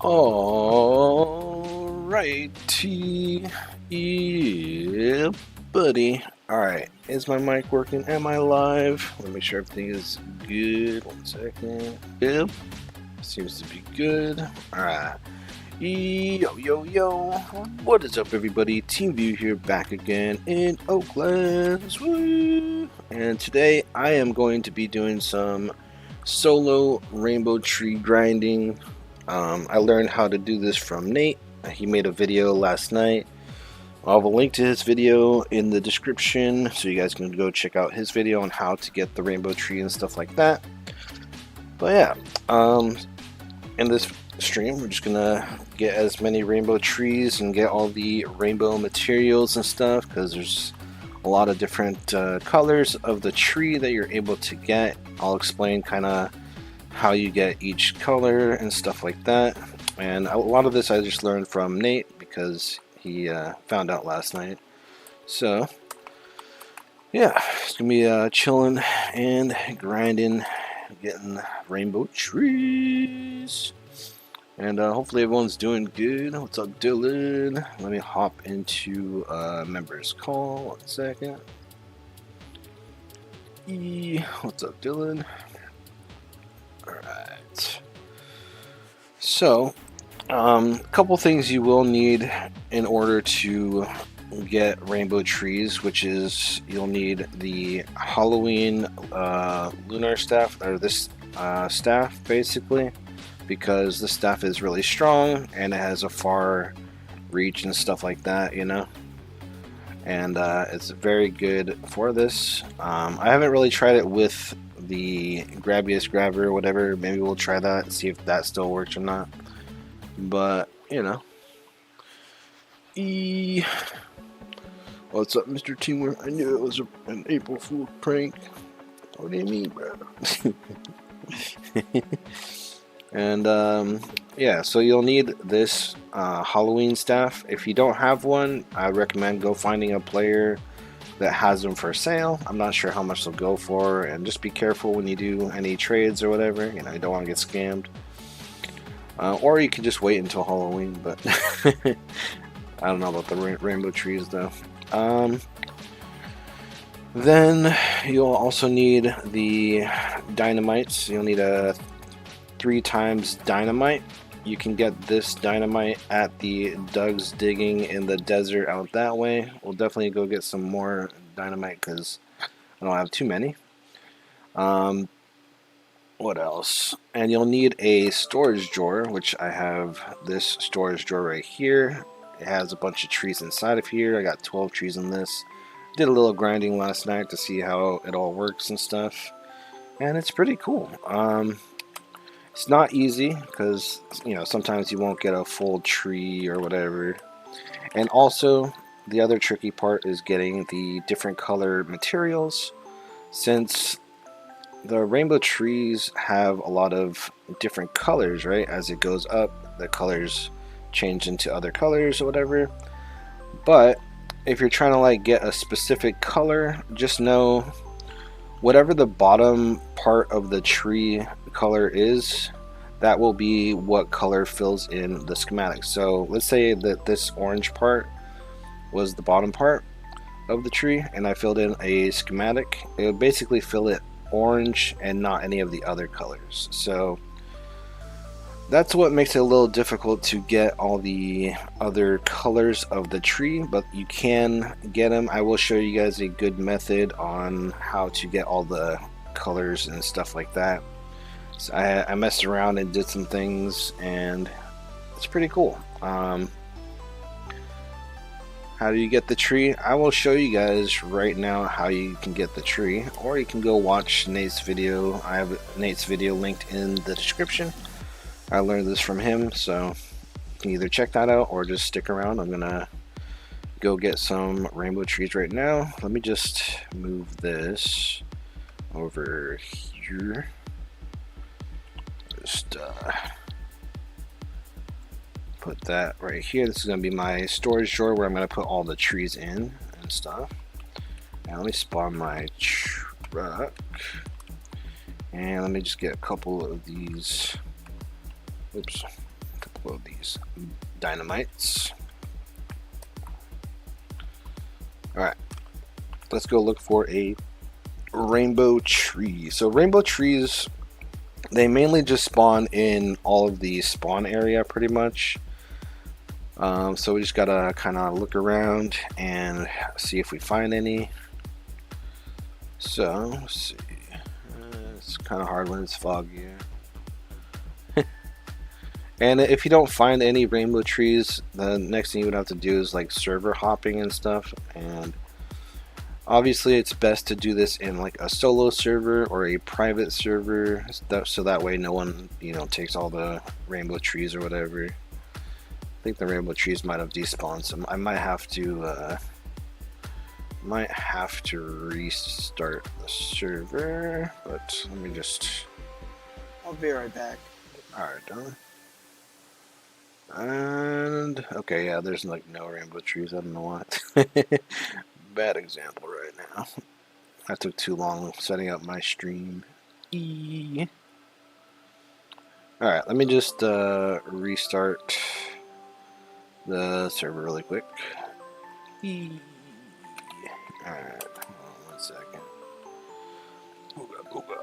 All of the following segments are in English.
Alrighty, yeah, buddy. Alright, is my mic working? Am I live? Let me make sure everything is good. 1 second. Yep, seems to be good. Alright, yo. What is up, everybody? TeamView here, back again in Oaklands. Woo! And today I am going to be doing some solo rainbow tree grinding. I learned how to do this from Nate. He made a video last night. I'll have a link to his video in the description so you guys can go check out his video on how to get the rainbow tree and stuff like that. But yeah, in this stream we're just gonna get as many rainbow trees and get all the rainbow materials and stuff, because there's a lot of different colors of the tree that you're able to get. I'll explain kind of how you get each color and stuff like that. And a lot of this I just learned from Nate because he found out last night. So yeah, it's gonna be chilling and grinding, getting rainbow trees. And hopefully everyone's doing good. What's up, Dylan? Let me hop into members call. 1 second. What's up, Dylan? Alright. So, a couple things you will need in order to get rainbow trees, which is you'll need the Halloween lunar staff, or this staff basically, because the staff is really strong and it has a far reach and stuff like that, you know. And it's very good for this. I haven't really tried it with the grabbiest grabber or whatever. Maybe we'll try that and see if that still works or not. But you know, what's up, Mr. Teamwork? I knew it was an April Fool prank. What do you mean, bro? And yeah, so you'll need this Halloween staff. If you don't have one, I recommend go finding a player that has them for sale. I'm not sure how much they'll go for, and just be careful when you do any trades or whatever. You know, you don't want to get scammed. Or you can just wait until Halloween, but I don't know about the rainbow trees though. Then you'll also need the dynamites. You'll need a 3 times dynamite. You can get this dynamite at the Doug's Digging in the desert out that way. We'll definitely go get some more dynamite because I don't have too many. What else? And you'll need a storage drawer, which I have this storage drawer right here. It has a bunch of trees inside of here. I got 12 trees in this. Did a little grinding last night to see how it all works and stuff. And it's pretty cool. It's not easy because, you know, sometimes you won't get a full tree or whatever. And also, the other tricky part is getting the different color materials. Since the rainbow trees have a lot of different colors, right? As it goes up, the colors change into other colors or whatever. But if you're trying to like get a specific color, just know whatever the bottom part of the tree color is, that will be what color fills in the schematic. So let's say that this orange part was the bottom part of the tree and I filled in a schematic. It would basically fill it orange and not any of the other colors. So that's what makes it a little difficult to get all the other colors of the tree, but you can get them. I will show you guys a good method on how to get all the colors and stuff like that. So I messed around and did some things and it's pretty cool. How do you get the tree? I will show you guys right now how you can get the tree, or you can go watch Nate's video. I have Nate's video linked in the description. I learned this from him, so you can either check that out or just stick around. I'm gonna go get some rainbow trees right now. Let me just move this over here. Just put that right here. This is gonna be my storage drawer where I'm gonna put all the trees in and stuff. Now let me spawn my truck, and let me just get a couple of these. Oops, a couple Well, these dynamites. Alright, let's go look for a rainbow tree. So rainbow trees, they mainly just spawn in all of the spawn area pretty much. So we just gotta kind of look around and see if we find any. So let's see. It's kind of hard when it's foggy. And if you don't find any rainbow trees, the next thing you would have to do is like server hopping and stuff. And obviously it's best to do this in like a solo server or a private server, so that way no one, you know, takes all the rainbow trees or whatever. I think the rainbow trees might have despawned, so I might have to restart the server, but let me just... I'll be right back. Alright, done. And okay, yeah, there's like no rainbow trees. I don't know what. Bad example right now. I took too long setting up my stream. Alright, let me just restart the server really quick. Alright, hold on 1 second. Ooga booga.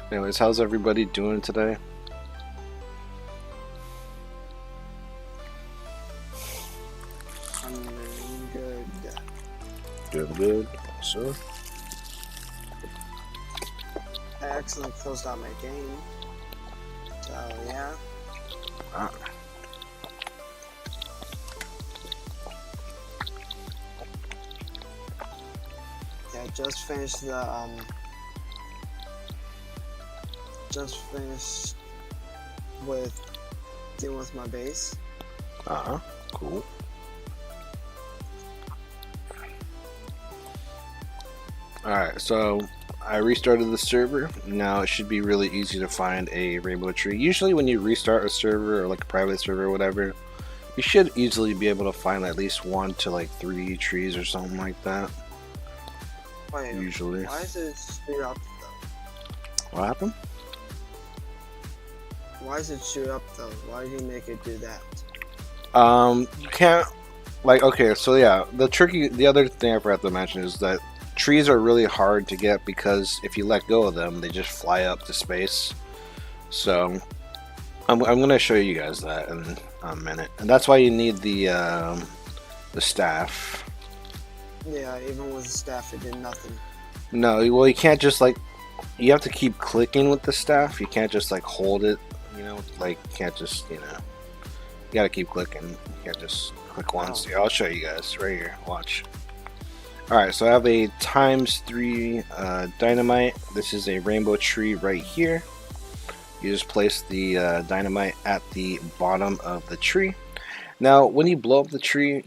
Anyways, how's everybody doing today? I'm doing good. Doing good. So I accidentally closed out my game. So yeah. ah. Yeah, I just finished the just finished with dealing with my base. Cool. Alright, so I restarted the server. Now it should be really easy to find a rainbow tree. Usually when you restart a server or like a private server or whatever, you should easily be able to find at least 1 to like 3 trees or something like that. Wait, usually. Why is it shoot up though? What happened? Why does it shoot up though? Why do you make it do that? You can't, like, okay, so yeah, the other thing I forgot to mention is that trees are really hard to get because if you let go of them, they just fly up to space. So I'm gonna show you guys that in a minute, and that's why you need the staff. Yeah, even with the staff, it did nothing. No, well, you can't just like, you have to keep clicking with the staff. You can't just like hold it, you know, like you can't just, you know, you gotta keep clicking. You can't just click once. Here, I'll show you guys right here. Watch. Alright, so I have a ×3 dynamite. This is a rainbow tree right here. You just place the dynamite at the bottom of the tree. Now, when you blow up the tree,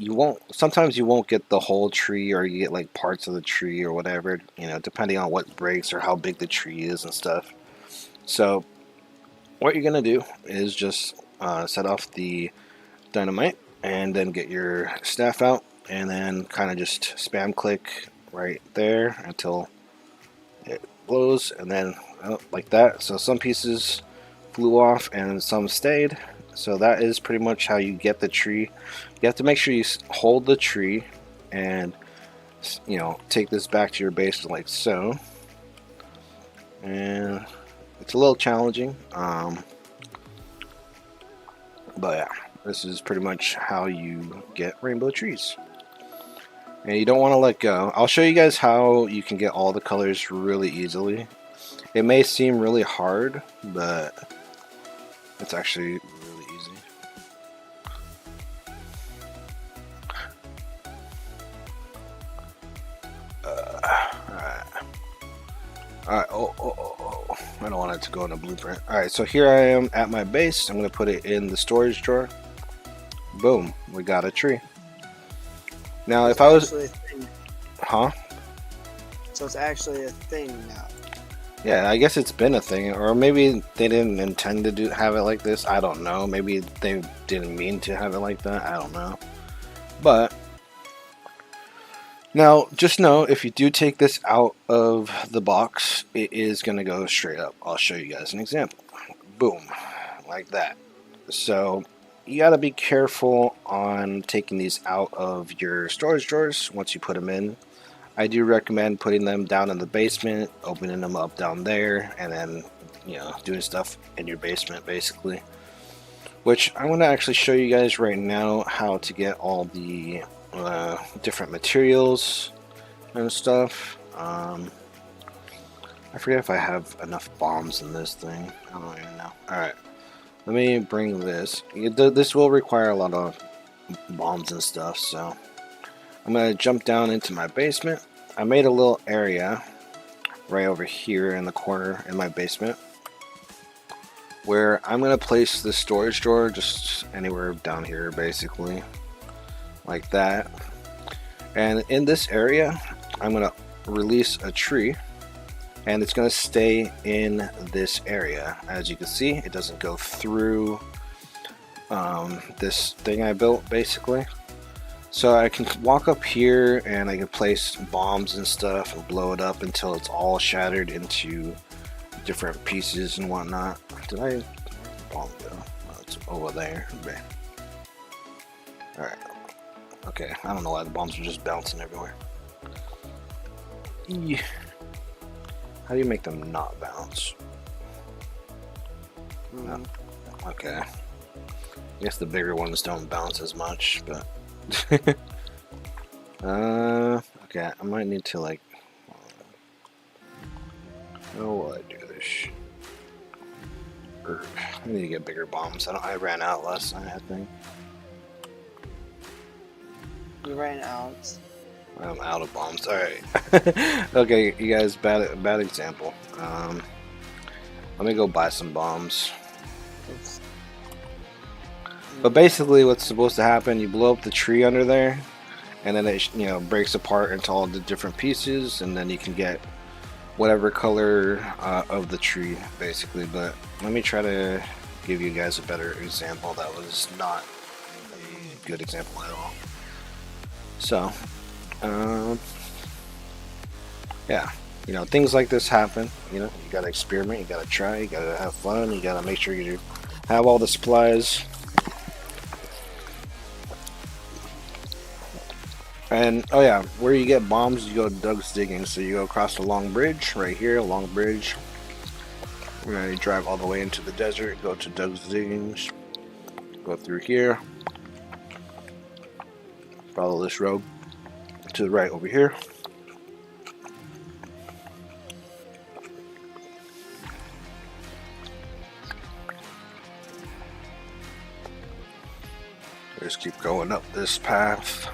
sometimes you won't get the whole tree, or you get like parts of the tree or whatever, you know, depending on what breaks or how big the tree is and stuff. So what you're gonna do is just set off the dynamite and then get your staff out, and then kind of just spam click right there until it blows, and then like that. So some pieces flew off and some stayed. So that is pretty much how you get the tree. You have to make sure you hold the tree and, you know, take this back to your base like so. And it's a little challenging, but yeah, this is pretty much how you get rainbow trees. And you don't want to let go. I'll show you guys how you can get all the colors really easily. It may seem really hard, but it's actually really easy. Alright, oh. I don't want it to go in a blueprint. Alright, so here I am at my base. I'm going to put it in the storage drawer. Boom, we got a tree. Now, if I was... Huh? So it's actually a thing now. Yeah, I guess it's been a thing, or maybe they didn't intend to have it like this. I don't know. Maybe they didn't mean to have it like that. I don't know. But now, just know if you do take this out of the box, it is going to go straight up. I'll show you guys an example. Boom, like that. So you got to be careful on taking these out of your storage drawers once you put them in. I do recommend putting them down in the basement, opening them up down there, and then, doing stuff in your basement basically. Which I'm going to actually show you guys right now how to get all the different materials and stuff. I forget if I have enough bombs in this thing. I don't even know. Alright, let me bring this. This will require a lot of bombs and stuff, so I'm going to jump down into my basement. I made a little area right over here in the corner in my basement where I'm going to place the storage drawer just anywhere down here basically, like that. And in this area I'm going to release a tree, and it's going to stay in this area. As you can see, it doesn't go through this thing I built basically. So I can walk up here and I can place bombs and stuff and blow it up until it's all shattered into different pieces and whatnot. Did I bomb go? Oh, it's over there. Okay. Alright. Okay, I don't know why the bombs are just bouncing everywhere. Yeah. How do you make them not bounce? No. Okay. I guess the bigger ones don't bounce as much, but okay, I might need to like, how will I do this? I need to get bigger bombs. I ran out last night, I think. You ran out. I'm out of bombs. Alright. Okay, you guys, bad example. Let me go buy some bombs. Oops. But basically what's supposed to happen, you blow up the tree under there, and then it breaks apart into all the different pieces, and then you can get whatever color of the tree basically. But let me try to give you guys a better example. That was not a good example at all. So yeah, things like this happen. You gotta experiment, you gotta try, you gotta have fun, you gotta make sure you have all the supplies. And oh yeah, where you get bombs, you go to Doug's Digging. So you go across the long bridge right here, long bridge. We're gonna drive all the way into the desert, go to Doug's Diggings, go through here, follow this road to the right over here. Just keep going up this path.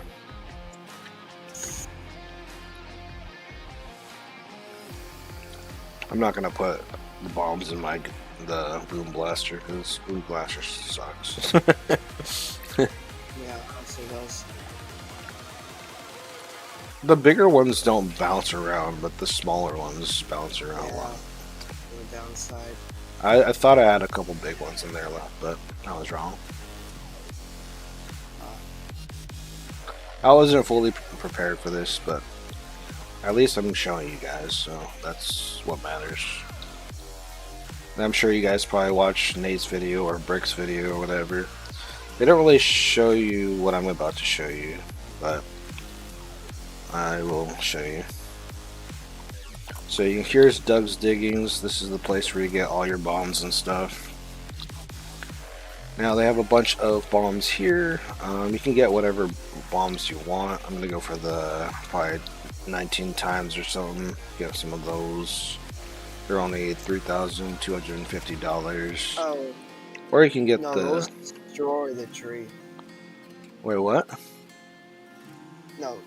I'm not gonna put the bombs in the boom blaster because boom blaster sucks. Yeah, also does. The bigger ones don't bounce around, but the smaller ones bounce around a lot. The downside. I thought I had a couple big ones in there left, but I was wrong. I wasn't fully prepared for this, but at least I'm showing you guys, so that's what matters. And I'm sure you guys probably watch Nate's video or Brick's video or whatever. They don't really show you what I'm about to show you, but I will show you. So here's Doug's Diggings. This is the place where you get all your bombs and stuff. Now they have a bunch of bombs here. You can get whatever bombs you want. I'm gonna go for the probably 19 times or something. Get some of those. They're only $3,250. Oh. Or you can get those destroy the tree. Wait, what? No.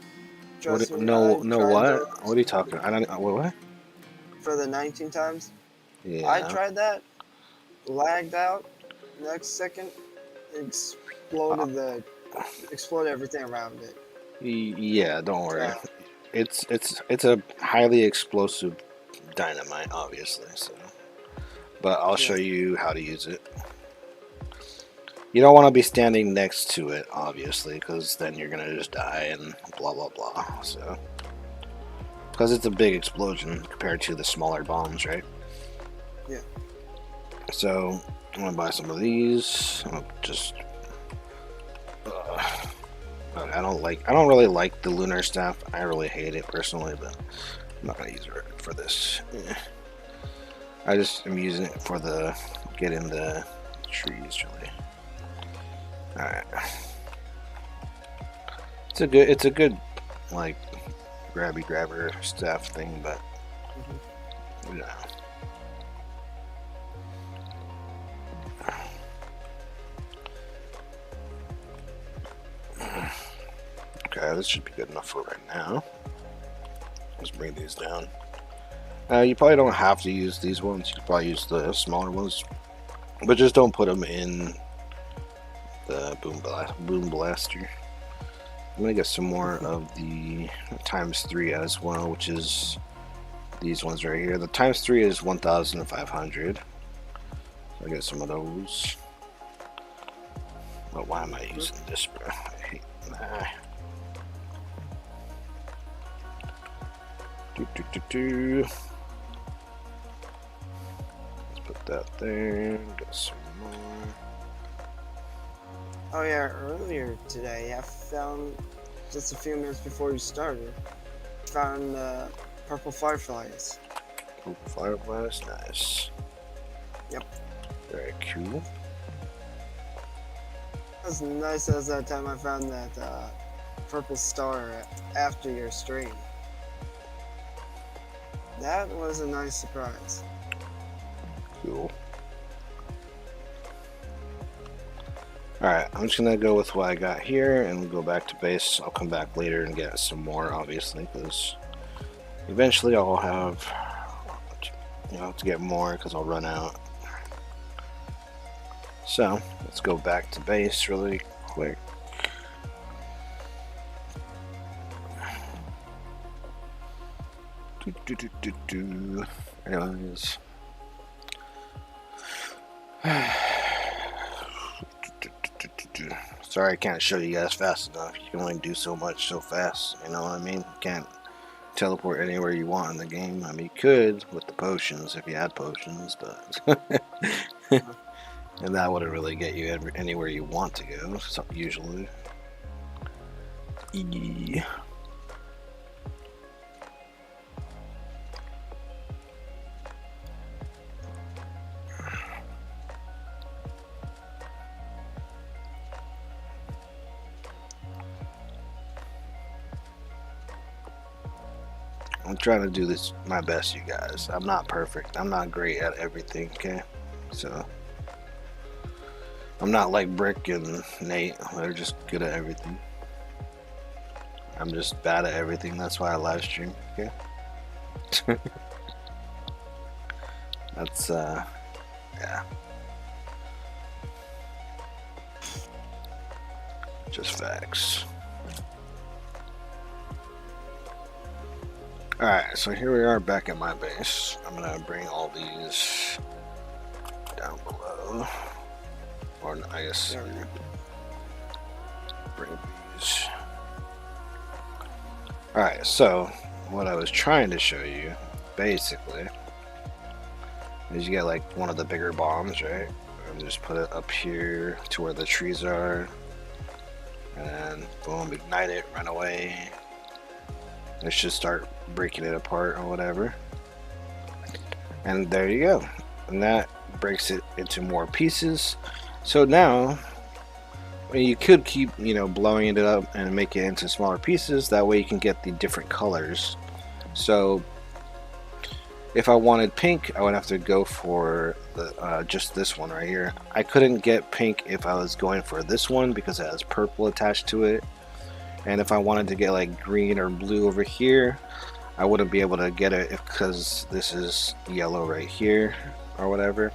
What? No, what? What are you talking? I don't. What? For the 19 times. Yeah. I tried that. Lagged out. Next second, exploded everything around it. Yeah, don't worry. Yeah. It's a highly explosive dynamite, obviously. So, but I'll show you how to use it. You don't want to be standing next to it, obviously, because then you're gonna just die and blah blah blah. So, because it's a big explosion compared to the smaller bombs, right? Yeah. So I'm gonna buy some of these. I'll just. I don't really like the lunar staff. I really hate it personally, but I'm not gonna use it for this. I just am using it for the getting the trees, really. All right. It's a good like grabber staff thing, but you know. Okay, this should be good enough for right now. Let's bring these down. You probably don't have to use these ones. You can probably use the smaller ones, but just don't put them in the boom blaster. I'm gonna get some more of the ×3 as well, which is these ones right here. The ×3 is 1,500. So I get some of those. But why am I using this, bro? I hate that. Let's put that there. Get some more. Oh yeah, earlier today I found, just a few minutes before you started, found purple fireflies. Purple fireflies, nice. Yep. Very cool. As nice as that time I found that purple star after your stream. That was a nice surprise. Cool. Alright, I'm just gonna go with what I got here and we'll go back to base. I'll come back later and get some more, obviously, because eventually I'll have, to get more because I'll run out. So, let's go back to base really quick. Anyways. Sorry I can't show you guys fast enough. You can only do so much so fast, you know what I mean? You can't teleport anywhere you want in the game. I mean, you could with the potions if you had potions, but and that wouldn't really get you anywhere you want to go, so usually. I'm trying to do this my best, you guys. I'm not perfect. I'm not great at everything, okay? So I'm not like Brick and Nate. They're just good at everything. I'm just bad at everything. That's why I live stream, okay? That's yeah. Just facts. Alright, so here we are back at my base. I'm gonna bring all these down below. Or I guess bring these. Alright, so what I was trying to show you, basically, is you get like one of the bigger bombs, right? And just put it up here to where the trees are. And boom, ignite it, run away. Let's just start breaking it apart or whatever. And there you go. And that breaks it into more pieces. So now, you could keep, blowing it up and make it into smaller pieces. That way you can get the different colors. So if I wanted pink, I would have to go for the just this one right here. I couldn't get pink if I was going for this one because it has purple attached to it. And if I wanted to get like green or blue over here, I wouldn't be able to get it because this is yellow right here or whatever.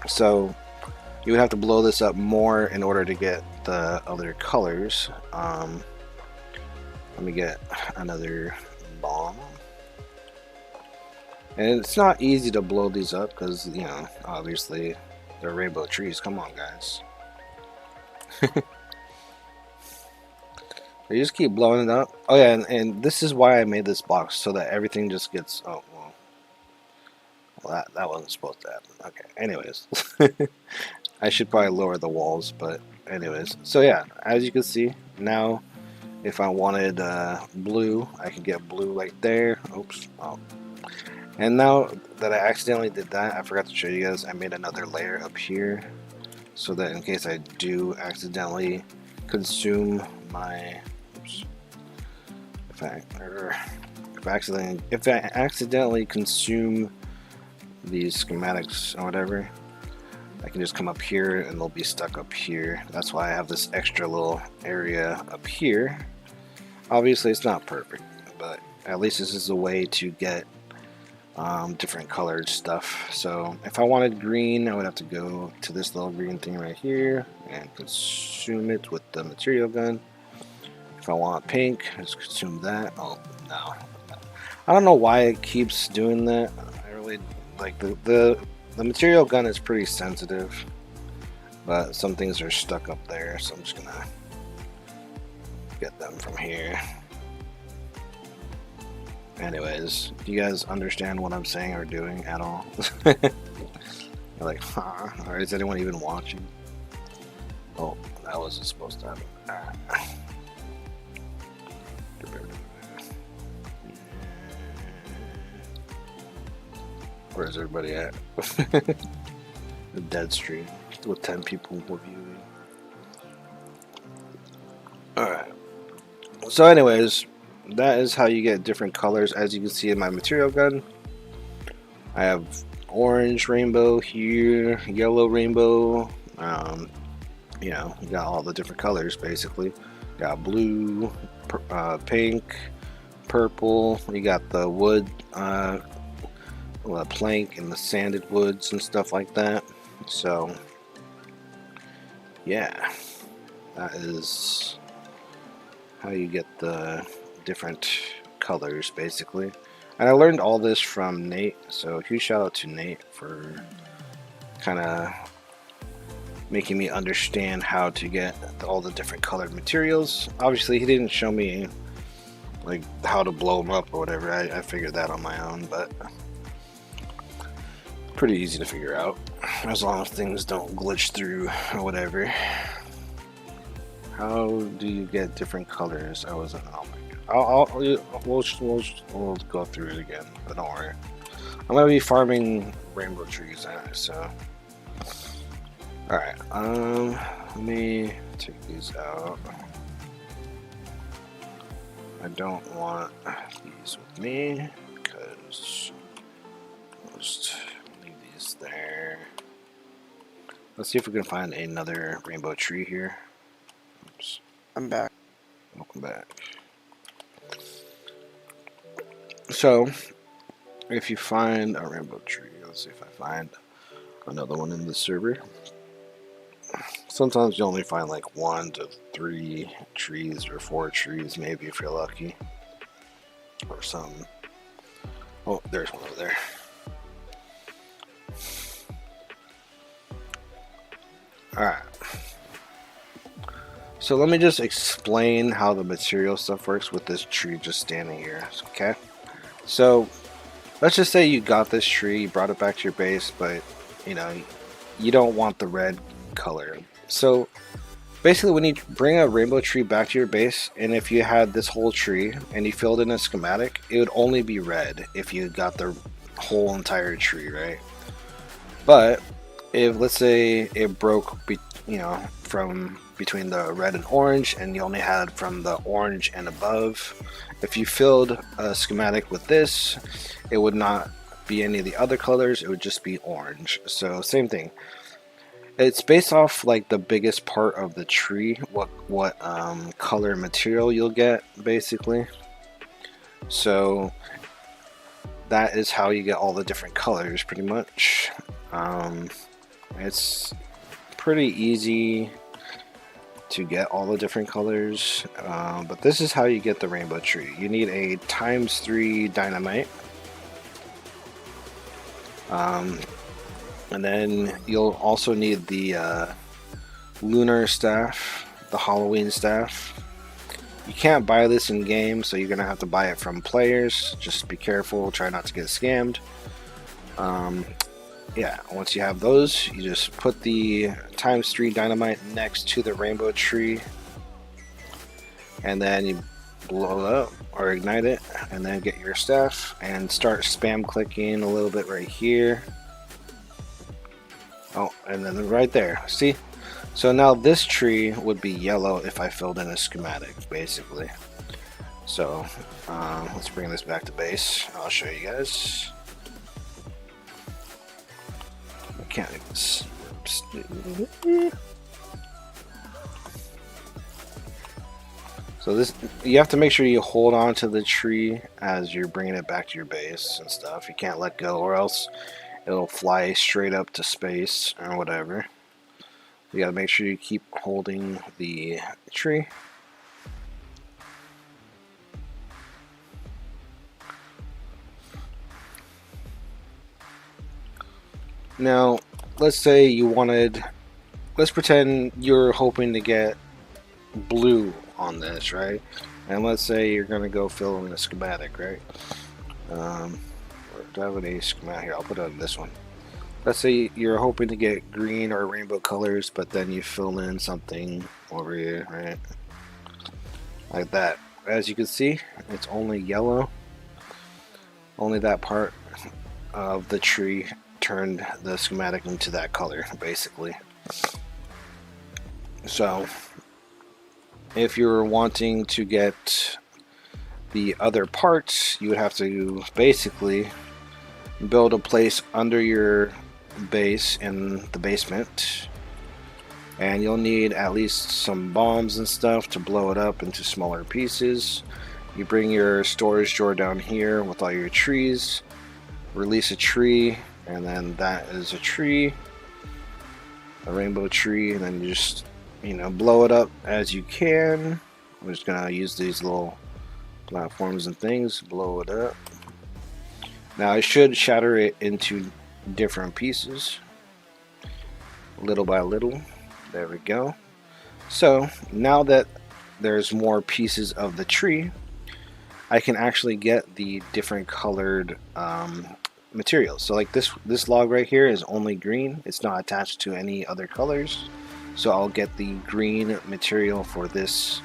So you would have to blow this up more in order to get the other colors. Let me get another bomb. And it's not easy to blow these up because, obviously they're rainbow trees. Come on, guys. You just keep blowing it up. Oh yeah, and this is why I made this box, so that everything just gets... Oh, well that wasn't supposed to happen. Okay, anyways. I should probably lower the walls, but anyways. So yeah, as you can see, now if I wanted blue, I can get blue right there. Oops. Oh. And now that I accidentally did that, I forgot to show you guys, I made another layer up here, so that in case I do accidentally consume my... Oops. If I accidentally consume these schematics or whatever, I can just come up here and they'll be stuck up here. That's why I have this extra little area up here. Obviously it's not perfect, but at least this is a way to get different colored stuff. So if I wanted green, I would have to go to this little green thing right here and consume it with the material gun. If I want pink, just consume that. Oh no, I don't know why it keeps doing that. I really like the material gun is pretty sensitive, but some things are stuck up there, so I'm just gonna get them from here. Anyways, do you guys understand what I'm saying or doing at all? You're like, huh? Or is anyone even watching? Oh, that wasn't supposed to happen. Where's everybody at? The dead stream with 10 people viewing. Alright. So anyways, that is how you get different colors. As you can see in my material gun, I have orange rainbow here, yellow rainbow, you know, you got all the different colors basically. You got blue, pink, purple, you got the wood, plank and the sanded woods and stuff like that. So yeah, that is how you get the different colors basically. And I learned all this from Nate, so huge shout out to Nate for kind of making me understand how to get all the different colored materials. Obviously he didn't show me like how to blow them up or whatever. I figured that on my own, but pretty easy to figure out as long as things don't glitch through or whatever. How do you get different colors? I wasn't... Oh my god. We'll go through it again, but don't worry. I'm gonna be farming rainbow trees, so. Alright, let me take these out. I don't want these with me because I'll just leave these there. Let's see if we can find another rainbow tree here. Oops. I'm back. Welcome back. So, if you find a rainbow tree, let's see if I find another one in the server. Sometimes you only find like 1 to 3 trees or 4 trees, maybe if you're lucky, or something. Oh, there's one over there. Alright. So let me just explain how the material stuff works with this tree just standing here, okay? So, let's just say you got this tree, you brought it back to your base, but, you know, you don't want the red color. So, basically when you bring a rainbow tree back to your base, and if you had this whole tree, and you filled in a schematic, it would only be red if you got the whole entire tree, right? But, if, let's say, it broke, you know, from between the red and orange, and you only had from the orange and above, if you filled a schematic with this, it would not be any of the other colors, it would just be orange. So same thing, it's based off like the biggest part of the tree, what color material you'll get basically. So that is how you get all the different colors pretty much. It's pretty easy to get all the different colors, but this is how you get the rainbow tree. You need a ×3 dynamite, and then you'll also need the lunar staff, the Halloween staff. You can't buy this in game, so you're gonna have to buy it from players. Just be careful, try not to get scammed. Yeah, once you have those, you just put the ×3 dynamite next to the rainbow tree, and then you blow it up or ignite it, and then get your staff and start spam clicking a little bit right here. Oh, and then right there, see? So now this tree would be yellow if I filled in a schematic, basically. So let's bring this back to base. I'll show you guys. I can't even see. So this, you have to make sure you hold on to the tree as you're bringing it back to your base and stuff. You can't let go, or else it'll fly straight up to space or whatever. You gotta make sure you keep holding the tree. Now, let's say you wanted, let's pretend you're hoping to get blue on this, right? And let's say you're gonna go fill in a schematic, right? Do I have any schematic here? I'll put it on this one. Let's say you're hoping to get green or rainbow colors, but then you fill in something over here, right? Like that. As you can see, it's only yellow. Only that part of the tree turned the schematic into that color, basically. So if you're wanting to get the other parts, you would have to basically build a place under your base in the basement, and you'll need at least some bombs and stuff to blow it up into smaller pieces. You bring your storage drawer down here with all your trees, release a tree, and then that is a tree, a rainbow tree, and then you just, you know, blow it up as you can. I'm just gonna use these little platforms and things, blow it up. Now I should shatter it into different pieces, little by little. There we go. So now that there's more pieces of the tree, I can actually get the different colored materials. So like this log right here is only green. It's not attached to any other colors. So I'll get the green material for this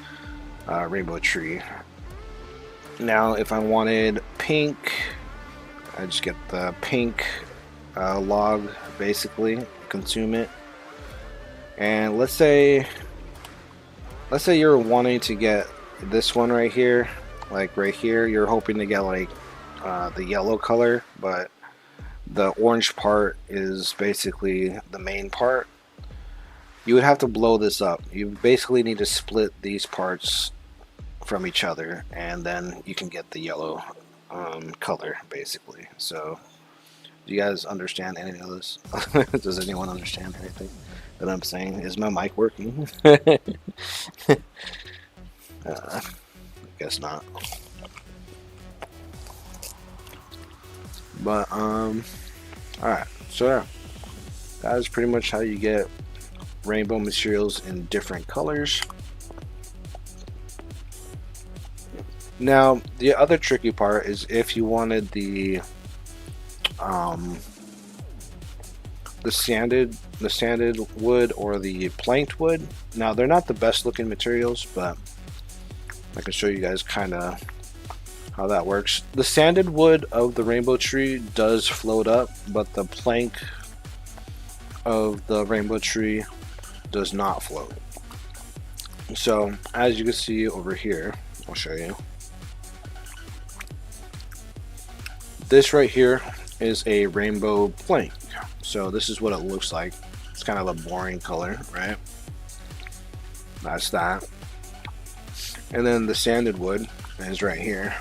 rainbow tree. Now if I wanted pink, I just get the pink log, basically consume it. And let's say you're wanting to get this one right here, like right here, you're hoping to get like the yellow color, but the orange part is basically the main part. You would have to blow this up. You basically need to split these parts from each other, and then you can get the yellow color, basically. So do you guys understand any of this? Does anyone understand anything that I'm saying? Is my mic working? I guess not. But alright, so yeah, that is pretty much how you get rainbow materials in different colors. Now the other tricky part is if you wanted the sanded wood or the planked wood. Now they're not the best looking materials, but I can show you guys kind of how that works. The sanded wood of the rainbow tree does float up, but the plank of the rainbow tree does not float. So as you can see over here, I'll show you. This right here is a rainbow plank. So this is what it looks like. It's kind of a boring color, right? That's that. And then the sanded wood is right here.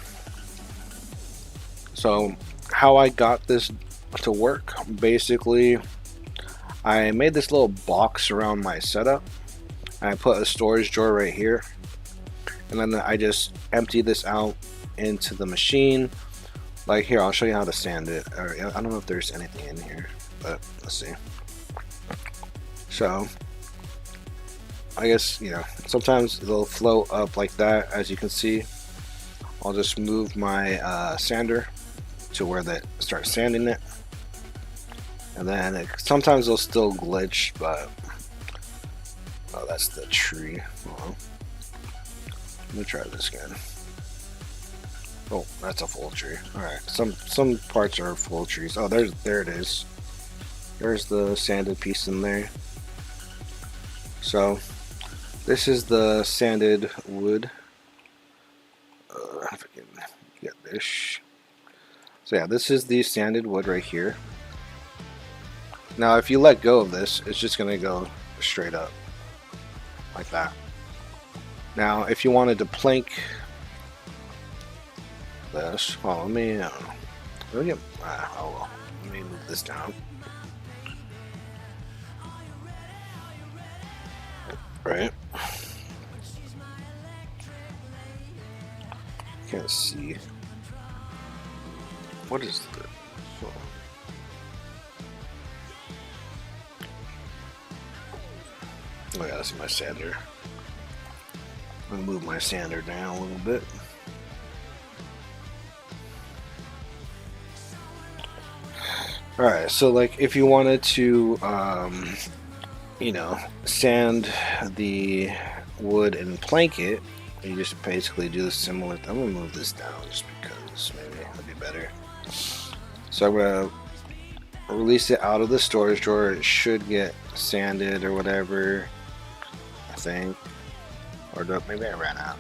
So how I got this to work, basically I made this little box around my setup, and I put a storage drawer right here, and then I just empty this out into the machine. Like here, I'll show you how to sand it. I don't know if there's anything in here, but let's see. So I guess, you know, sometimes it'll float up like that, as you can see. I'll just move my sander to where they start sanding it. And then sometimes it'll still glitch, but... Oh, that's the tree. Hold on. Let me try this again. Oh, that's a full tree. Alright, some parts are full trees. Oh, there it is. There's the sanded piece in there. So, this is the sanded wood. If I can get this. So yeah, this is the sanded wood right here. Now, if you let go of this, it's just gonna go straight up like that. Now, if you wanted to plank this, well, let me move this down. Right. Can't see. What is the? Oh yeah, that's my sander. I'm gonna move my sander down a little bit. Alright, so like if you wanted to, you know, sand the wood and plank it, you just basically do the similar. I'm gonna move this down just because maybe it'll be better. So I'm gonna release it out of the storage drawer. It should get sanded or whatever, I think. Or maybe I ran out.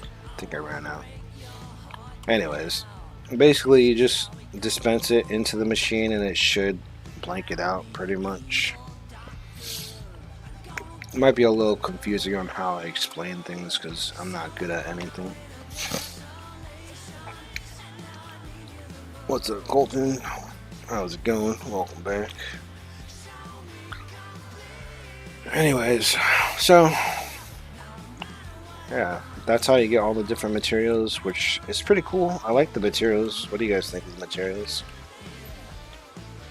I think I ran out. Anyways, basically you just dispense it into the machine and it should blank it out pretty much. It might be a little confusing on how I explain things because I'm not good at anything. What's up, Colton? How's it going? Welcome back. Anyways, so yeah, that's how you get all the different materials, which is pretty cool. I like the materials. What do you guys think of the materials?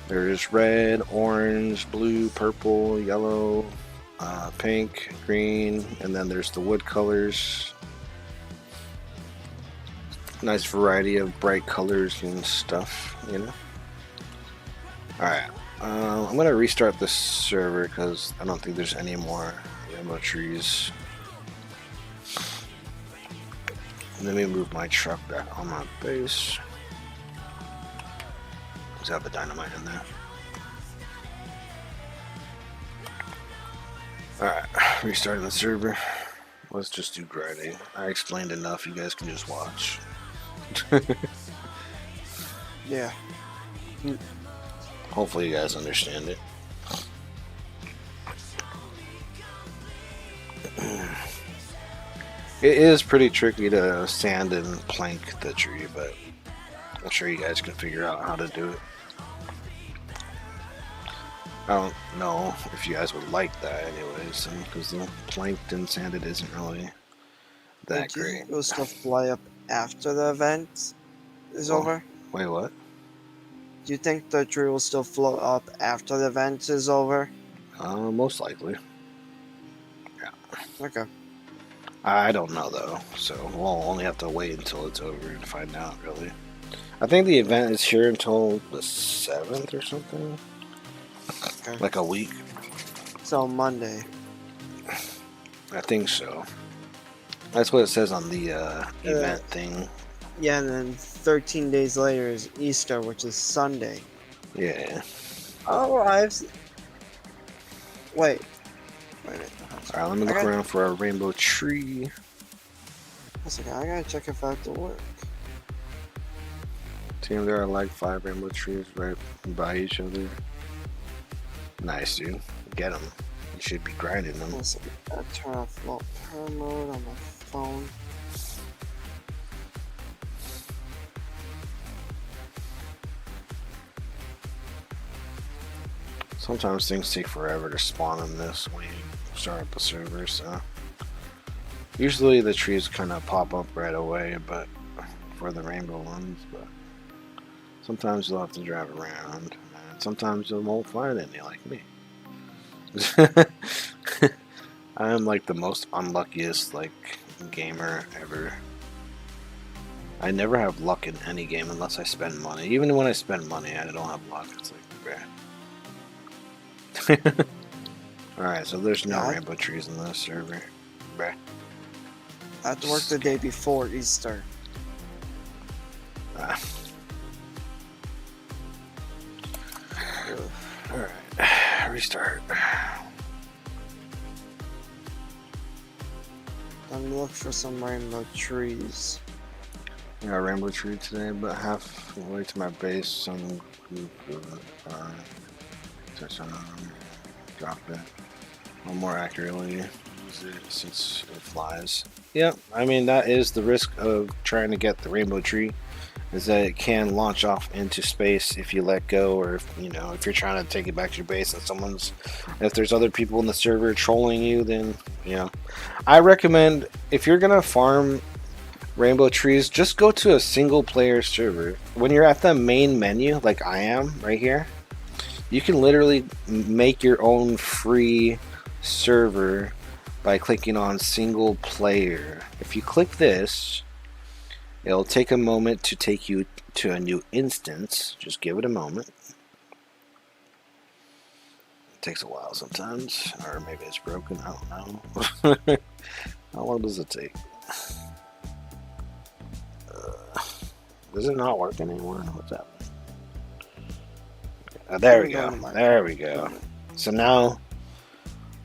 There's red, orange, blue, purple, yellow, pink, green, and then there's the wood colors. Nice variety of bright colors and stuff, you know. Alright, I'm gonna restart this server because I don't think there's any more rainbow trees. Let me move my truck back on my base. Let's have the dynamite in there. Alright, restarting the server. Let's just do grinding. I explained enough, you guys can just watch. Yeah. Hopefully you guys understand it. It is pretty tricky to sand and plank the tree, but I'm sure you guys can figure out how to do it. I don't know if you guys would like that anyways, because the planked and sanded isn't really that Do you great. think it will still fly up after the event is over? Wait, what? Do you think the tree will still float up after the event is over? Most likely. Yeah. Okay. I don't know though, so we'll only have to wait until it's over to find out, really. I think the event is here until the 7th or something. Okay. Like a week. So Monday. I think so. That's what it says on the event thing. Yeah, and then 13 days later is Easter, which is Sunday. Yeah. Oh, Wait. Wait a minute. Alright, let me look around for a rainbow tree. I gotta check if I have to work. Team, there are like 5 rainbow trees right by each other. Nice, dude. Get them. You should be grinding them. One second. I gotta turn off float power mode on my phone. Sometimes things take forever to spawn in this when you start up the server, so usually the trees kind of pop up right away, but for the rainbow ones, but sometimes you'll have to drive around, and sometimes you won't find any like me. I am like the most unluckiest like gamer ever. I never have luck in any game unless I spend money. Even when I spend money, I don't have luck. It's like, bruh. Alright, so there's no rainbow trees in this server. Bruh. I have to work the day before Easter. Alright, restart. I'm looking for some rainbow trees. I got a rainbow tree today, but halfway to my base, some drop it. Or more accurately, use it since it flies. Yeah, I mean that is the risk of trying to get the rainbow tree, is that it can launch off into space if you let go, or if you're trying to take it back to your base and if there's other people in the server trolling you, then I recommend, if you're gonna farm rainbow trees, just go to a single player server. When you're at the main menu, like I am right here, you can literally make your own free server by clicking on single player. If you click this, it'll take a moment to take you to a new instance. Just give it a moment. It takes a while sometimes, or maybe it's broken, I don't know. How long does it take? Does it not work anymore? What's happening? There we go. There we go. So now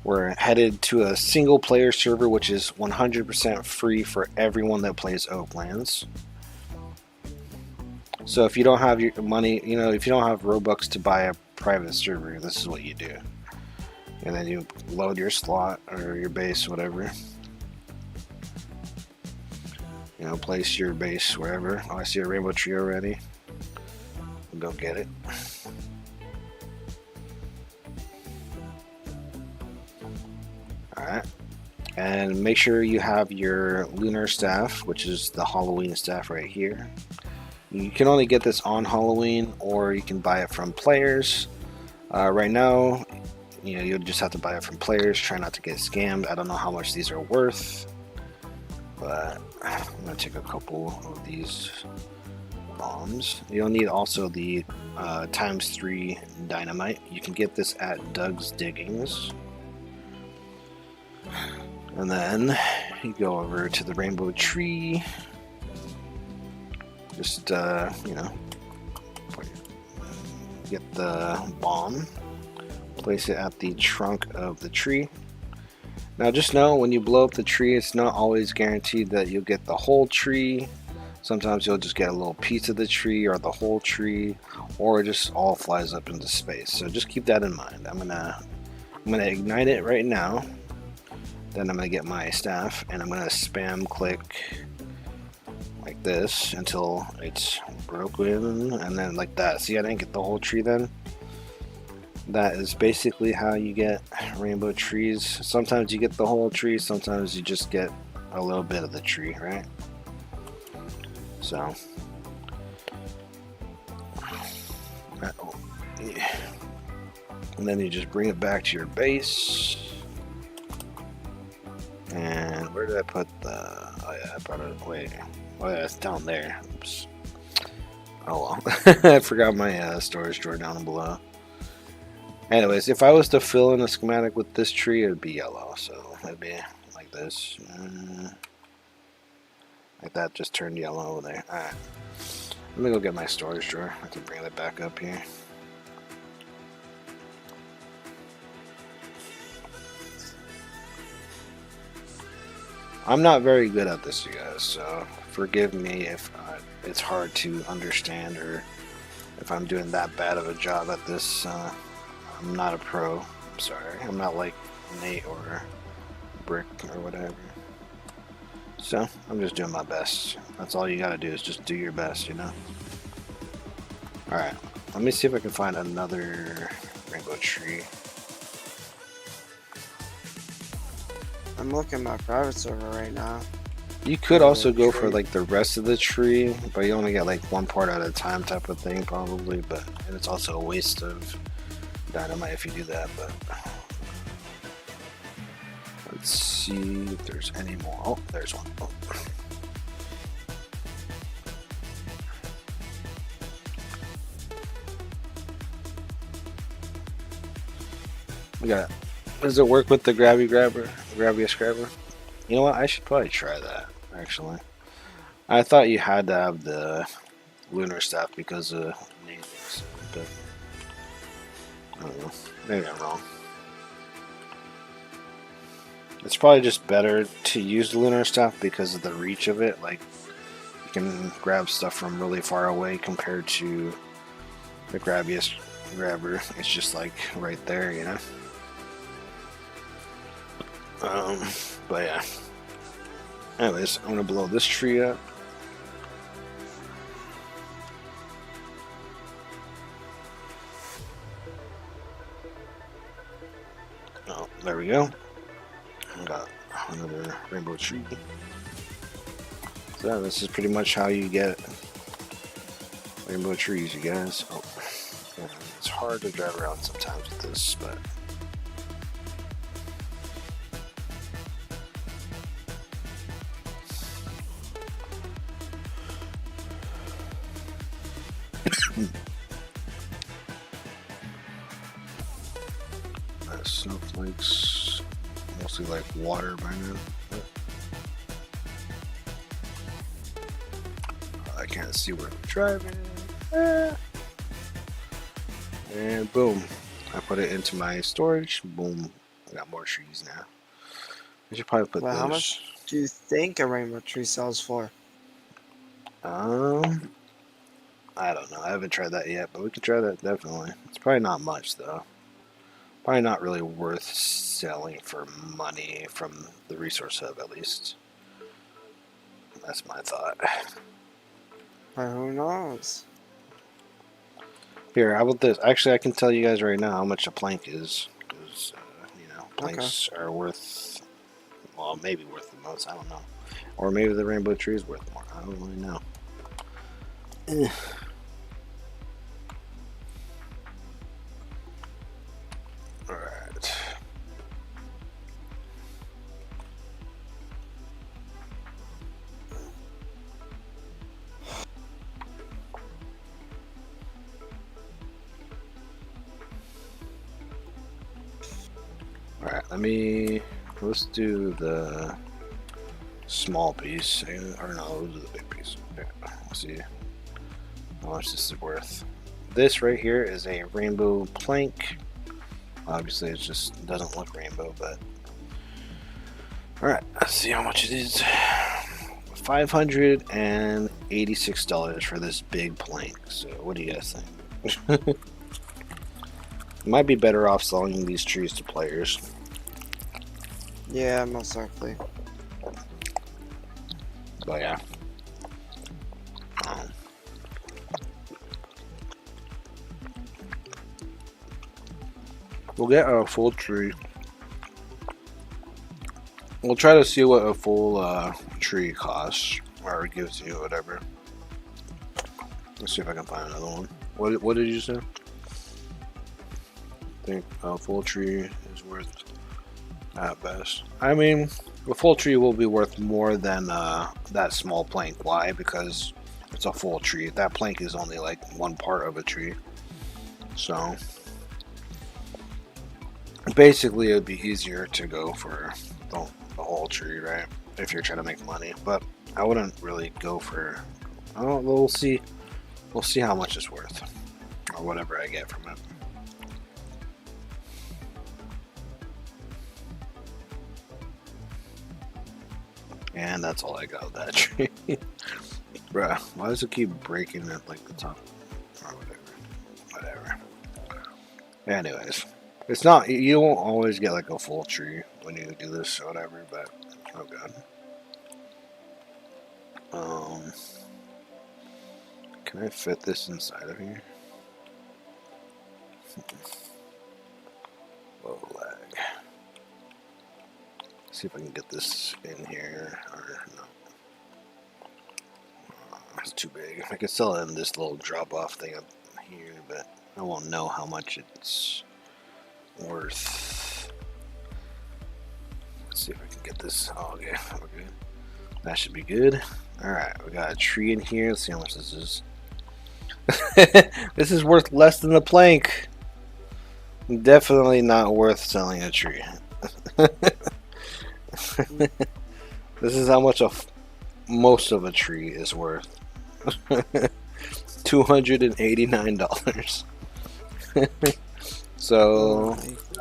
we're headed to a single player server, which is 100% free for everyone that plays Oaklands. So if you don't have your money, if you don't have Robux to buy a private server, this is what you do. And then you load your slot or your base, whatever. Place your base wherever. Oh, I see a rainbow tree already. Go get it. Alright. And make sure you have your lunar staff, which is the Halloween staff right here. You can only get this on Halloween, or you can buy it from players. Right now, you'll just have to buy it from players. Try not to get scammed. I don't know how much these are worth, but I'm going to take a couple of these bombs. You'll need also the ×3 dynamite. You can get this at Doug's Diggings. And then you go over to the rainbow tree. Just, get the bomb. Place it at the trunk of the tree. Now just know, when you blow up the tree, it's not always guaranteed that you'll get the whole tree. Sometimes you'll just get a little piece of the tree, or the whole tree, or it just all flies up into space. So just keep that in mind. I'm gonna ignite it right now. Then I'm gonna get my staff, and I'm gonna spam click like this until it's broken, and then like that. See, I didn't get the whole tree then. That is basically how you get rainbow trees. Sometimes you get the whole tree, sometimes you just get a little bit of the tree, right? So, and then you just bring it back to your base. And where did I put the? Oh yeah, I put it. Wait, oh yeah, it's down there. Oops. Oh well, I forgot my storage drawer down below. Anyways, if I was to fill in a schematic with this tree, it would be yellow. So it'd be like this. Like that, just turned yellow over there. Alright. Let me go get my storage drawer. I have to bring that back up here. I'm not very good at this, you guys, so forgive me if it's hard to understand, or if I'm doing that bad of a job at this. I'm not a pro. I'm sorry. I'm not like Nate or Brick or whatever. So I'm just doing my best. That's all you gotta do, is just do your best, Alright, let me see if I can find another rainbow tree. I'm looking at my private server right now. You could also go for like the rest of the tree, but you only get like one part at a time type of thing probably, and it's also a waste of dynamite if you do that, but Let's see if there's any more. Oh, there's one. Oh. We got. Does it work with the grabby scrabber? You know what? I should probably try that. Actually, I thought you had to have the lunar staff because of natives, but I don't know. Maybe I'm wrong. It's probably just better to use the lunar staff because of the reach of it. Like, you can grab stuff from really far away compared to the grabbiest grabber. It's just like right there, you know. But yeah. Anyways, I'm gonna blow this tree up. Oh, there we go. Got another rainbow tree. So this is pretty much how you get rainbow trees, you guys. Oh, yeah, it's hard to drive around sometimes with this, but snowflakes, mostly like water by now. I can't see where I'm driving. And boom, I put it into my storage. Boom, I got more trees now. I should probably put Well, those. how much do you think a rainbow tree sells for? I don't know. I haven't tried that yet, but we can try that definitely. It's probably not much though. Probably not really worth selling for money from the resource hub, at least. That's my thought. But who knows? Here, how about this? Actually, I can tell you guys right now how much a plank is. Because, you know, planks are worth, well, maybe worth the most. I don't know. Or maybe the rainbow tree is worth more. I don't really know. Alright. Alright, let's do the small piece. Or no, let's do the big piece. Okay, let's see how much this is worth. This right here is a rainbow plank. Obviously, it just doesn't look rainbow, but alright, let's see how much it is. $586 for this big plank. So, what do you guys think? Might be better off selling these trees to players. Yeah, most likely. But yeah. We'll get a full tree. We'll try to see what a full tree costs, or gives you, whatever. Let's see if I can find another one. What did you say? I think a full tree is worth at best. I mean, a full tree will be worth more than that small plank. Why? Because it's a full tree. That plank is only like one part of a tree. So basically, it would be easier to go for the whole tree, right? If you're trying to make money. But I wouldn't really go for. Oh, we'll see. We'll see how much it's worth, or whatever I get from it. And that's all I got with that tree. Bruh, why does it keep breaking at like the top? Or whatever. Anyways, it's not, you won't always get like a full tree when you do this or whatever, but oh god. Can I fit this inside of here? Whoa, lag. See if I can get this in here, or no. It's too big. I could sell it in this little drop-off thing up here, but I won't know how much it's worth. Let's get this. Oh, okay, we're good. That should be good. Alright, we got a tree in here. Let's see how much this is. This is worth less than the plank. Definitely not worth selling a tree. This is how much most of a tree is worth. $289. So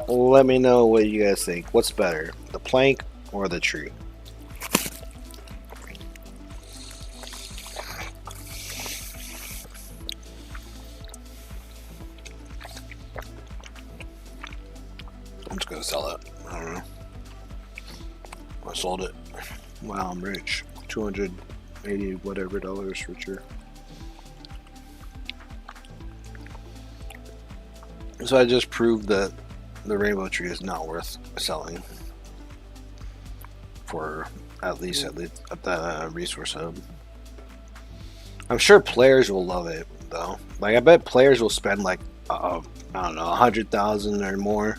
let me know what you guys think. What's better, the plank or the tree? I'm just gonna sell it. I don't know. I sold it. Wow, I'm rich. 280 whatever dollars richer. So I just proved that the rainbow tree is not worth selling for at least at the resource hub. I'm sure players will love it though. Like I bet players will spend like I don't know, 100,000 or more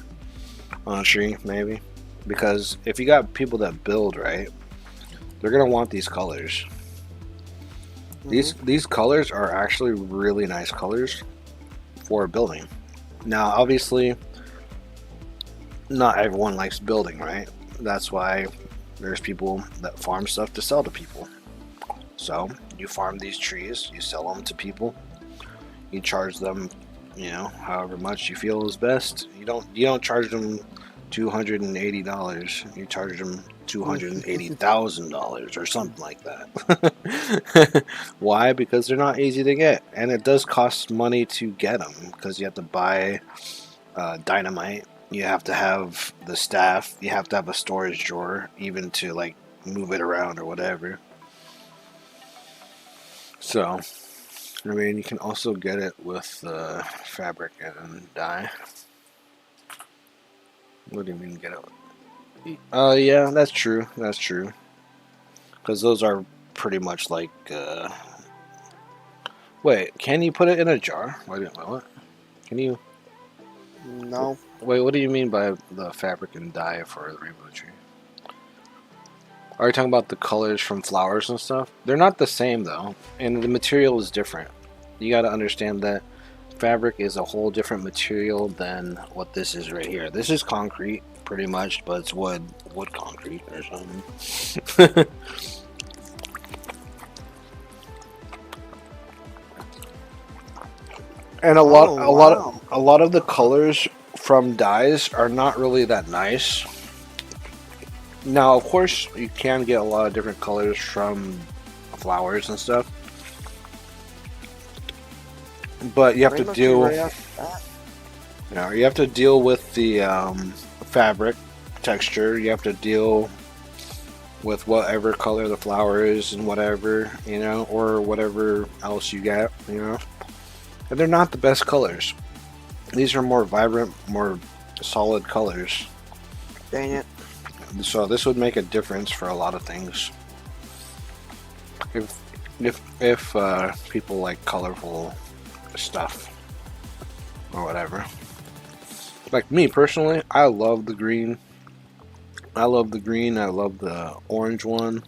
on a tree maybe, because if you got people that build right, they're gonna want these colors. These colors are actually really nice colors for building. Now, obviously, not everyone likes building, right? That's why there's people that farm stuff to sell to people. So you farm these trees, you sell them to people, you charge them, you know, however much you feel is best. You don't charge them $280. You charge them $280,000 or something like that. Why? Because they're not easy to get, and it does cost money to get them because you have to buy dynamite, you have to have the staff, you have to have a storage drawer even to like move it around or whatever. So I mean, you can also get it with fabric and dye. What do you mean get it? Yeah, that's true. That's true. Because those are pretty much like. Wait, can you put it in a jar? What? Can you? No. Wait, what do you mean by the fabric and dye for the rainbow tree? Are you talking about the colors from flowers and stuff? They're not the same though, and the material is different. You got to understand that fabric is a whole different material than what this is right here. This is concrete, pretty much, but it's wood concrete or something. And a lot of the colors from dyes are not really that nice. Now, of course, you can get a lot of different colors from flowers and stuff, but you have to deal. You know, you have to deal with the fabric texture. You have to deal with whatever color the flower is and whatever, you know, or whatever else you get, you know. And they're not the best colors. These are more vibrant, more solid colors. Dang it. So this would make a difference for a lot of things. If people like colorful stuff or whatever. Like me personally, I love the green. I love the green. I love the orange one.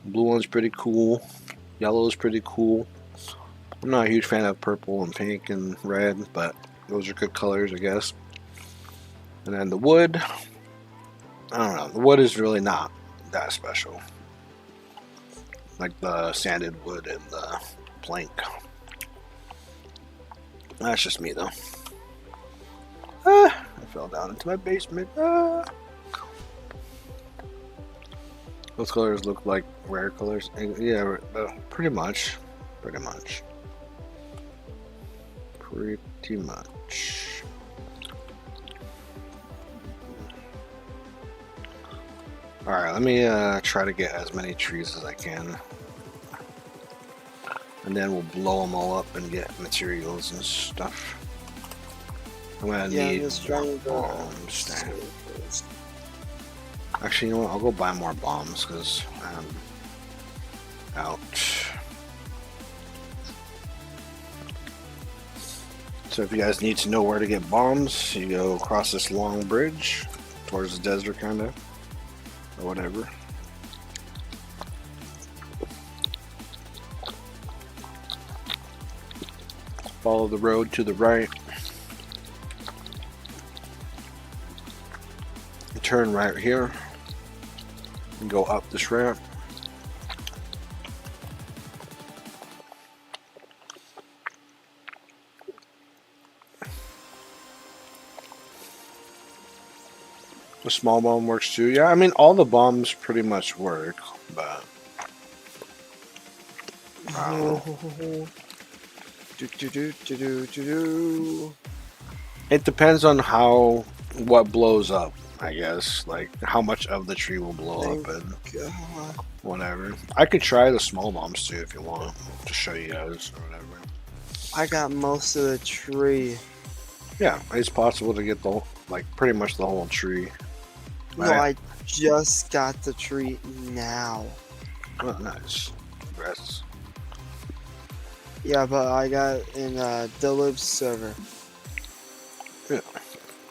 Blue one's pretty cool. Yellow is pretty cool. I'm not a huge fan of purple and pink and red, but those are good colors, I guess. And then the wood, I don't know. The wood is really not that special. Like the sanded wood and the plank. That's just me, though. I fell down into my basement. Those colors look like rare colors. Yeah, pretty much. Pretty much. Alright, let me try to get as many trees as I can. And then we'll blow them all up and get materials and stuff. I'm gonna need bombs. Actually, you know what? I'll go buy more bombs because I'm out. So if you guys need to know where to get bombs, you go across this long bridge towards the desert, kind of. or whatever. Follow the road to the right. Turn right here and go up this ramp. The small bomb works too. Yeah, I mean all the bombs pretty much work, but I don't know. It depends on what blows up, I guess. Like how much of the tree will blow up and whatever. I could try the small bombs too if you want to show you guys or whatever. I got most of the tree. Yeah, it's possible to get pretty much the whole tree. No, I just got the tree now. Oh, nice. Congrats. Yeah, but I got in Dilib's server. Yeah.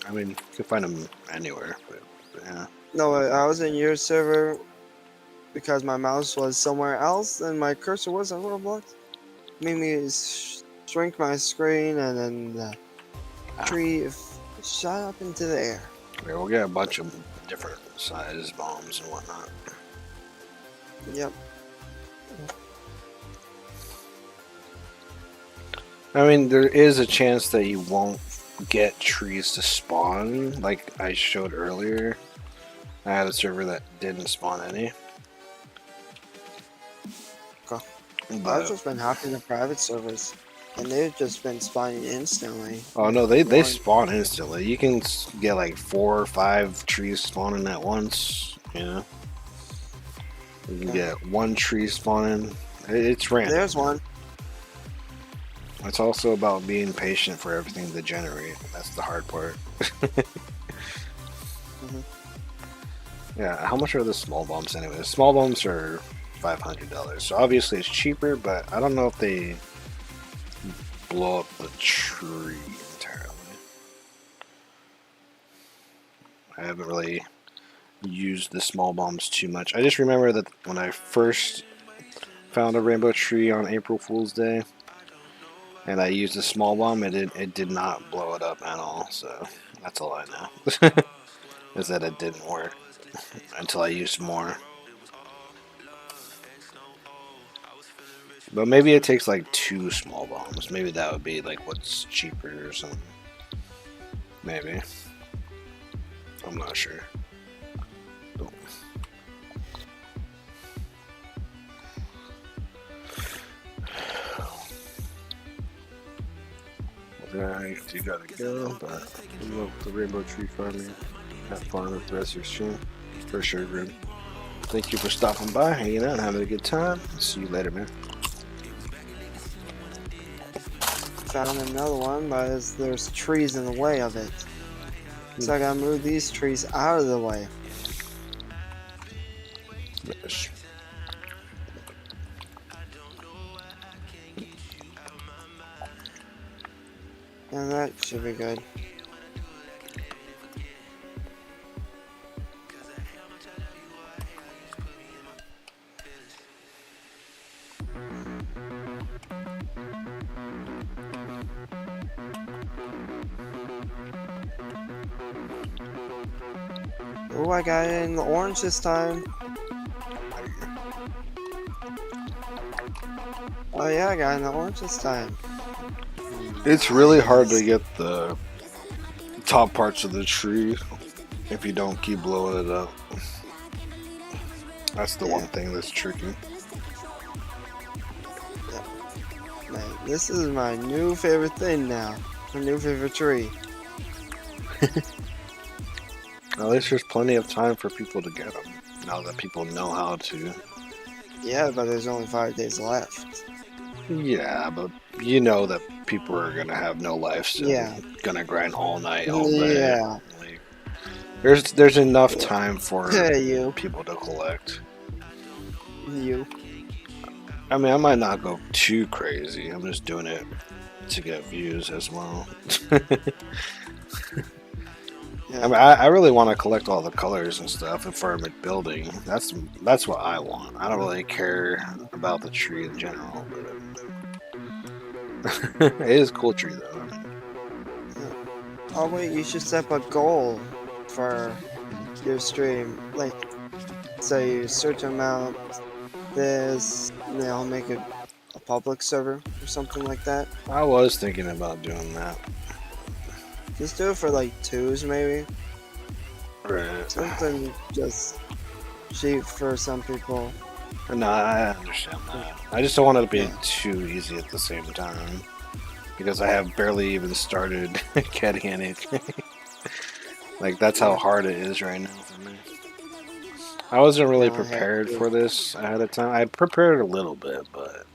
I mean, you can find them anywhere, but yeah. No, I was in your server because my mouse was somewhere else and my cursor was on Roblox. Made me shrink my screen and then the tree shot up into the air. Yeah, we'll get a bunch of different size bombs and whatnot. Yep. I mean, there is a chance that you won't get trees to spawn, like I showed earlier. I had a server that didn't spawn any. Okay. But, I've just been hopping to private servers, and they've just been spawning instantly. oh no, they spawn instantly. You can get like 4 or 5 trees spawning at once. You know, you can get 1 tree spawning. It's random. There's one. It's also about being patient for everything to generate. That's the hard part. Yeah, how much are the small bombs anyway? The small bombs are $500, so obviously it's cheaper, but I don't know if they blow up the tree entirely. I haven't really used the small bombs too much. I just remember that when I first found a rainbow tree on April Fool's Day, and I used a small bomb, it did not blow it up at all, so that's all I know. Is that it didn't work until I used more. But maybe it takes like 2 small bombs. Maybe that would be like what's cheaper or something. Maybe. I'm not sure. Alright, you gotta go, but I love the rainbow tree farming. Have fun with the rest of your stream. For sure, Grim. Thank you for stopping by, hanging out, and having a good time. See you later, man. Found another one, but there's trees in the way of it. So I gotta move these trees out of the way. Yes. And that should be good. Oh, I got it in the orange this time. Oh yeah, I got it in the orange this time. It's really hard to get the top parts of the tree if you don't keep blowing it up. That's the one thing that's tricky. Yeah. Man, this is my new favorite thing now. My new favorite tree. At least there's plenty of time for people to get them, now that people know how to. Yeah, but there's only 5 days left. Yeah, but you know that people are gonna have no life, so gonna grind all night, all day. Yeah. Like, there's enough time for You. people to collect. You. I mean, I might not go too crazy. I'm just doing it to get views as well. I mean, I really want to collect all the colors and stuff for my building. That's what I want. I don't really care about the tree in general. But it is a cool tree though. Oh wait, you should set up a goal for your stream. Like, say a certain amount this, and I'll make a public server or something like that. I was thinking about doing that. Just do it for like 2s maybe. Right. Something just cheap for some people. No, I understand that. I just don't want it to be too easy at the same time. Because I have barely even started getting anything. Like, that's how hard it is right now for me. I wasn't really prepared for this ahead of time. I prepared a little bit, but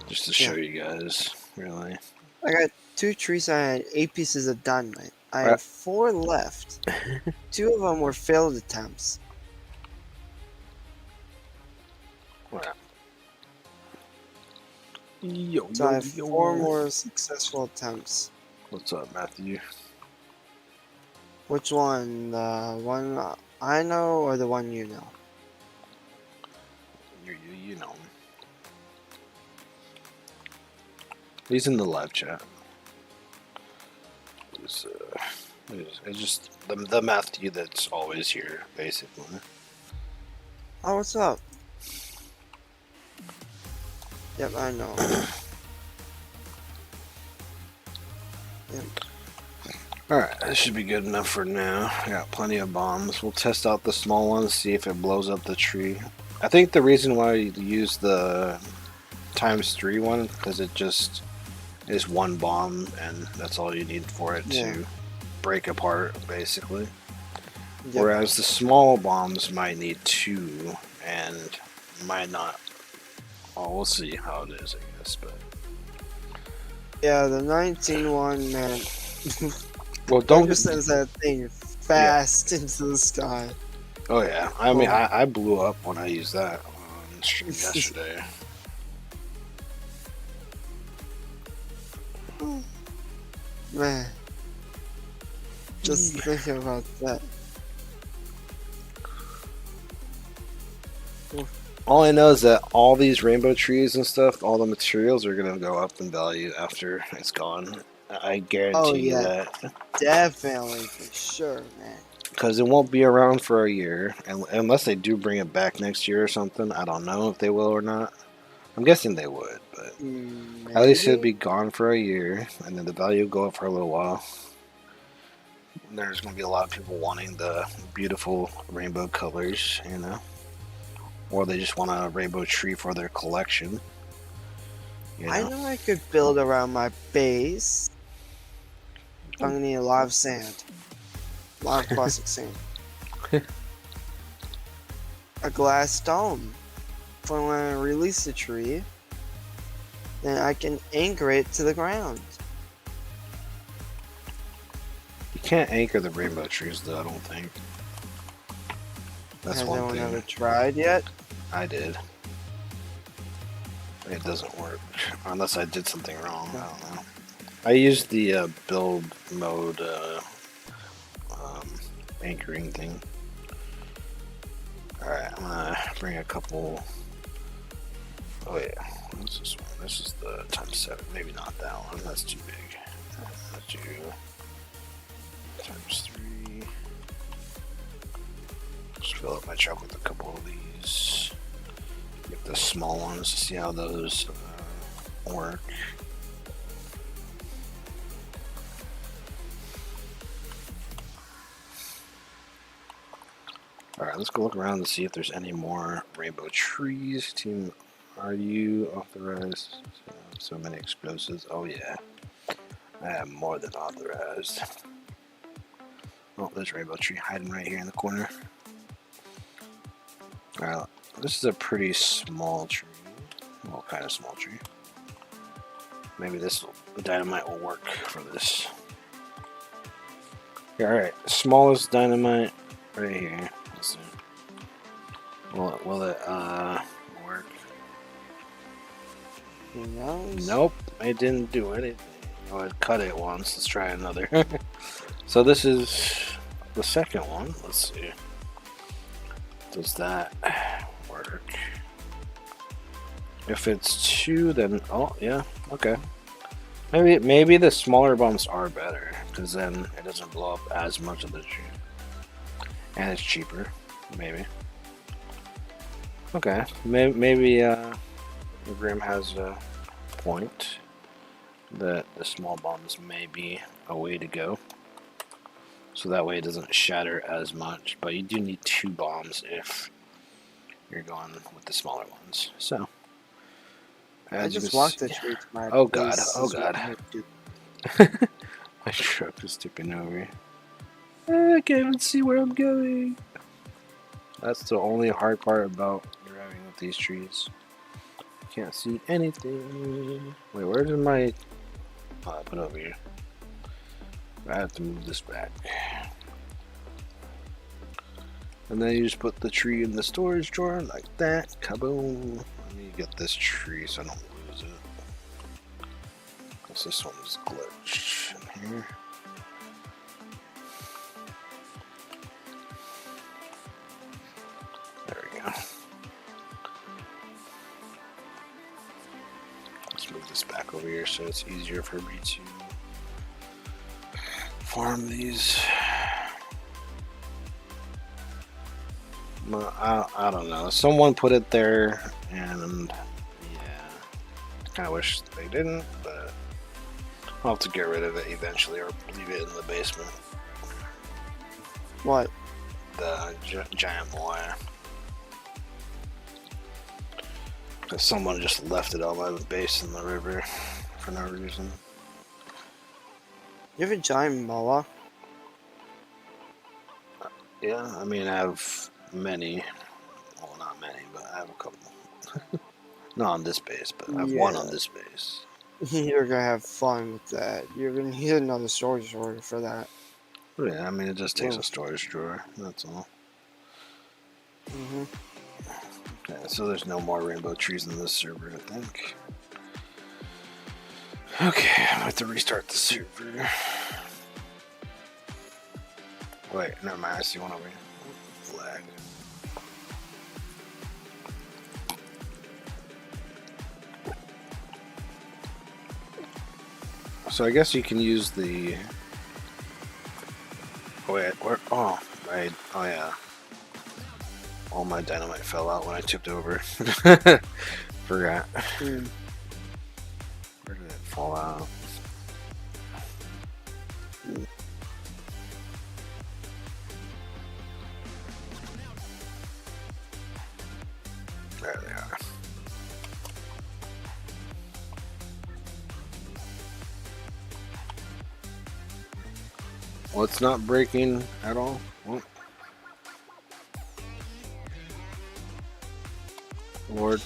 just to show you guys, really. I got 2 trees. I had 8 pieces of dynamite. I have 4 left. 2 of them were failed attempts. Wow. So I have 4 more successful attempts. What's up, Matthew? Which one? The one I know or the one you know? You know. He's in the live chat. It's just the Matthew that's always here, basically. Oh, what's up? Yep, I know. Yep. Alright, that should be good enough for now. I got plenty of bombs. We'll test out the small ones, see if it blows up the tree. I think the reason why you use the ×3 one, because it just is 1 bomb, and that's all you need for it to break apart, basically. Yep. Whereas the small bombs might need 2, and might not. Oh, we'll see how it is, I guess. But yeah, the 19 one, man. Well, don't just sends that thing fast into the sky. Oh yeah, I mean, I blew up when I used that on stream yesterday. Man, just thinking about that. All I know is that all these rainbow trees and stuff, all the materials are gonna go up in value after it's gone. I guarantee you that. Definitely, for sure, man. Because it won't be around for a year, and unless they do bring it back next year or something. I don't know if they will or not. I'm guessing they would, but at least it'll be gone for a year, and then the value will go up for a little while. There's going to be a lot of people wanting the beautiful rainbow colors, you know, or they just want a rainbow tree for their collection. You know? I know I could build around my base. I'm gonna need a lot of sand. A lot of plastic sand. A glass dome. For when I release the tree, then I can anchor it to the ground. You can't anchor the rainbow trees, though, I don't think. That's one thing. Has anyone ever tried yet? I did. It doesn't work. Unless I did something wrong. I don't know. I used the build mode anchoring thing. Alright, I'm gonna bring a couple. Oh yeah, what's this one? This is the ×7. Maybe not that one. That's too big. Let's do ×3. Just fill up my truck with a couple of these. Get the small ones to see how those work. Alright, let's go look around and see if there's any more rainbow trees. Team, are you authorized? So many explosives. Oh yeah. I am more than authorized. Oh, there's a rainbow tree hiding right here in the corner. Alright, this is a pretty small tree. Well, kind of small tree. Maybe this dynamite will work for this. Yeah, alright, smallest dynamite right here. Let's see. Will it work? Who knows? Nope, it didn't do anything. Oh, it cut it once. Let's try another. So this is the second one. Let's see. Does that work? If it's 2, then oh yeah, okay. Maybe the smaller bombs are better because then it doesn't blow up as much of the tree, and it's cheaper. Maybe. Okay. Maybe Grim has a point that the small bombs may be a way to go. So that way it doesn't shatter as much, but you do need 2 bombs if you're going with the smaller ones. So, I just walked the tree to my oh place. god, oh god. My truck is tipping over. I can't even see where I'm going. That's the only hard part about driving with these trees. Can't see anything. Wait, where did my... Oh, I put it over here. I have to move this back. And then you just put the tree in the storage drawer like that. Kaboom. Let me get this tree so I don't lose it. Because this one's glitched in here. There we go. Let's move this back over here so it's easier for me to farm these. I don't know. Someone put it there, and yeah, I kind of wish they didn't, but I'll have to get rid of it eventually or leave it in the basement. What? The giant wire. Because someone just left it on my base in the river for no reason. You have a giant Mohawk? Yeah, I mean, I have many. Well, not many, but I have a couple. Not on this base, but I have one on this base. You're gonna have fun with that. You're gonna need another storage drawer for that. Yeah, I mean, it just takes a storage drawer, that's all. Okay, so there's no more rainbow trees in this server, I think. Okay, I have to restart the server. Wait, never mind, I see one over here. Flag. So I guess you can use the... Wait, where? Oh, right. Oh, yeah. All my dynamite fell out when I tipped over. Forgot. Where did it fall out? There they are. Well, it's not breaking at all. Oh. Lord.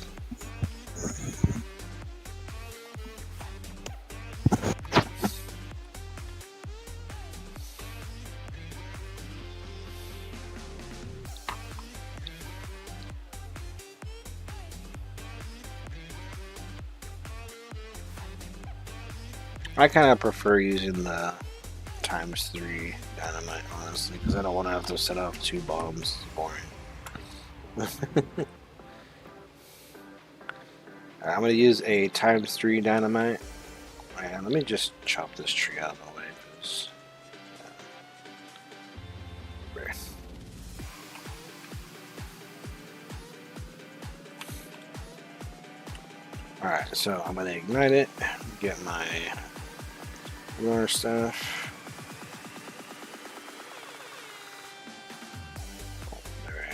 I kind of prefer using the ×3 dynamite, honestly, because I don't want to have to set off 2 bombs. It's boring. I'm going to use a ×3 dynamite. And let me just chop this tree out of the way. Cause, Alright, so I'm going to ignite it, get my lunar stuff. Oh, there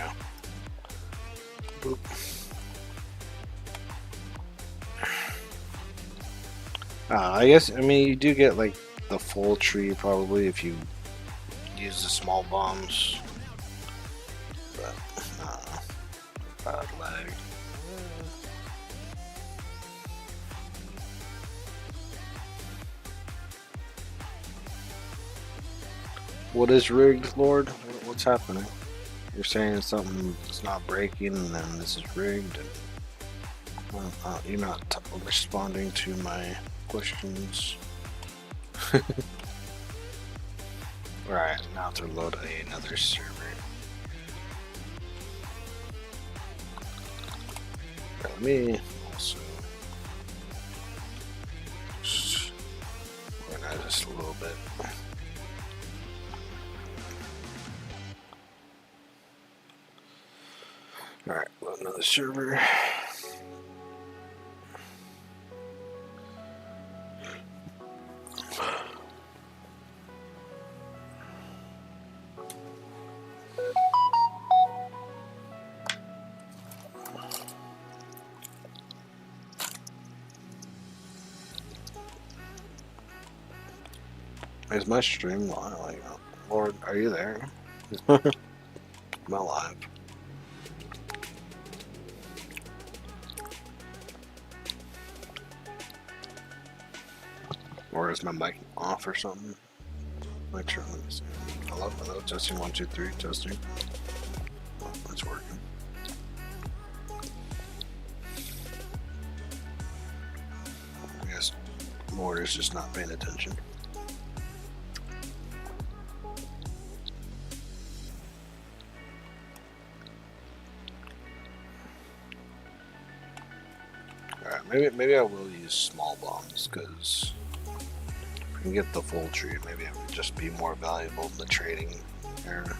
we go. Boop. I guess, I mean, you do get like the full tree probably if you use the small bombs. But, I don't know. Bad lag. What is rigged, Lord? What's happening? You're saying something's not breaking and then this is rigged? And, well, you're not responding to my questions. Alright, now to load another server. Let me also organize this a little bit. Alright, load another server. Is my stream live? Like, Lord, are you there? Am I live? Or is my mic off or something? Make sure. Let me see. Hello, hello, testing 1, 2, 3, testing. Oh, it's working. I guess Lord is just not paying attention. Maybe I will use small bombs, because if I can get the full tree, maybe it would just be more valuable in the trading area.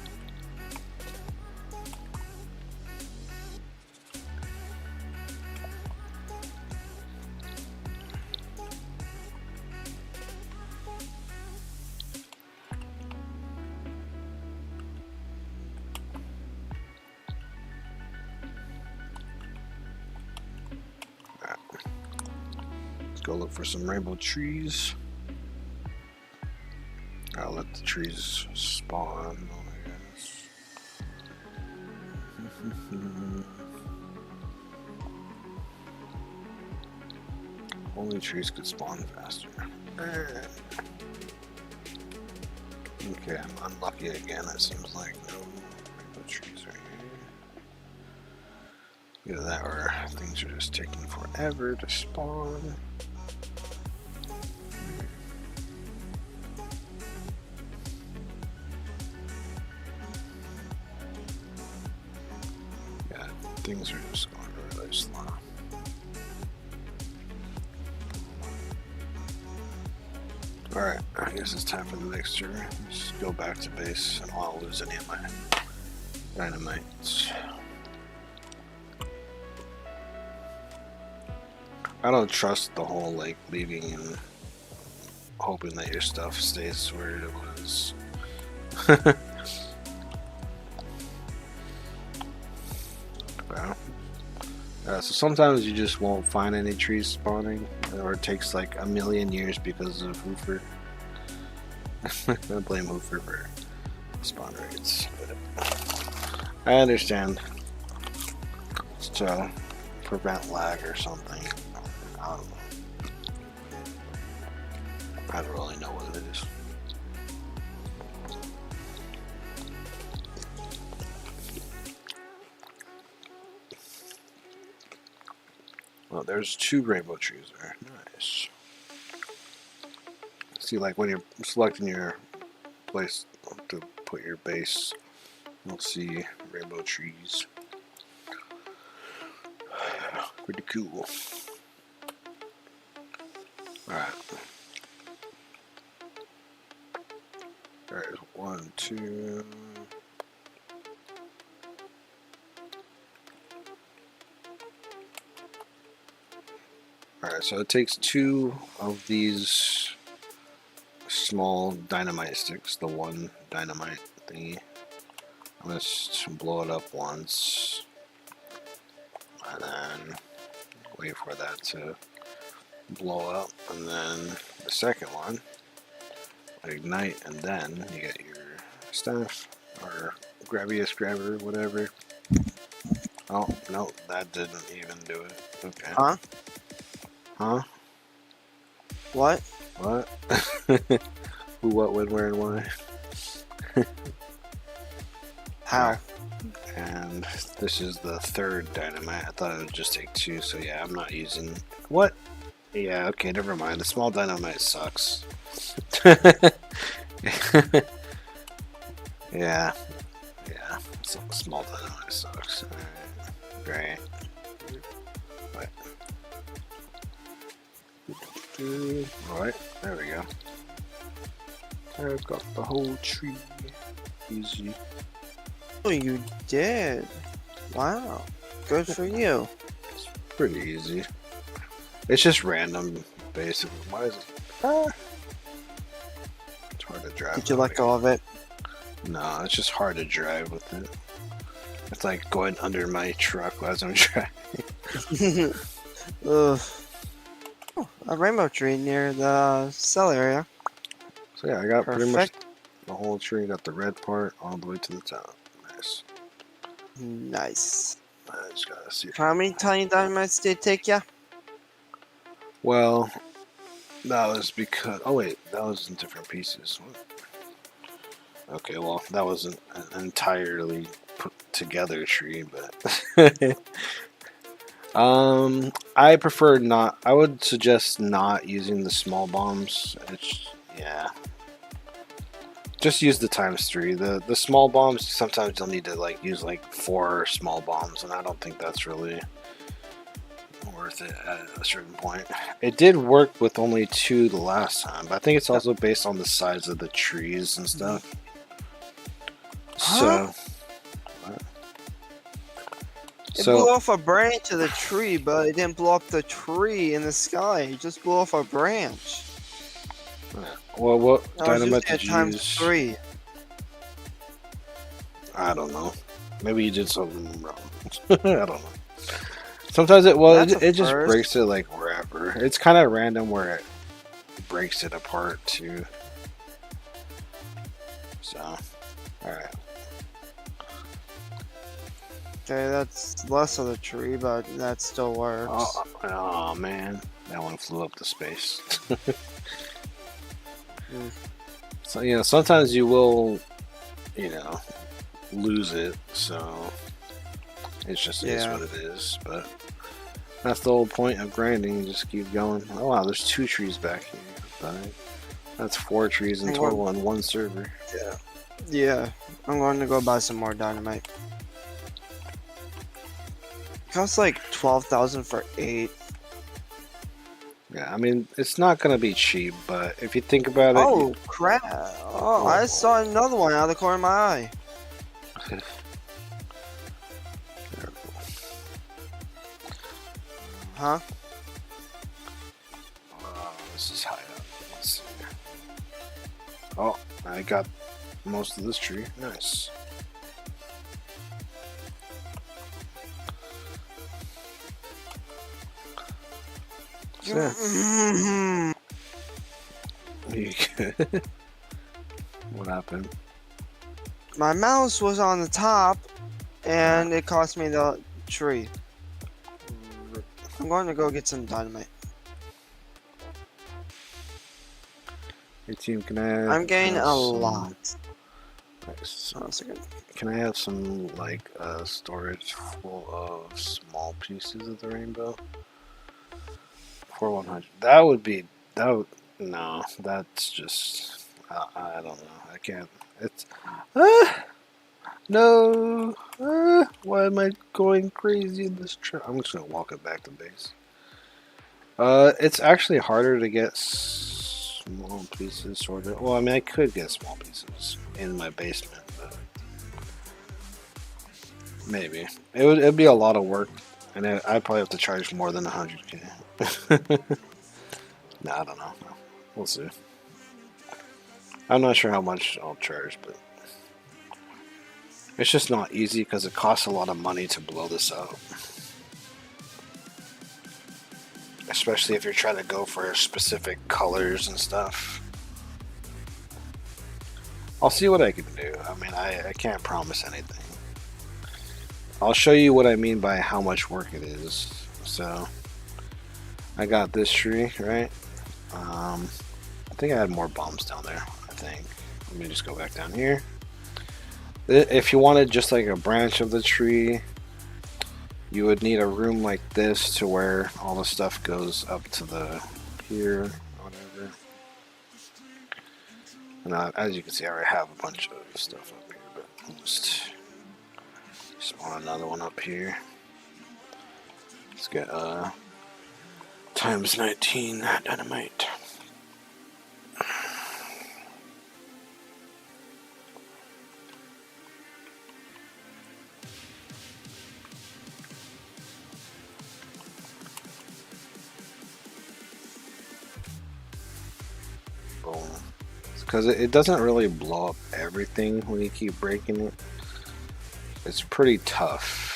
Go look for some rainbow trees. I'll let the trees spawn, I guess. Only trees could spawn faster. Okay, I'm unlucky again, it seems like. No rainbow trees right here. Either that or things are just taking forever to spawn. Things are just going really slow. Alright, I guess it's time for the next turn. Just go back to base and I'll lose any of my dynamites. I don't trust the whole like leaving and hoping that your stuff stays where it was. So sometimes you just won't find any trees spawning, or it takes like a million years because of Hoofer. I blame Hoofer for spawn rates. But I understand. It's to prevent lag or something. I don't know. I don't really know what it is. Well, there's 2 rainbow trees there. Nice. See, like when you're selecting your place to put your base, you'll see rainbow trees. Pretty cool. Alright. There's 1, 2. Alright, so it takes 2 of these small dynamite sticks, the 1 dynamite thingy. I'm going to blow it up once, and then wait for that to blow up, and then the second one, ignite, and then you get your staff, or grabbiest grabber, whatever. Oh, no, that didn't even do it. Okay. Huh? Huh? What? What? Who, what, when, where, and why? How? And this is the 3rd dynamite. I thought it would just take 2, so yeah, I'm not using... What? Yeah, okay, never mind. The small dynamite sucks. Yeah. Yeah. Small dynamite sucks. Alright. Great. What? Alright, there we go. I've got the whole tree. Easy. Oh, you did. Wow. Good for you. It's pretty easy. It's just random, basically. Why is it? Ah. It's hard to drive. Did you let go of it? No, it's just hard to drive with it. It's like going under my truck as I'm driving. Ugh. Oh, a rainbow tree near the cell area. So yeah, I got pretty much Perfect. the whole tree. Got the red part all the way to the top. Nice. Nice. I just gotta see. How many tiny dynamites did it take ya? Well, that was because. Oh wait, that was in different pieces. Okay, well, that wasn't an entirely put together tree, but. I prefer not. I would suggest not using the small bombs. It's yeah. Just use the ×3. The small bombs, sometimes you'll need to like use like 4 small bombs, and I don't think that's really worth it at a certain point. It did work with only 2 the last time, but I think it's also based on the size of the trees and stuff. Huh? It blew off a branch of the tree, but it didn't blow up the tree in the sky. It just blew off a branch. Well, what I was dynamite using did it you use? ×3. I don't know. Maybe you did something wrong. I don't know. Sometimes it just breaks it like wherever. It's kind of random where it breaks it apart too. So, all right. Okay, that's less of the tree, but that still works. Oh man, that one flew up to space. So you know, sometimes you will, you know, lose it. So it's just is what it is. But that's the whole point of grinding. You just keep going. Oh wow, there's 2 trees back here. But that's 4 trees in total on 1 server. Yeah. Yeah. I'm going to go buy some more dynamite. Costs like 12,000 for 8. Yeah, I mean, it's not gonna be cheap, but if you think about it. Oh crap! Oh, I saw another one out of the corner of my eye. Huh? This is high up. Let's see. Oh, I got most of this tree. Nice. Yeah. What happened? My mouse was on the top, and it cost me the tree. I'm going to go get some dynamite. Hey team, can I? I'm getting a lot. Nice. Hold on a second. Can I have some like storage full of small pieces of the rainbow? For 100. That would be. No, that's just. I don't know. I can't. It's. No. Why am I going crazy in this trip? I'm just gonna walk it back to base. It's actually harder to get small pieces sorted. Well, I mean, I could get small pieces in my basement, but maybe it'd be a lot of work, and I'd probably have to charge more than 100K. No, I don't know. We'll see. I'm not sure how much I'll charge, but it's just not easy because it costs a lot of money to blow this out. Especially if you're trying to go for specific colors and stuff. I'll see what I can do. I mean, I can't promise anything. I'll show you what I mean by how much work it is. So, I got this tree, right? I think I had more bombs down there, I think. Let me just go back down here. If you wanted just like a branch of the tree, you would need a room like this to where all the stuff goes up to the here, or whatever. And as you can see, I already have a bunch of stuff up here. Just spawn another one up here. Let's get times 19 dynamite. Boom. Because it doesn't really blow up everything when you keep breaking it. It's pretty tough.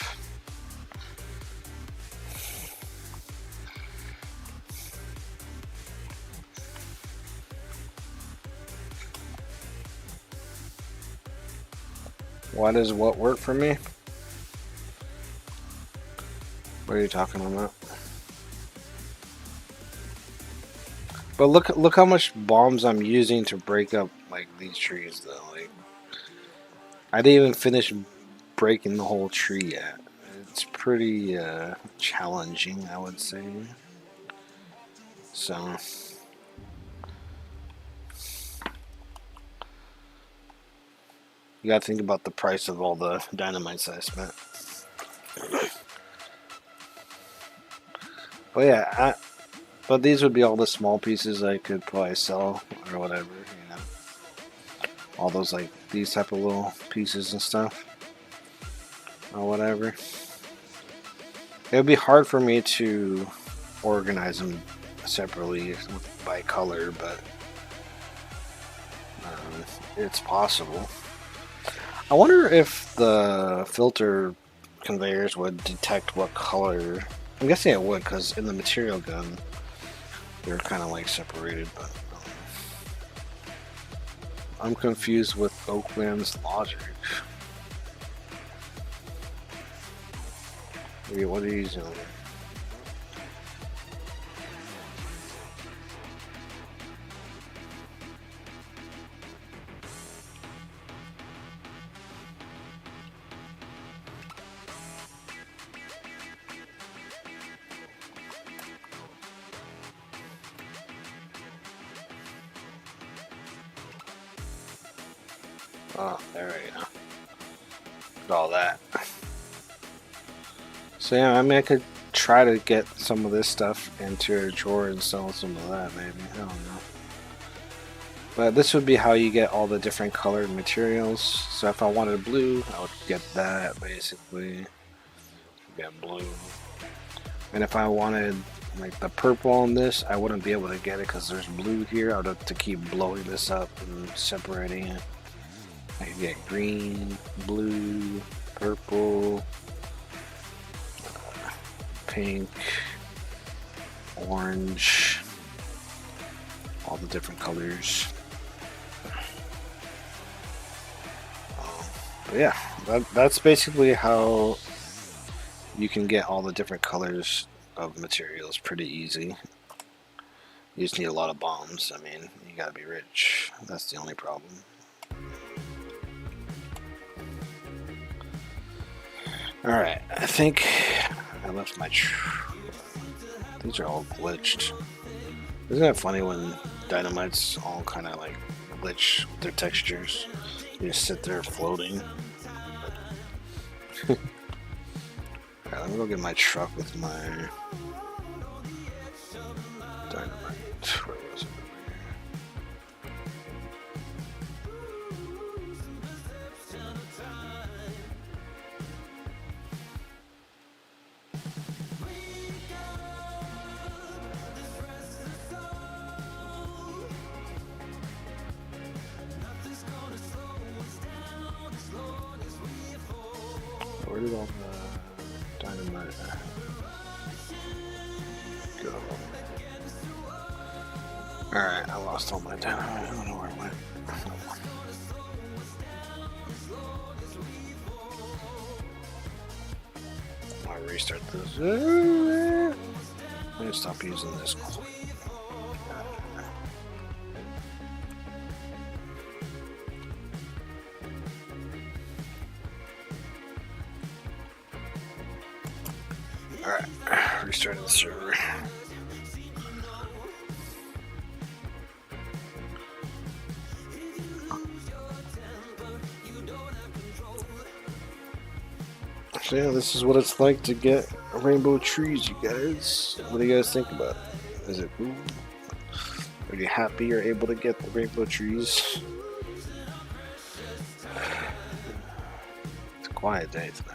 Why does what work for me? What are you talking about? But look how much bombs I'm using to break up like these trees though. Like I didn't even finish breaking the whole tree yet. It's pretty challenging, I would say. So you gotta think about the price of all the dynamites I spent. But yeah, but these would be all the small pieces I could probably sell or whatever, you know. All those like these type of little pieces and stuff or whatever. It would be hard for me to organize them separately by color, but it's possible. I wonder if the filter conveyors would detect what color. I'm guessing it would, because in the material gun they're kind of like separated, but I'm confused with Oaklands logic. Wait, what are you doing? Oh, there we go. Look at all that. So yeah, I mean, I could try to get some of this stuff into a drawer and sell some of that, maybe. I don't know. But this would be how you get all the different colored materials. So if I wanted blue, I would get that, basically. Get blue. And if I wanted like the purple on this, I wouldn't be able to get it because there's blue here. I would have to keep blowing this up and separating it. I can get green, blue, purple, pink, orange, all the different colors. But yeah, that's basically how you can get all the different colors of materials pretty easy. You just need a lot of bombs. I mean, you gotta be rich. That's the only problem. Alright, I think I left my these are all glitched. Isn't it funny when dynamites all kind of like glitch with their textures? You just sit there floating. Alright, let me go get my truck with my dynamite. Where was it? Where did all the dynamite go? Alright, I lost all my dynamite. I don't know where it went. I'll restart this. I'm gonna stop using this. Alright, restarting the server. So yeah, this is what it's like to get rainbow trees, you guys. What do you guys think about it? Is it cool? Are you happy you're able to get the rainbow trees? It's a quiet day tonight.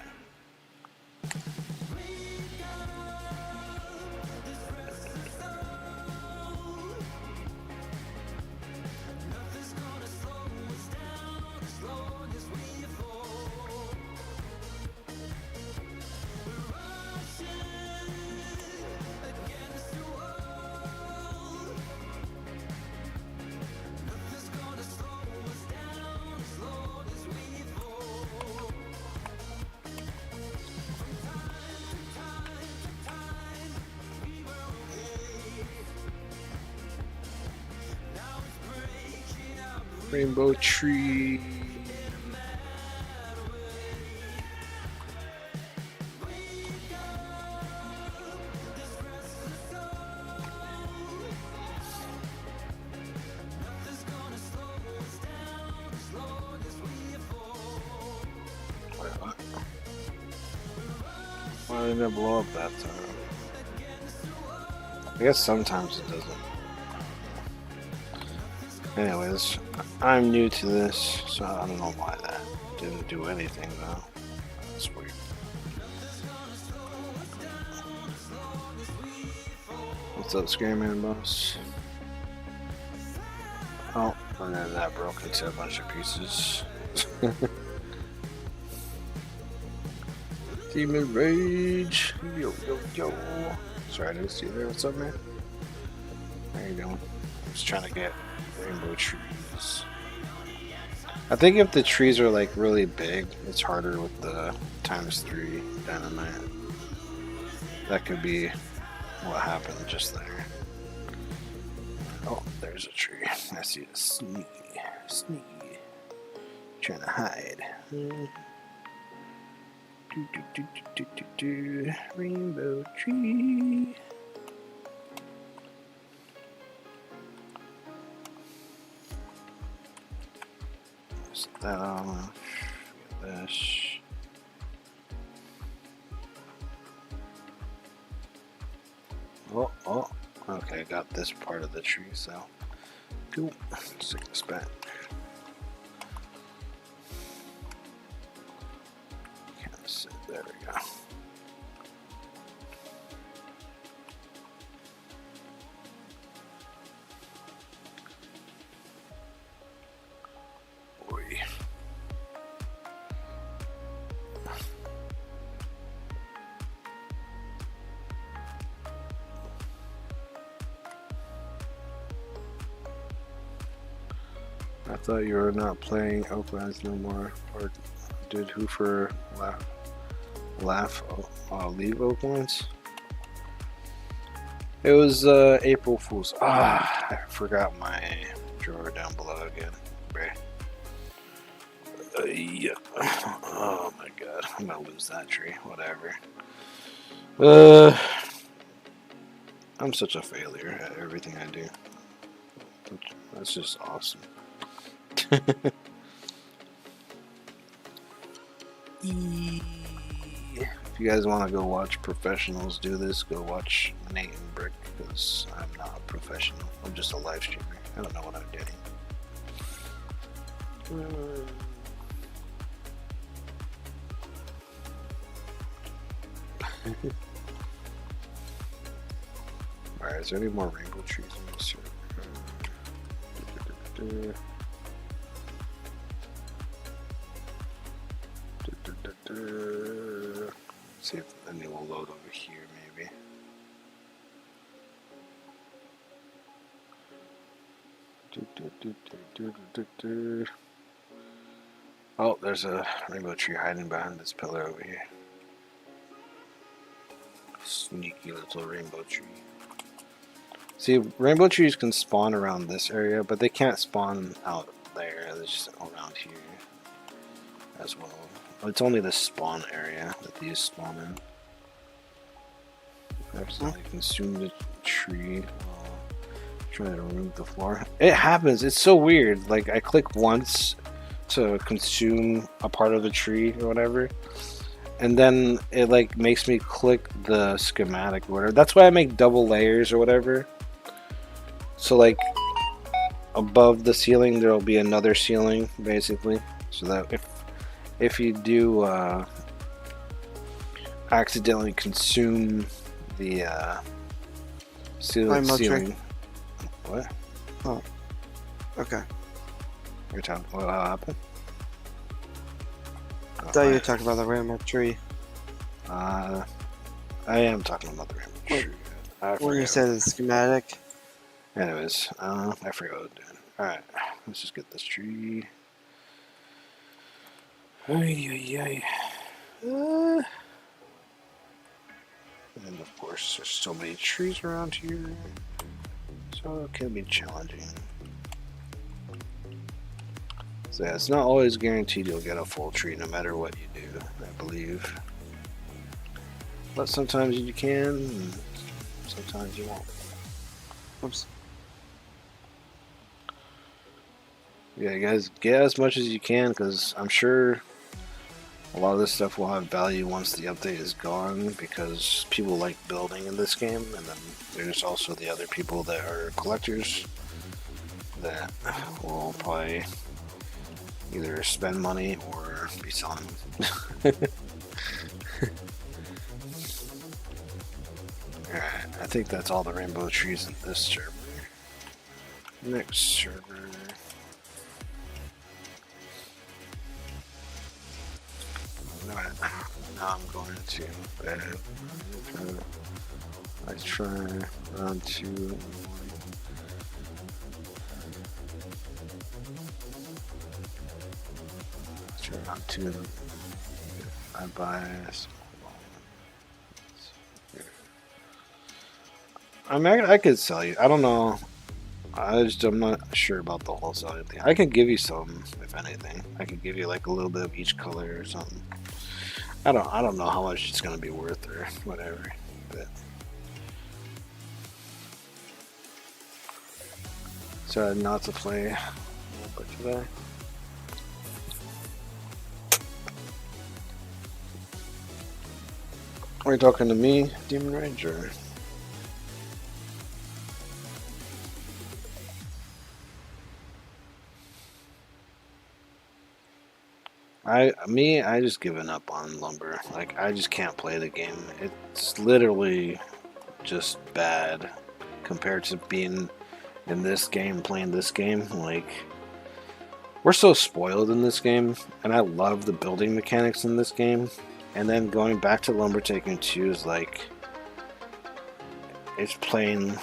Rainbow tree. Why didn't it blow up that time? I guess sometimes it doesn't. Anyways, I'm new to this, so I don't know why that didn't do anything though. That's weird. What's up, Scary Man Boss? Oh, and then that broke into a bunch of pieces. Demon Rage! Yo, yo, yo! Sorry, I didn't see you there. What's up, man? How you doing? Just trying to get rainbow trees. I think if the trees are like really big, it's harder with the ×3 dynamite. That could be what happened just there. Oh, there's a tree. I see it sneaky. Sneaky. Trying to hide. Rainbow tree. Set that off. Get this. Oh, okay, I got this part of the tree, so cool. Stick this back. Can't sit. There we go. I thought you were not playing Oaklands no more, or did Hoofer leave Oaklands? It was April Fool's. I forgot my drawer down below again. Yeah. Oh my god, I'm gonna lose that tree. Whatever. I'm such a failure at everything I do. That's just awesome. If you guys want to go watch professionals do this, go watch Nate and Brick, because I'm not a professional. I'm just a live streamer. I don't know what I'm doing. Alright, is there any more rainbow trees in this server? See if any will load over here, maybe. Oh, there's a rainbow tree hiding behind this pillar over here. Sneaky little rainbow tree. See, rainbow trees can spawn around this area, but they can't spawn out there. They're just around here as well. It's only the spawn area that these spawn in. Accidentally consume the tree while trying to remove the floor. It happens. It's so weird. Like, I click once to consume a part of the tree or whatever, and then it like makes me click the schematic or whatever. That's why I make double layers or whatever. So like above the ceiling there'll be another ceiling basically, so that if you do accidentally consume the ceiling. What? Oh, okay. You're talking. What happened? I thought you were talking about the rainbow tree. I am talking about the rainbow tree. When you said the schematic. Anyways, I forgot what I was doing. Alright, let's just get this tree. And of course, there's so many trees around here, so it can be challenging. So yeah, it's not always guaranteed you'll get a full tree no matter what you do, I believe. But sometimes you can, and sometimes you won't. Oops. Yeah, guys, get as much as you can, because I'm sure a lot of this stuff will have value once the update is gone, because people like building in this game, and then there's also the other people that are collectors that will probably either spend money or be selling. Alright, I think that's all the rainbow trees in this server. Next server. Alright, now I'm going to bed. I try round 2 in the morning. Try round 2 in the morning. I buy some. I mean, I could sell you. I don't know. I'm not sure about the wholesale thing. I could give you some, if anything. I could give you like a little bit of each color or something. I don't know how much it's gonna be worth or whatever. But decided not to play Roblox today. Are you talking to me, Demon Ranger? I just given up on Lumber. Like, I just can't play the game. It's literally just bad compared to being in this game, playing this game. Like, we're so spoiled in this game, and I love the building mechanics in this game. And then going back to Lumber Taking 2 is like, it's playing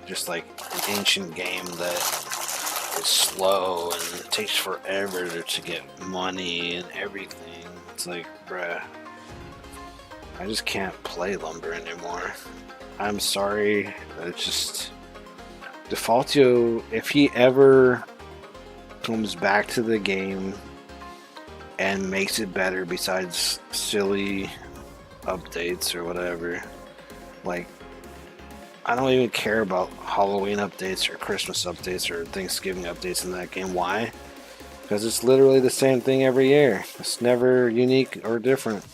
just like an ancient game that is slow and takes forever to get money and everything. It's like, bruh, I just can't play Lumber anymore. I'm sorry, it's just Defaultio, if he ever comes back to the game and makes it better besides silly updates or whatever, like, I don't even care about Halloween updates or Christmas updates or Thanksgiving updates in that game. Why? Because it's literally the same thing every year. It's never unique or different.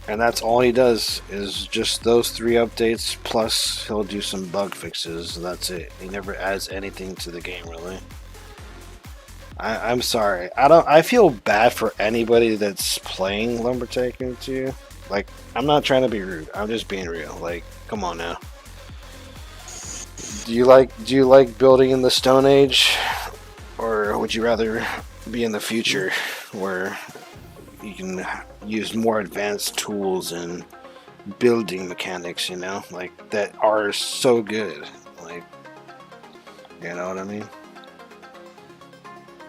And that's all he does, is just those 3 updates, plus he'll do some bug fixes. That's it. He never adds anything to the game, really. I'm sorry. I feel bad for anybody that's playing Lumber Taking 2. Like, I'm not trying to be rude. I'm just being real. Like, come on now. Do you like building in the Stone Age, or would you rather be in the future where you can use more advanced tools and building mechanics, you know, like that are so good, like, you know what I mean?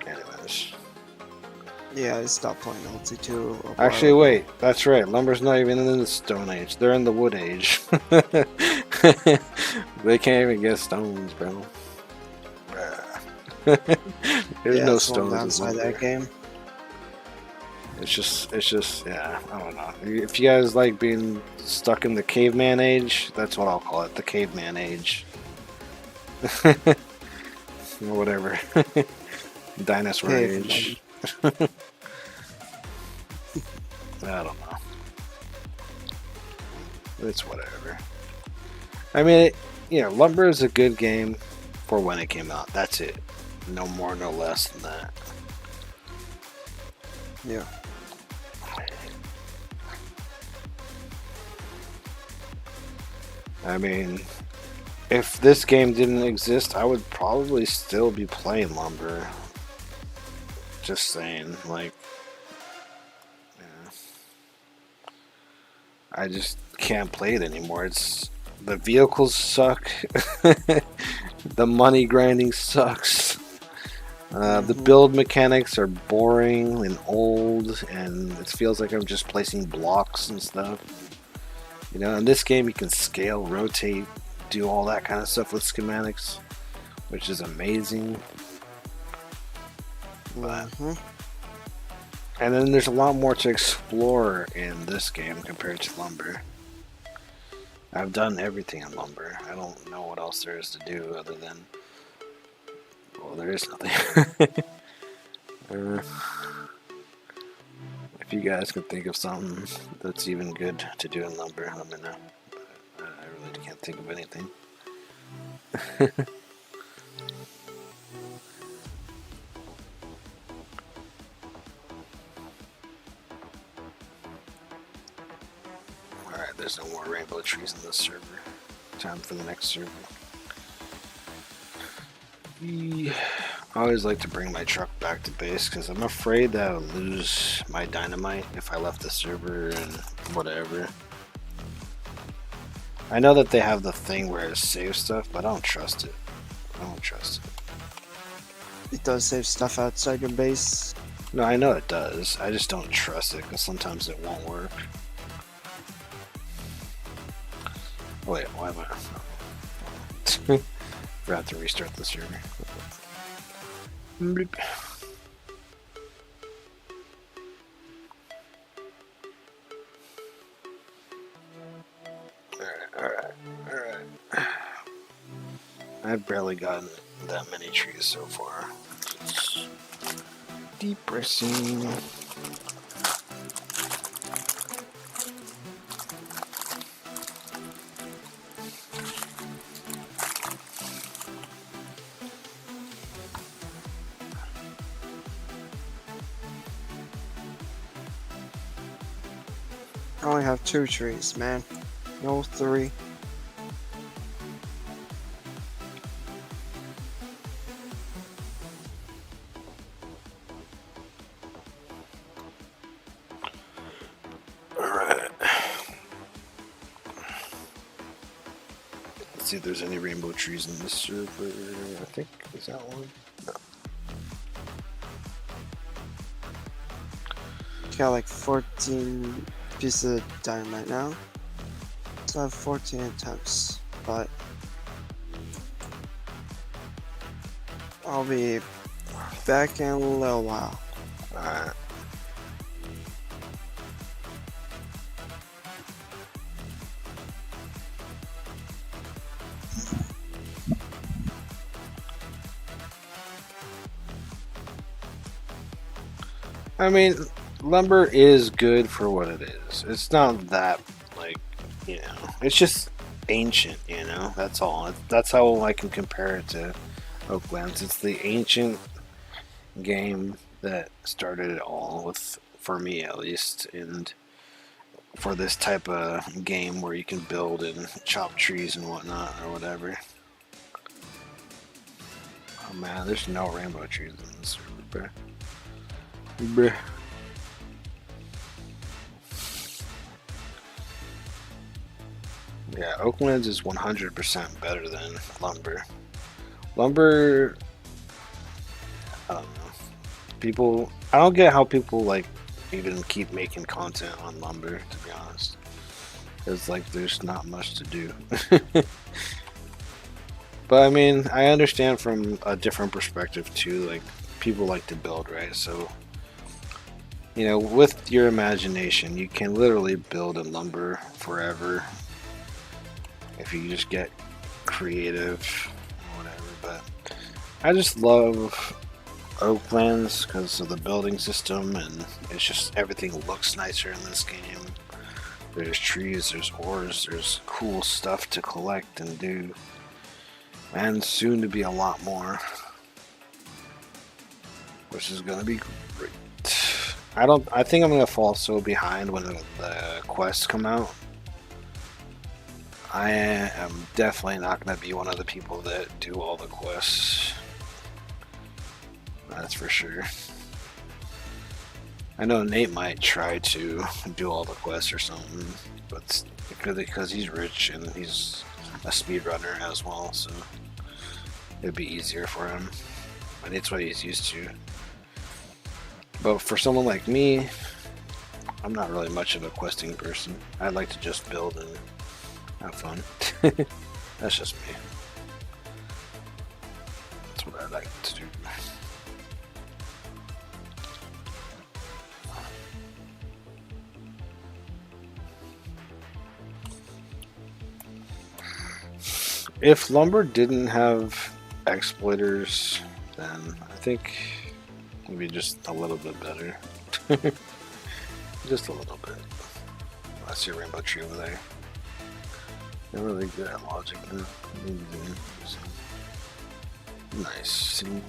Anyways. Yeah, I stopped playing LT2. Actually, wait, that's right. Lumber's not even in the Stone Age. They're in the Wood Age. They can't even get stones, bro. There's no stones outside that game. It's just, yeah, I don't know. If you guys like being stuck in the caveman age, that's what I'll call it, the caveman age. Or whatever. Dinosaur age. I don't know. It's whatever. I mean, lumber is a good game for when it came out. That's it. No more, no less than that. Yeah. I mean, if this game didn't exist, I would probably still be playing lumber. Just saying, like, yeah. I just can't play it anymore. The vehicles suck. The money grinding sucks. The build mechanics are boring and old, and it feels like I'm just placing blocks and stuff. In this game you can scale, rotate, do all that kind of stuff with schematics, which is amazing. But, and then there's a lot more to explore in this game compared to lumber. I've done everything in lumber. I don't know what else there is to do other than... Well, there is nothing. If you guys can think of something that's even good to do in lumber, let me know. But I really can't think of anything. Alright, there's no more rainbow trees in this server. Time for the next server. I always like to bring my truck back to base because I'm afraid that I'll lose my dynamite if I left the server and whatever. I know that they have the thing where it saves stuff, but I don't trust it. It does save stuff outside your base. No, I know it does. I just don't trust it because sometimes it won't work. Oh, wait, why am I? Forgot to restart the server. Bloop. Alright. I've barely gotten that many trees so far. It's depressing. I only have 2 trees, man. No 3. Alright. Let's see if there's any rainbow trees in this server. I think, is that one? No. Got like 14 pieces of dynamite now. So I have 14 attempts, but I'll be back in a little while. Alright. I mean, lumber is good for what it is. It's not that, like, it's just ancient, that's all. That's how I can compare it to Oaklands. It's the ancient game that started it all, for me at least, and for this type of game where you can build and chop trees and whatnot, or whatever. Oh man, there's no rainbow trees in this server, bruh. Yeah, Oaklands is 100% better than lumber. Lumber, I don't know. I don't get how people even keep making content on lumber, to be honest. It's like there's not much to do. But I mean, I understand from a different perspective too. Like, people like to build, right? So, with your imagination, you can literally build in lumber forever if you just get creative or whatever. But I just love Oaklands because of the building system, and it's just everything looks nicer in this game. There's trees, there's ores, there's cool stuff to collect and do, and soon to be a lot more, which is gonna be great. I think I'm gonna fall so behind when the quests come out. I am definitely not gonna be one of the people that do all the quests. That's for sure. I know Nate might try to do all the quests or something, but because he's rich and he's a speedrunner as well, so it'd be easier for him. And it's what he's used to. But for someone like me, I'm not really much of a questing person. I like to just build and have fun. That's just me. That's what I like to do. If lumber didn't have exploiters, then I think it would be just a little bit better. Just a little bit. I see a rainbow tree over there. They're really good at logic now. Nice. Teamwork.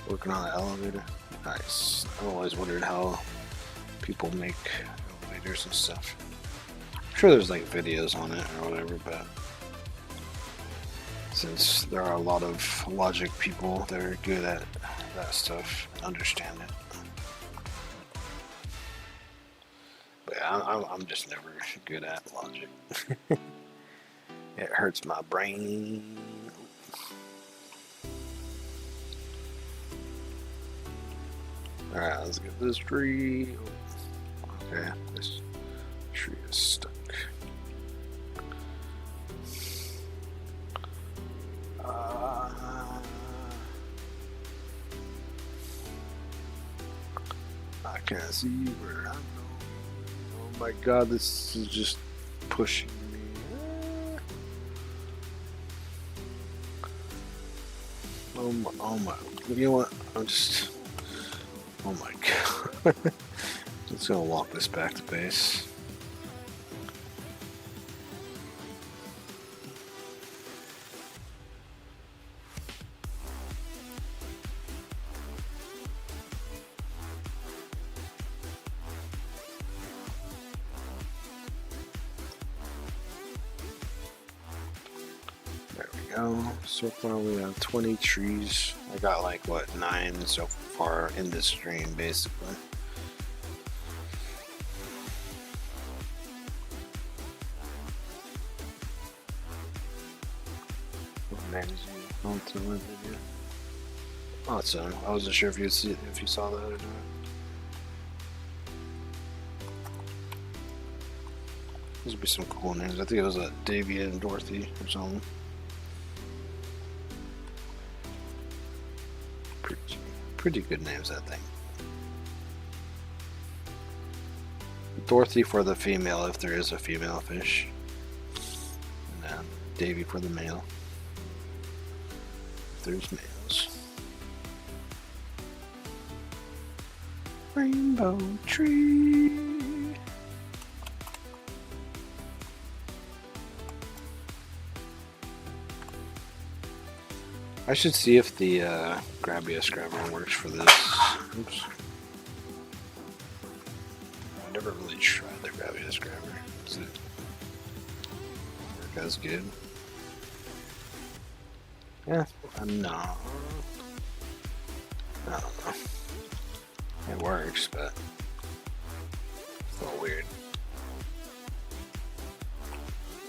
Working on the elevator. Nice. I've always wondered how people make elevators and stuff. I'm sure there's like videos on it or whatever, but since there are a lot of logic people that are good at that stuff and understand it. But yeah, I'm just never good at logic. It hurts my brain. Alright, let's get this tree. Okay, this tree is stuck. I can't see where I'm going. Oh my god, this is just pushing me. Oh my, you know what? I'm just, oh my god. I'm just gonna walk this back to base. So far we have 20 trees. I got like what, 9 so far in this stream basically. Awesome. I wasn't sure if you saw that or not. These would be some cool names. I think it was Davy and Dorothy or something. Pretty good names, I think. Dorothy for the female, if there is a female fish. And then Davy for the male, if there's males. Rainbow tree. I should see if the Grabbiest Grabber works for this. Oops. I never really tried the Grabbiest Grabber. Does it work as good? Yeah, no. I don't know. It works, but it's a little weird.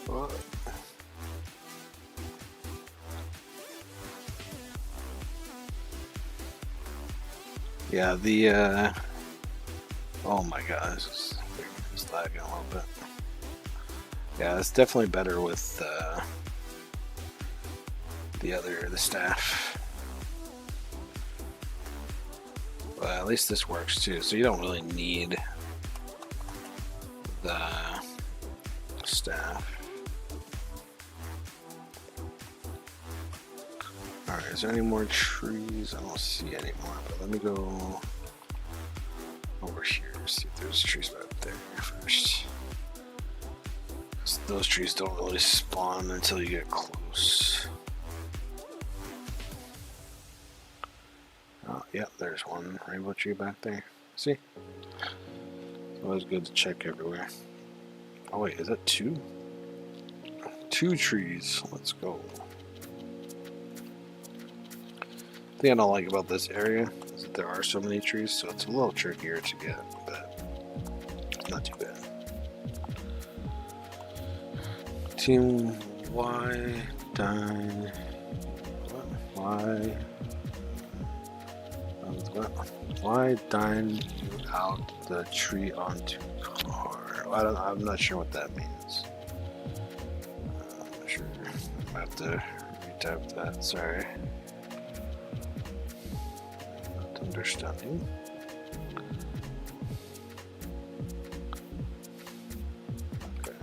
What? Yeah, the oh my god, this is lagging a little bit. Yeah, it's definitely better with the staff. But at least this works too, so you don't really need the staff. Alright, is there any more trees? I don't see any more, but let me go over here, see if there's trees back there first. Those trees don't really spawn until you get close. Oh, yep, there's one rainbow tree back there. See? It's always good to check everywhere. Oh wait, is that two? 2 trees. Let's go. The thing I don't like about this area is that there are so many trees, so it's a little trickier to get, but not too bad. Team Y dine. Why dine you out the tree onto car? I'm not sure what that means. I'm not sure. I have to retype that. Sorry. Not understanding. Okay.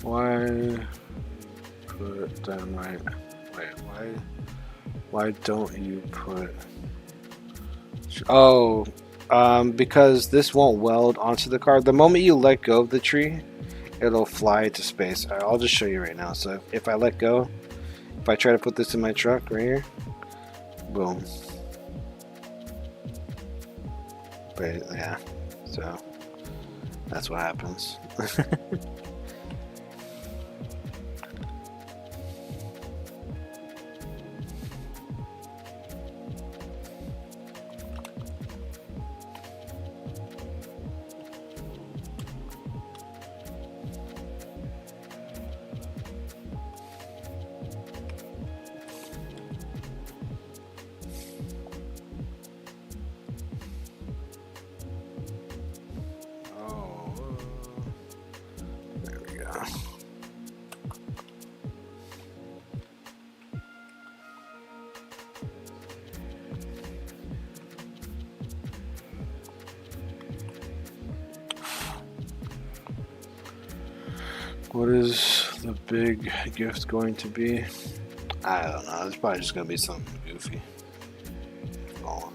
Why put dynamite? Wait, why don't you put? Oh, because this won't weld onto the car. The moment you let go of the tree, it'll fly to space. I'll just show you right now. So if I let go, if I try to put this in my truck right here, boom. But yeah, so that's what happens. What is the big gift going to be? I don't know. It's probably just going to be something goofy. Oh,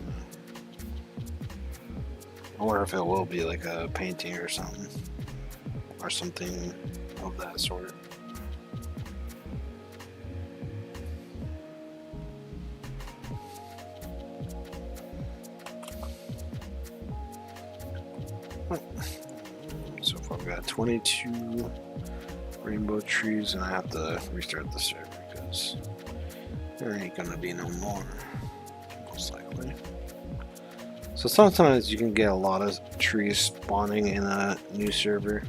I wonder if it will be like a painting or something. Or something of that sort. So far we got 22 rainbow trees, and I have to restart the server because there ain't gonna be no more, most likely. So sometimes you can get a lot of trees spawning in a new server,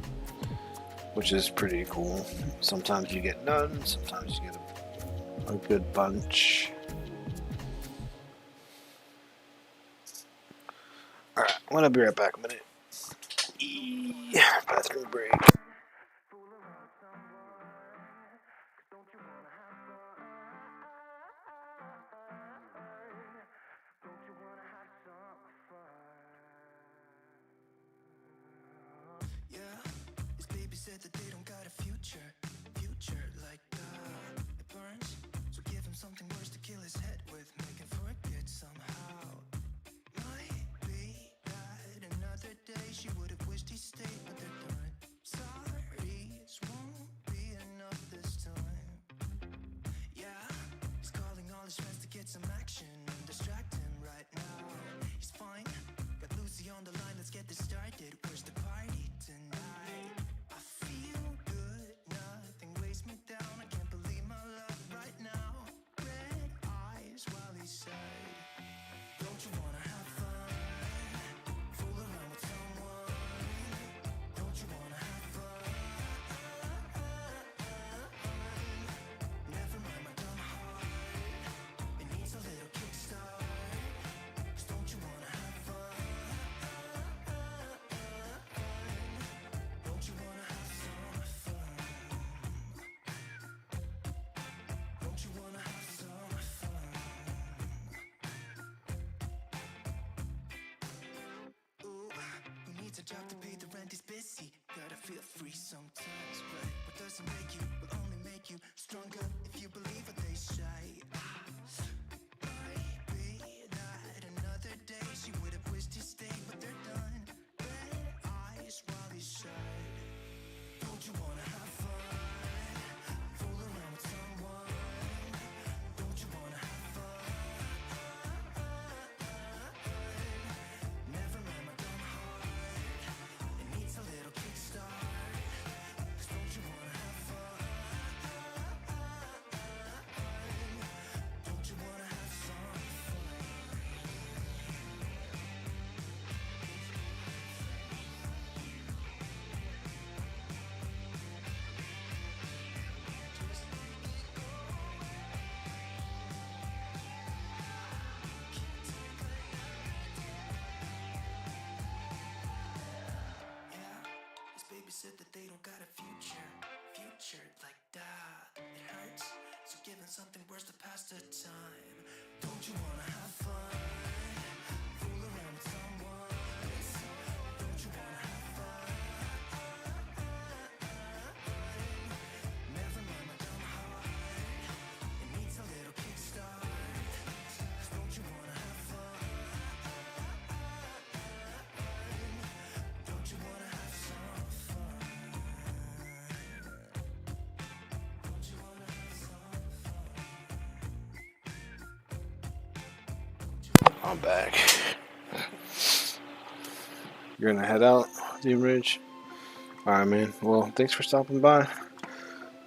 which is pretty cool. Sometimes you get none, sometimes you get a good bunch. Alright, I'm gonna be right back a minute. Bathroom break. Said that they don't got a future like it burns. So give him something worse to kill his head with, make him forget somehow. Might be that another day she would have wished he stayed, but they're done. Sorries won't be enough this time. Yeah, he's calling all his friends to get some action and distract him right now. He's fine, got Lucy on the line, let's get this started. Where's the party tonight? Down. I can't believe my luck right now. Red eyes job to pay the rent is busy. Gotta feel free sometimes, but what doesn't make you will only make you stronger if you believe what they say. Maybe not another day. She would have wished to stay, but they're done. Red eyes while he said, don't you wanna have fun? Fool around with someone. Don't you wanna have fun? Never mind my dumb heart. It needs a little kickstart. 'Cause don't you wanna have fun? Don't you wanna have some fun? Yeah, his baby said that they don't got a future. Future like that, it hurts. So giving something worse to pass the time. Don't you wanna have fun? Fool around with someone. Don't you wanna have fun? Never mind my dumb heart. It needs a little kickstart. 'Cause don't you wanna have fun? Don't you wanna have some fun? Don't you wanna have some fun? I'm back. You're gonna head out, Team Ridge? Alright, man. Well, thanks for stopping by.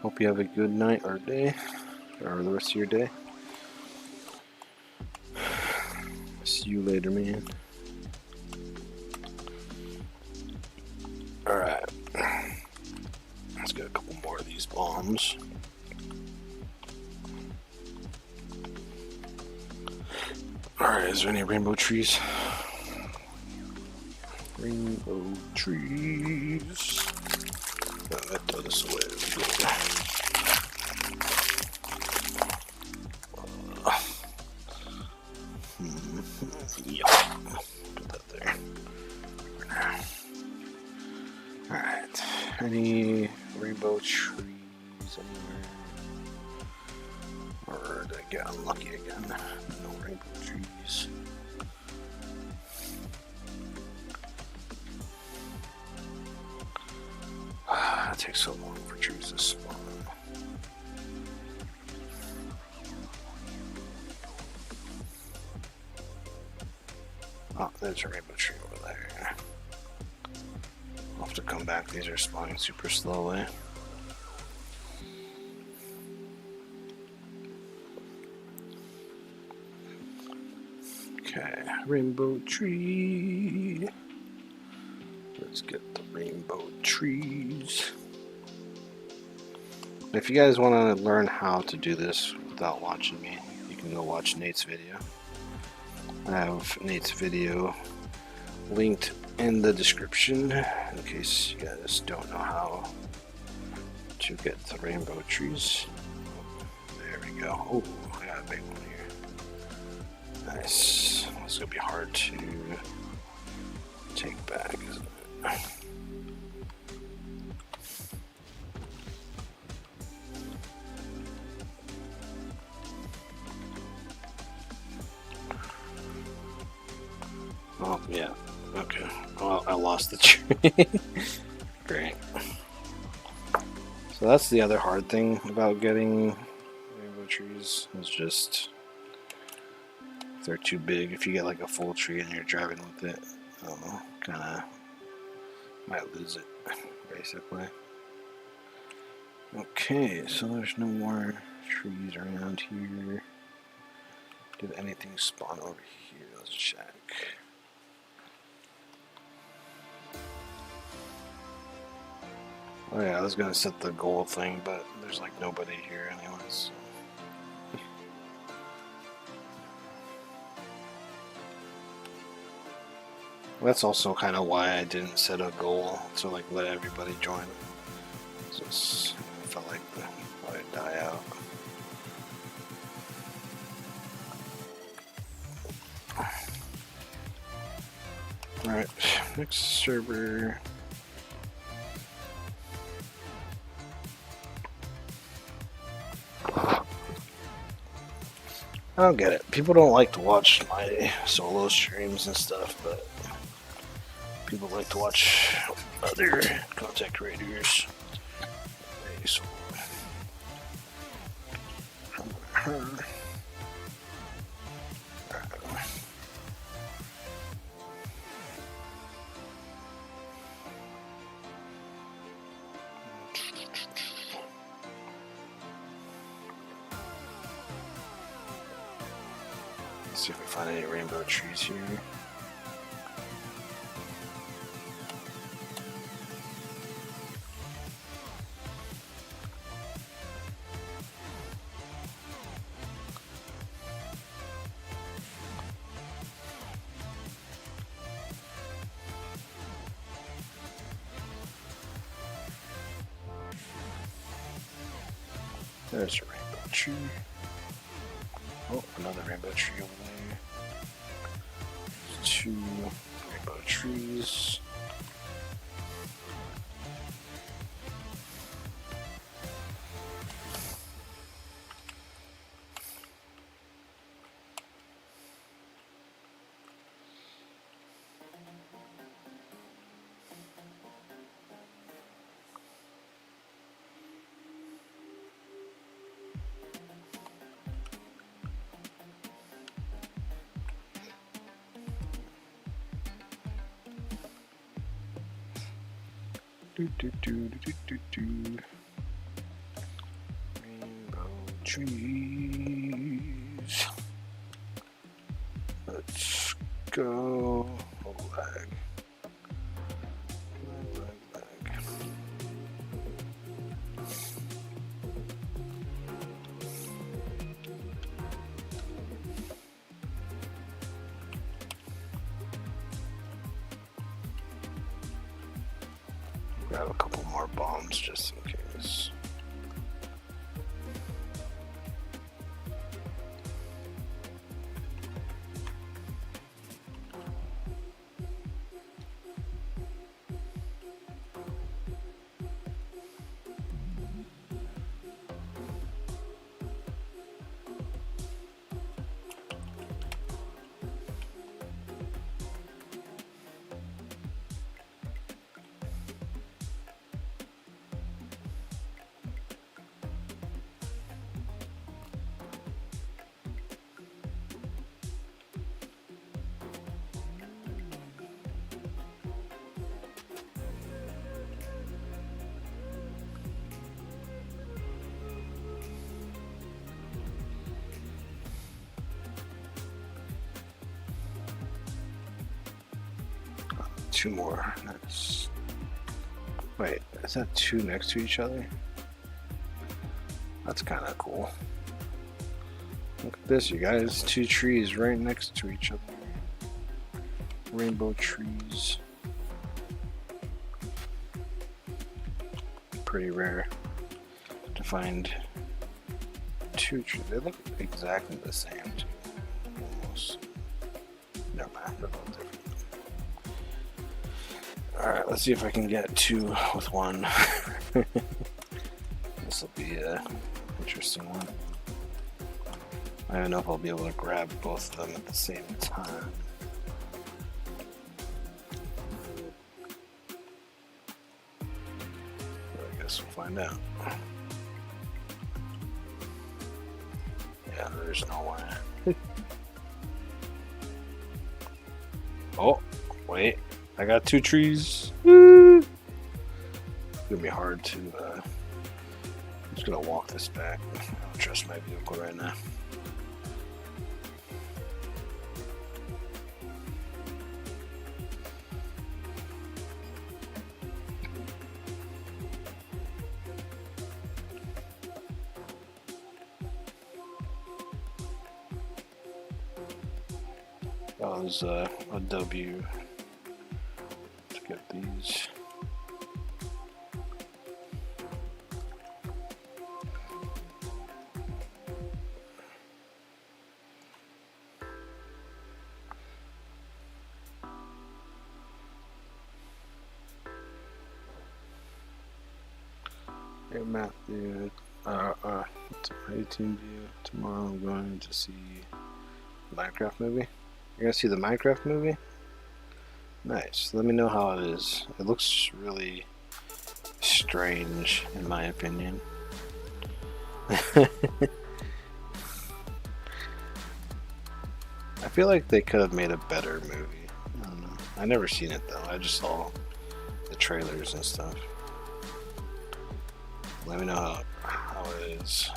Hope you have a good night or day, or the rest of your day. See you later, man. Alright. Let's get a couple more of these bombs. Alright, is there any rainbow trees? Rainbow trees. Let's throw this away. Yeah. Put that there. For now. Alright. Any rainbow trees anywhere? Or did I get unlucky again? No rainbow trees. It takes so long for trees to spawn. Oh, there's a rainbow tree over there. I'll have to come back. These are spawning super slowly. Okay, rainbow tree. Let's get the rainbow trees. If you guys want to learn how to do this without watching me, you can go watch Nate's video. I have Nate's video linked in the description in case you guys don't know how to get the rainbow trees. There we go. Oh, I got a big one here. Nice. This is going to be hard to take back, isn't it? Oh, yeah. Okay. Well, I lost the tree. Great. So that's the other hard thing about getting rainbow trees, is just if they're too big. If you get like a full tree and you're driving with it, I don't know, kind of might lose it, basically. Okay, so there's no more trees around here. Did anything spawn over here? Let's check. Oh yeah, I was gonna set the goal thing, but there's like nobody here anyways. That's also kind of why I didn't set a goal to like let everybody join. Just I felt like I'd die out. Alright, next server. I don't get it. People don't like to watch my solo streams and stuff, but people like to watch other content creators. So, let's see if we find any rainbow trees here. There's a rainbow tree. Oh, another rainbow tree over there. Two rainbow trees. Rainbow trees. Let's go. Oh, lag. Lag. Grab a couple more bombs just in case. Two more. That's... Wait, is that two next to each other? That's kind of cool. Look at this, you guys. Two trees right next to each other. Rainbow trees. Pretty rare to find two trees. They look exactly the same, too. Almost. Never mind, they're both different. Alright, let's see if I can get two with one. This will be an interesting one. I don't know if I'll be able to grab both of them at the same time. But I guess we'll find out. Yeah, there's no way. Oh, wait. I got two trees. Woo! It's gonna be hard to. I'm just gonna walk this back. I don't trust my vehicle right now. Oh, there's a W. Get these. Hey Matthew, it's 18 view. Tomorrow I'm going to see Minecraft movie. You're gonna see the Minecraft movie? Nice. Let me know how it is. It looks really strange, in my opinion. I feel like they could have made a better movie. I don't know. I never seen it though. I just saw the trailers and stuff. Let me know how it is.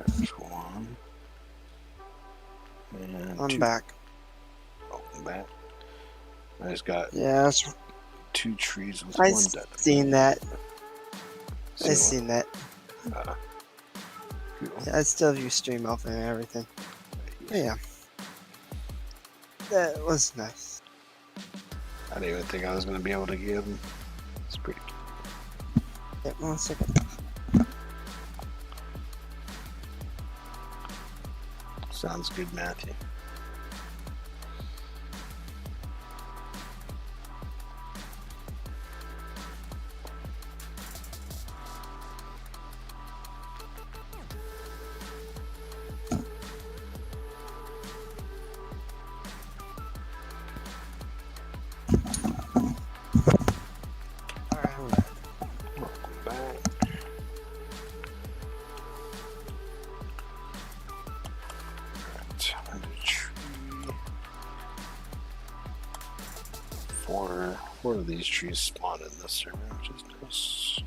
There's one. And I'm two. back. Welcome back. I just got Yeah, 2 trees with I 1 dead. seen that. See I what? seen that. Cool. Yeah, I still have your stream open and everything. But yeah. That was nice. I didn't even think I was going to be able to get them. It's pretty cool. Yeah, 1 second. Sounds good, Matthew. Alright, I'm back. Welcome back. Alright, another tree. 4 of these trees spawn in this server, which is nice.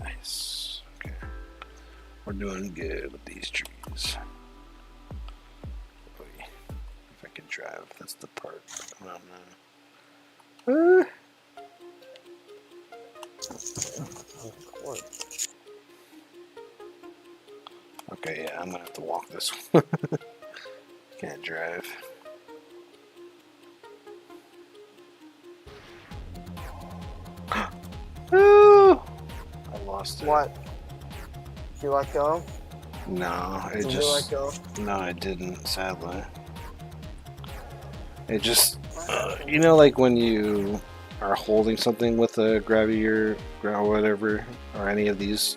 Nice. Okay. We're doing good with these trees. Wait, if I can drive, that's the part. I don't know. Okay, yeah, I'm gonna have to walk this one. Can't drive. Oh, I lost it. What? Did you let go? No, it Did you just. let go? No, I didn't, sadly. It just. You know, like when you are holding something with a gravity or whatever, or any of these.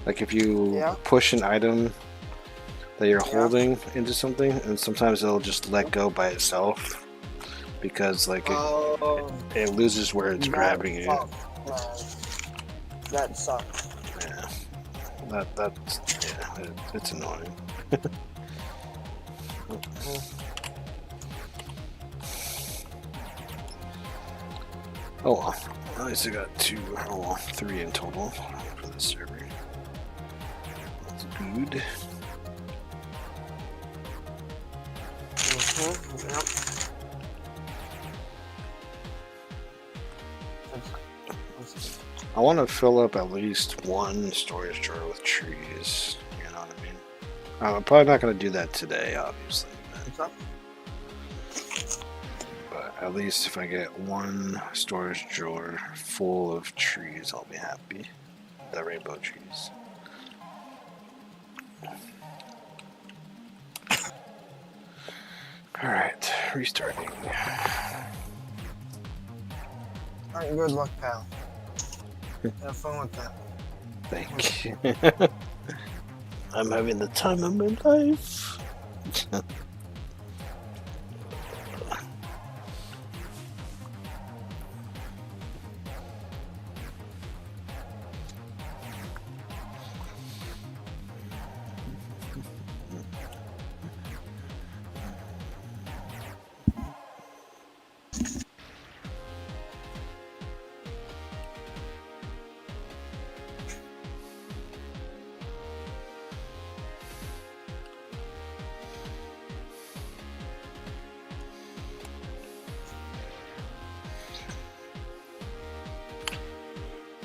Like if you Yeah. push an item that you're Yeah. holding into something, and sometimes it'll just let go by itself because like it loses where it's grabbing you. That sucks. Yeah, it's annoying. Oh well, at least I got 2, oh well, 3 in total for the server. That's good. Yep. I want to fill up at least 1 storage drawer with trees. You know what I mean? I'm probably not going to do that today, obviously. But at least if I get 1 storage drawer full of trees, I'll be happy. The rainbow trees. Alright, restarting. Alright, good luck, pal. Have fun with that. Thank you. I'm having the time of my life.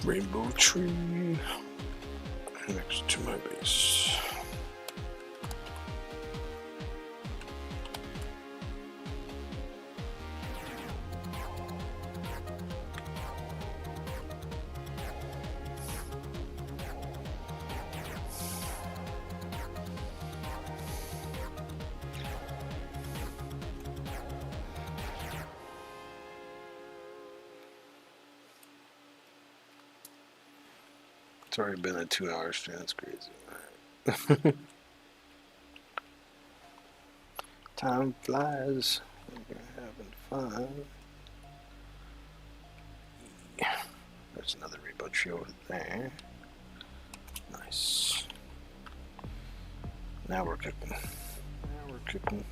Rainbow tree. next to my base. It's already been a 2-hour stream. That's crazy. Right. Time flies. We're having fun. Yeah. There's another rainbow tree over there. Nice. Now we're cooking. Now we're cooking.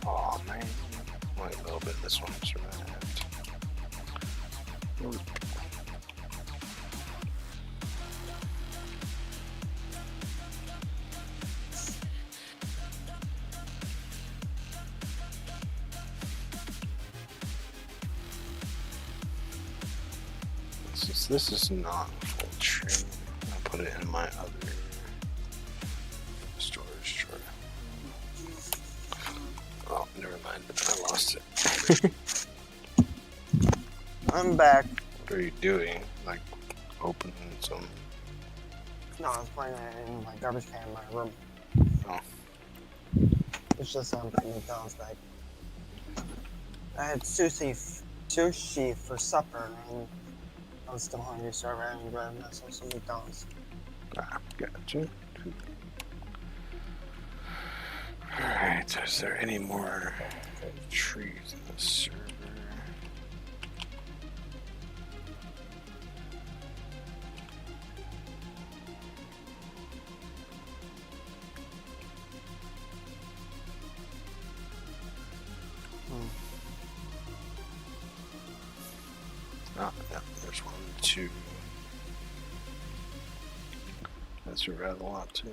Oh man, only a little bit of this one survived. Ooh. Since this is not full tree, I'll put it in my other storage drawer. Oh, never mind. I lost it. I'm back. What are you doing? Like, opening some... No, I was playing it in my garbage can in my room. Oh. It's just McDonald's bag. I had sushi for supper, and I was still hungry, so I ran and grabbed myself some McDonald's. Ah, gotcha. Alright, is there any more trees in the server? Ah, yeah, there's 1, 2. That's rather a lot too.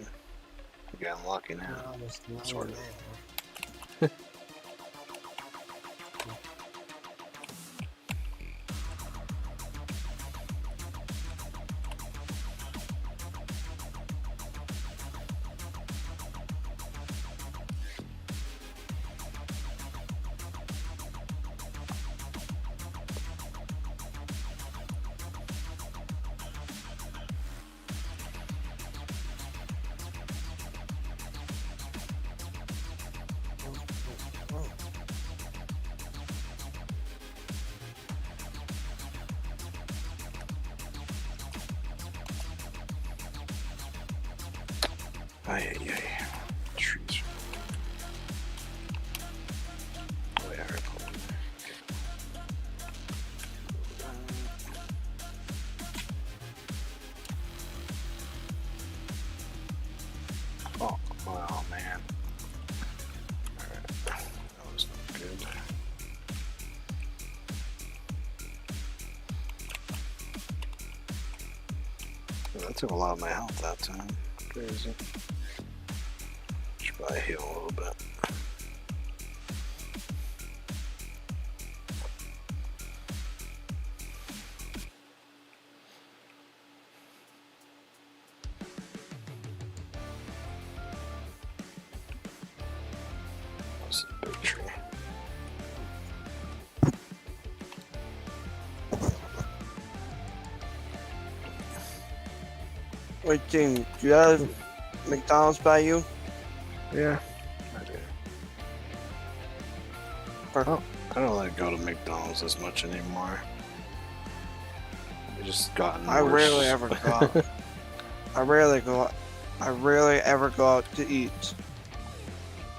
We got unlucky now. No, there's none Sort of. there. Ay, ay, ay. Trees. Oh, yeah, right. Oh, wow, man. Alright. That was not good. That took a lot of my health that time. Crazy. Should probably heal a little bit. That's a big tree. Wait, Jim, do you have McDonald's by you? Yeah, I do. I don't let go to McDonald's as much anymore. It just gotten I worse. rarely ever go out. I rarely ever go out to eat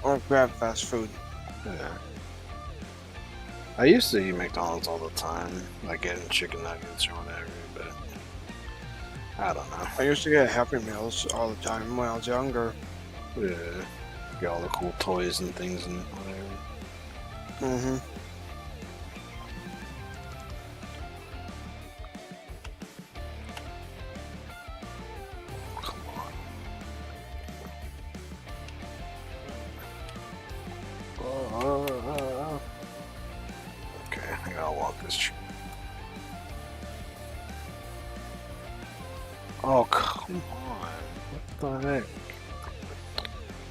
or grab fast food. Yeah. I used to eat McDonald's all the time, like getting chicken nuggets or whatever, but I don't know. I used to get Happy Meals all the time when I was younger. Yeah. Get all the cool toys and things and whatever. Mm-hmm. Come on. Okay, I gotta walk this tree. Oh, come on. What the heck?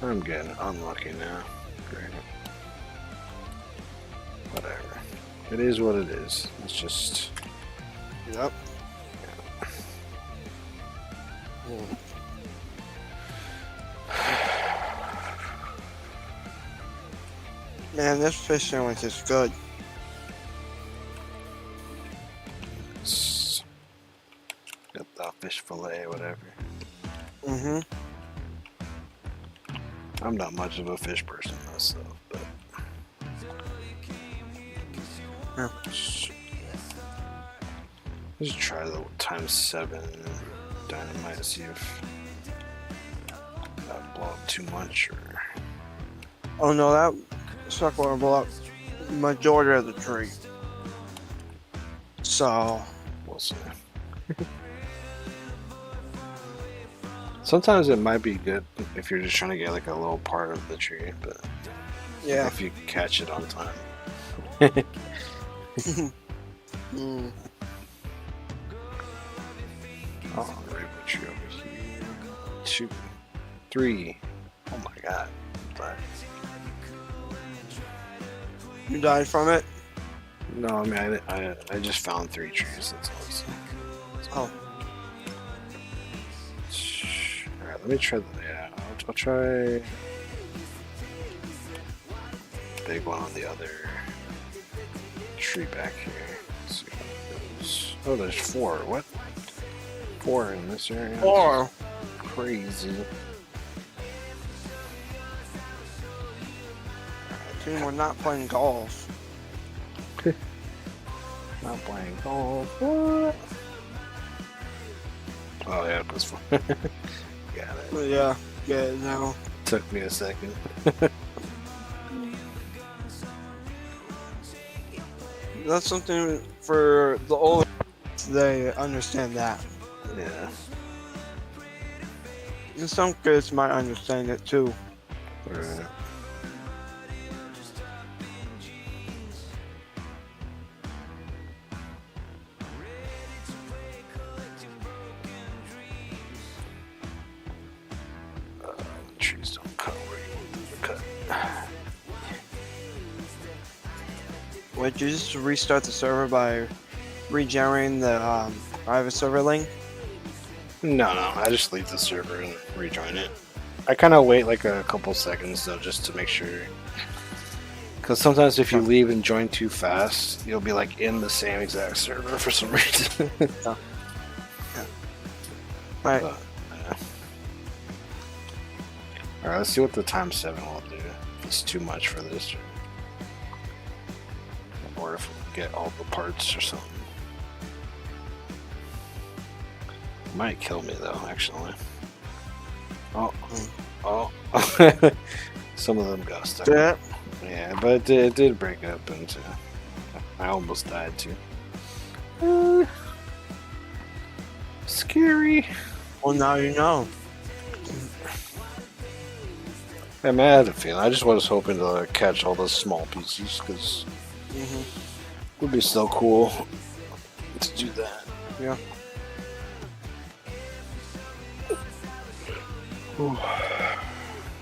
I'm getting unlucky now. Great. Whatever. It is what it is. It's just... Yep. Man, this fish sandwich is good. It's got the fish fillet, whatever. Mm-hmm. I'm not much of a fish person myself, but... Yeah. Let's try the ×7 dynamite, see if that blow up too much, or... Oh no, that sucker will blow up majority of the tree. So, We'll see. Sometimes it might be good if you're just trying to get like a little part of the tree, but yeah. if you catch it on time. Mm. Oh, rainbow tree over here. 2, 3. Oh my god. But You died from it? no, I mean, I just found 3 trees. That's all. Oh. Alright, let me try the. Yeah, I'll try. Big one on the other tree back here. Let's see what it goes. Oh, there's 4. What? 4 in this area? Or Crazy. team, we're not playing golf. Not playing golf. What? Oh yeah, it was fun. Got it. But yeah, get it now. Took me a second. That's something for the older. They understand that. Yeah. And some kids might understand it too. Right. Trees don't cut where you want them to cut. Would you just restart the server by regenerating the private server link? No, I just leave the server and rejoin it. I kind of wait like a couple seconds though, just to make sure. Because sometimes if you leave and join too fast, you'll be like in the same exact server for some reason. Yeah. Right. But, yeah. Alright, let's see what the ×7 will do. If it's too much for this. Or if we get all the parts or something. Might kill me though, actually. Oh. Oh. Some of them got stuck. Yeah. Yeah, but it did break up into... I almost died too. Scary. Well, now you know. I mean, I had a feeling. I just was hoping to catch all those small pieces, because it would be so cool to do that. Yeah.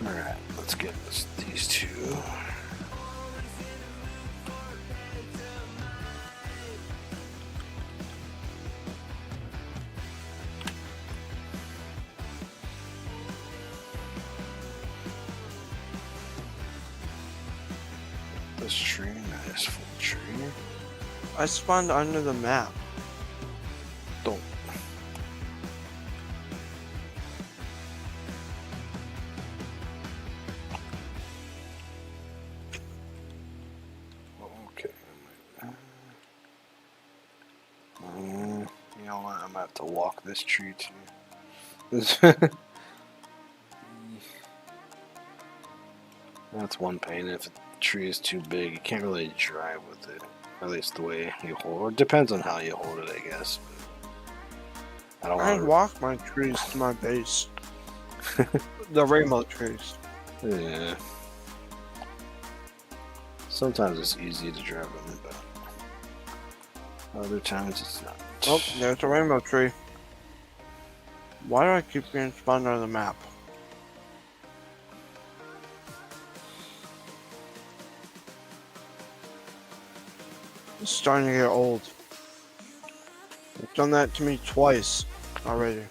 Alright, let's get these 2. this tree. Nice full tree. I spawned under the map. Don't. Okay. You know what? I'm gonna have to walk this tree too. That's one pain. If a tree is too big, you can't really drive with it. At least the way you hold it. Or it depends on how you hold it, I guess. I don't I want to walk my trees to my base. The rainbow trees. Yeah. Sometimes it's easy to drive them, but other times it's not. Oh, there's a rainbow tree. Why do I keep getting spawned on the map? It's starting to get old. It's done that to me twice already.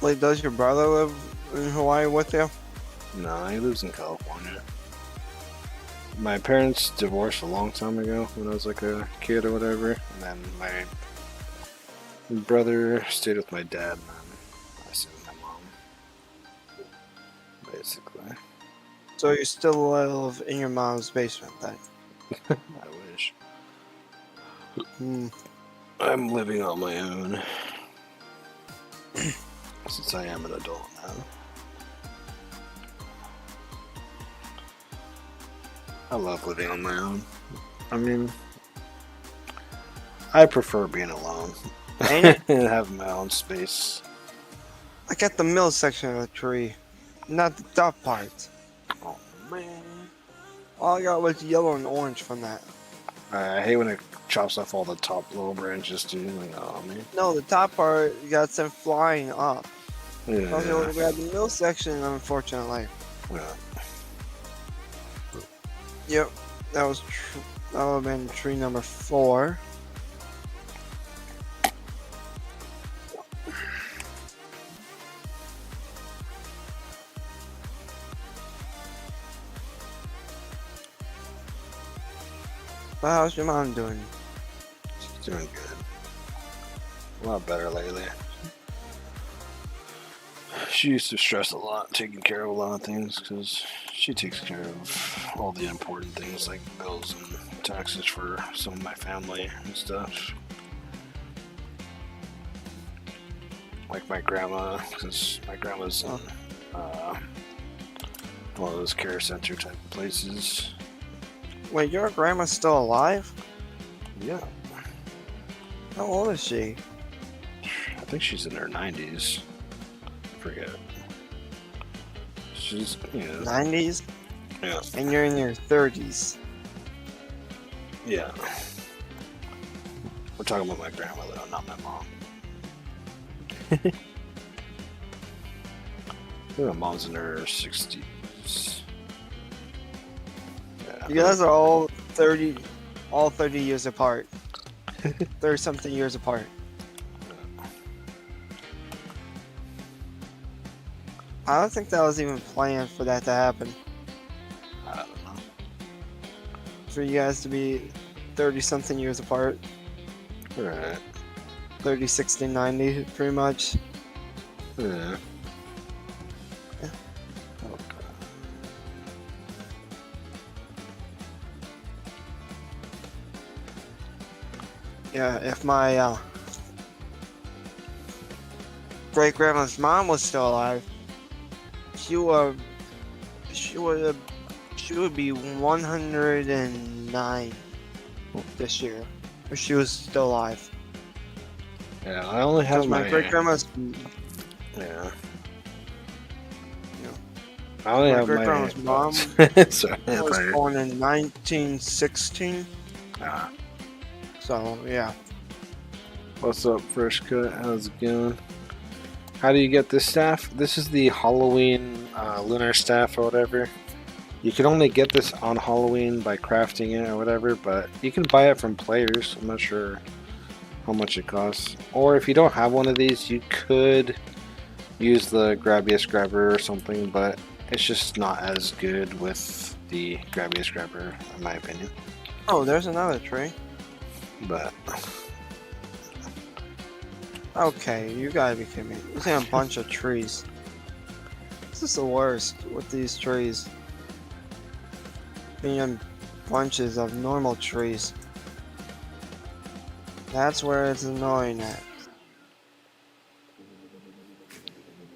Wait, does your brother live in Hawaii with you? No, he lives in California. My parents divorced a long time ago when I was like a kid or whatever, and then my brother stayed with my dad, and then I stayed with my mom. Basically. So you still live in your mom's basement then? I wish. Hmm. I'm living on my own. Since I am an adult now. I love living on my own. I mean, I prefer being alone. Ain't it? And having my own space. I got the middle section of the tree, not the top part. Oh man. All I got was yellow and orange from that. I hate when it chops off all the top little branches too. Like, oh man. No, the top part got sent flying up. I was able to Yeah. grab the middle section, unfortunately. Yeah. Yep, that would have been tree number 4. But how's your mom doing? She's doing good. A lot better lately. She used to stress a lot, taking care of a lot of things, because she takes care of all the important things like bills and taxes for some of my family and stuff. Like my grandma, because my grandma's in one of those care center type of places. Wait, your grandma's still alive? Yeah, How old is she? I think she's in her 90s. I forget. She's, 90s? yeah. And you're in your 30s. Yeah. We're talking about my grandmother, not my mom. I think my mom's in her 60s. Yeah. You guys are all 30 years apart. 30 something years apart. I don't think that was even planned for that to happen. I don't know. For you guys to be 30 something years apart. Alright. 30, 60, 90, pretty much. Yeah. Yeah. Okay. Yeah, if my great grandma's mom was still alive, she would be 109 this year if she was still alive. Yeah, I only have Because my great grandma's Yeah. Yeah. I only My have great-grandma's mom Sorry. was born in 1916. Ah. So yeah. What's up, Fresh Cut? How's it going? How do you get this staff? This is the Halloween lunar staff or whatever. You can only get this on Halloween by crafting it or whatever, but you can buy it from players. I'm not sure how much it costs. Or if you don't have one of these, you could use the Grabbiest Grabber or something, but it's just not as good with the Grabbiest Grabber, in my opinion. Oh, there's another tree. But Okay, you gotta be kidding me. There's a bunch of trees. This is the worst with these trees. Being in bunches of normal trees. That's where it's annoying at.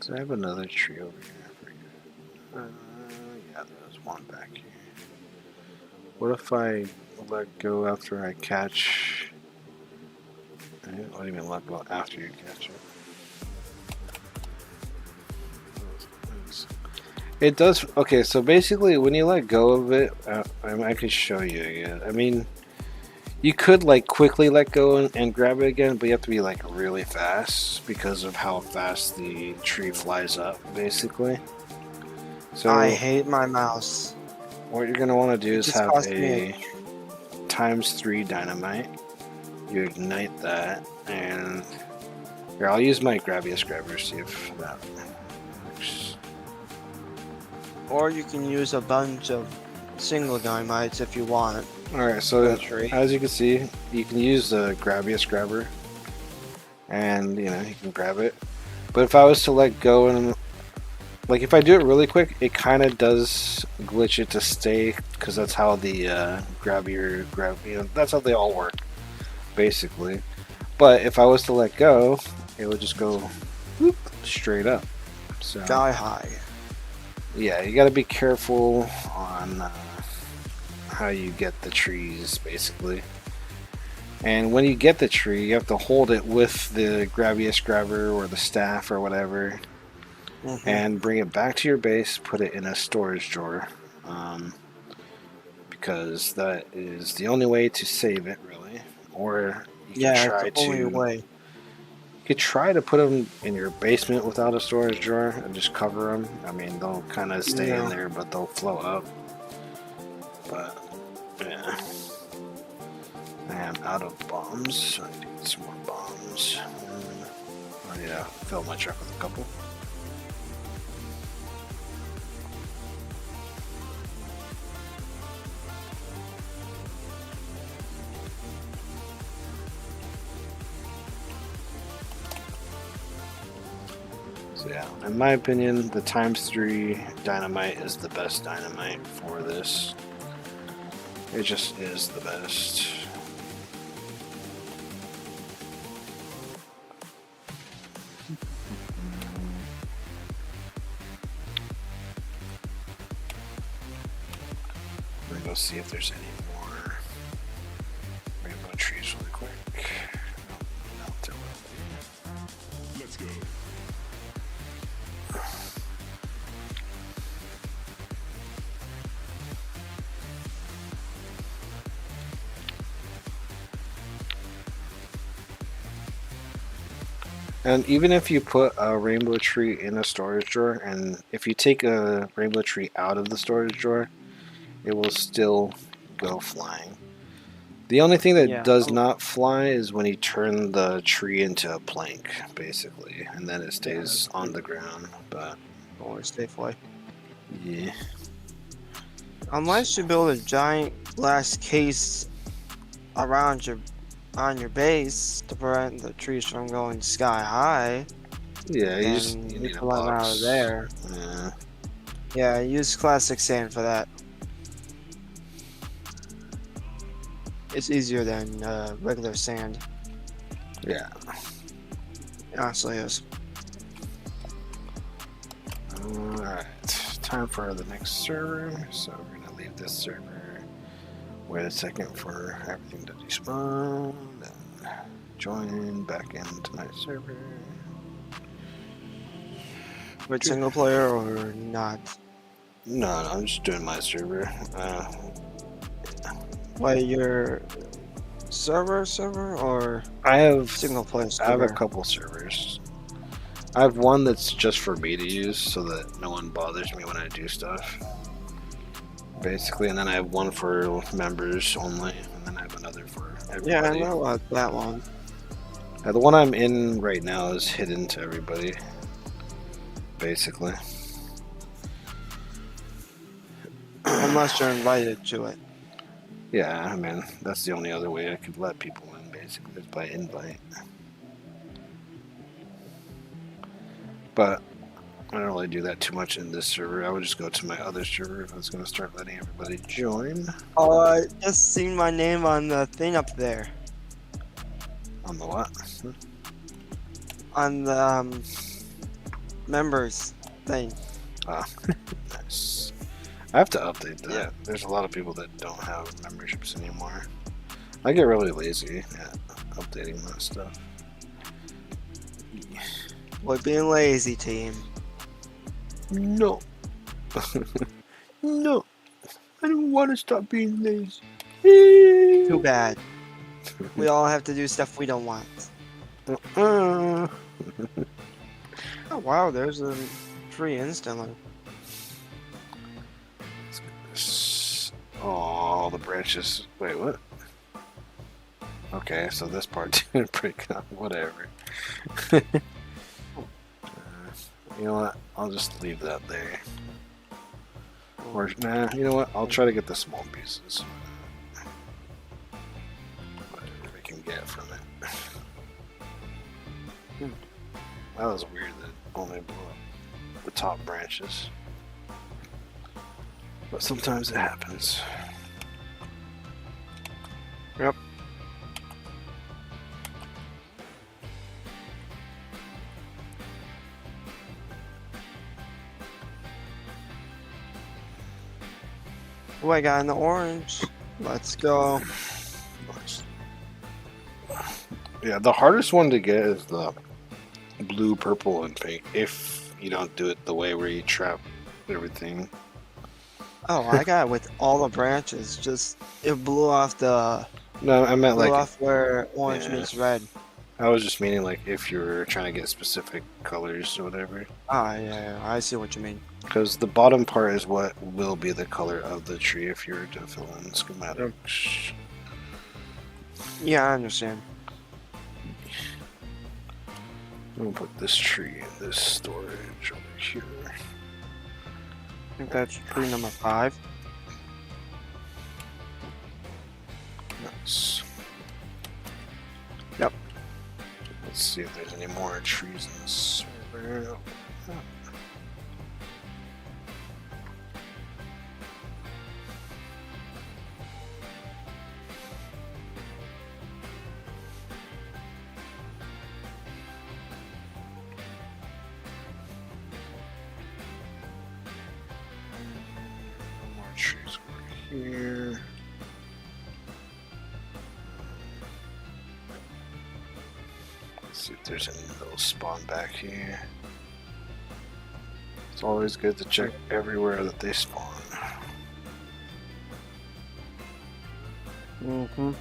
so I have another tree over here for you. Yeah, there's one back here. What if I let go after I catch? What do you mean let go after you catch it? It does. Okay, so basically, when you let go of it, I can show you again. I mean, you could like quickly let go and grab it again, but you have to be like really fast because of how fast the tree flies up, basically. So I hate my mouse. what you're gonna want to do is just have cost me a ×3 dynamite. You ignite that, and here I'll use my Grabbiest Grabber, see if that works. Or you can use a bunch of single dynamites if you want. Alright, so Tree. as you can see, you can use the Grabbiest Grabber, and you know, you can grab it. But if I was to let go and like if I do it really quick, it kind of does glitch it to stay, because that's how the that's how they all work, basically. But if I was to let go, it would just go whoop, straight up. So Sky high. yeah, you got to be careful on how you get the trees, basically. And when you get the tree, you have to hold it with the Grabbiest Grabber or the staff or whatever, and bring it back to your base, put it in a storage drawer, because that is the only way to save it, really. Or you can Yeah, try it's the only way. You could try to put them in your basement without a storage drawer and just cover them. I mean, they'll kind of stay in there, but they'll float up. But yeah, I am out of bombs, so I need to get some more bombs. I need to fill my truck with a couple. So yeah, in my opinion, the ×3 dynamite is the best dynamite for this. It just is the best. We're gonna go see if there's any more rainbow trees really quick. No, there will be. Let's go. And even if you put a rainbow tree in a storage drawer, and if you take a rainbow tree out of the storage drawer, it will still go flying. The only thing that does not fly is when you turn the tree into a plank, basically, and then it stays on the ground. But Or stay fly. yeah, Unless you build a giant glass case around on your base to prevent the trees from going sky high, yeah, you then need a pull them out box. of there. Yeah. Yeah, use classic sand for that. It's easier than regular sand. Yeah. It honestly is. Alright, time for the next server. So we're gonna leave this server. Wait a second for everything to despawn. Then join back into my server. With single player or not? No, I'm just doing my server. Wait, your server or I have single player I have a server? couple servers. I have one that's just for me to use, so that no one bothers me when I do stuff. basically, and then I have one for members only, and then I have another for everybody. Yeah, I know about that one. The one I'm in right now is hidden to everybody, basically. Unless you're invited to it. Yeah, I mean, that's the only other way I could let people in, basically, is by invite. But I don't really do that too much in this server. I would just go to my other server if I was going to start letting everybody join. Oh, I just seen my name on the thing up there. On the what? On the members thing. Nice. I have to update that. Yeah. There's a lot of people that don't have memberships anymore. I get really lazy at updating that stuff. We're being lazy, team. No. No. I don't want to stop being lazy. Too bad. We all have to do stuff we don't want. Uh-uh. Oh wow, there's a tree instantly. Oh, the branches. Wait, what? Okay, so this part didn't break up. Whatever. You know what? I'll just leave that there. Or, nah, you know what? I'll try to get the small pieces. Whatever we can get from it. That was weird that only blew up the top branches. But sometimes it happens. Yep. Oh, I got an orange. Let's go. Yeah, the hardest one to get is the blue, purple, and pink. If you don't do it the way where you trap everything. Oh, I got it with all the branches. Just it blew off the No, I meant blew like off where orange yeah. meets red. I was just meaning like if you're trying to get specific colors or whatever. Ah, yeah, I see what you mean. Because the bottom part is what will be the color of the tree if you're to fill in schematics. Yeah, I understand. I'm gonna put this tree in this storage over here. I think that's tree number 5. Nice. Yep. Let's see if there's any more trees in this server. Oh. More trees over here. Let's see if there's any that'll spawn back here. It's always good to check everywhere that they spawn. Mm-hmm.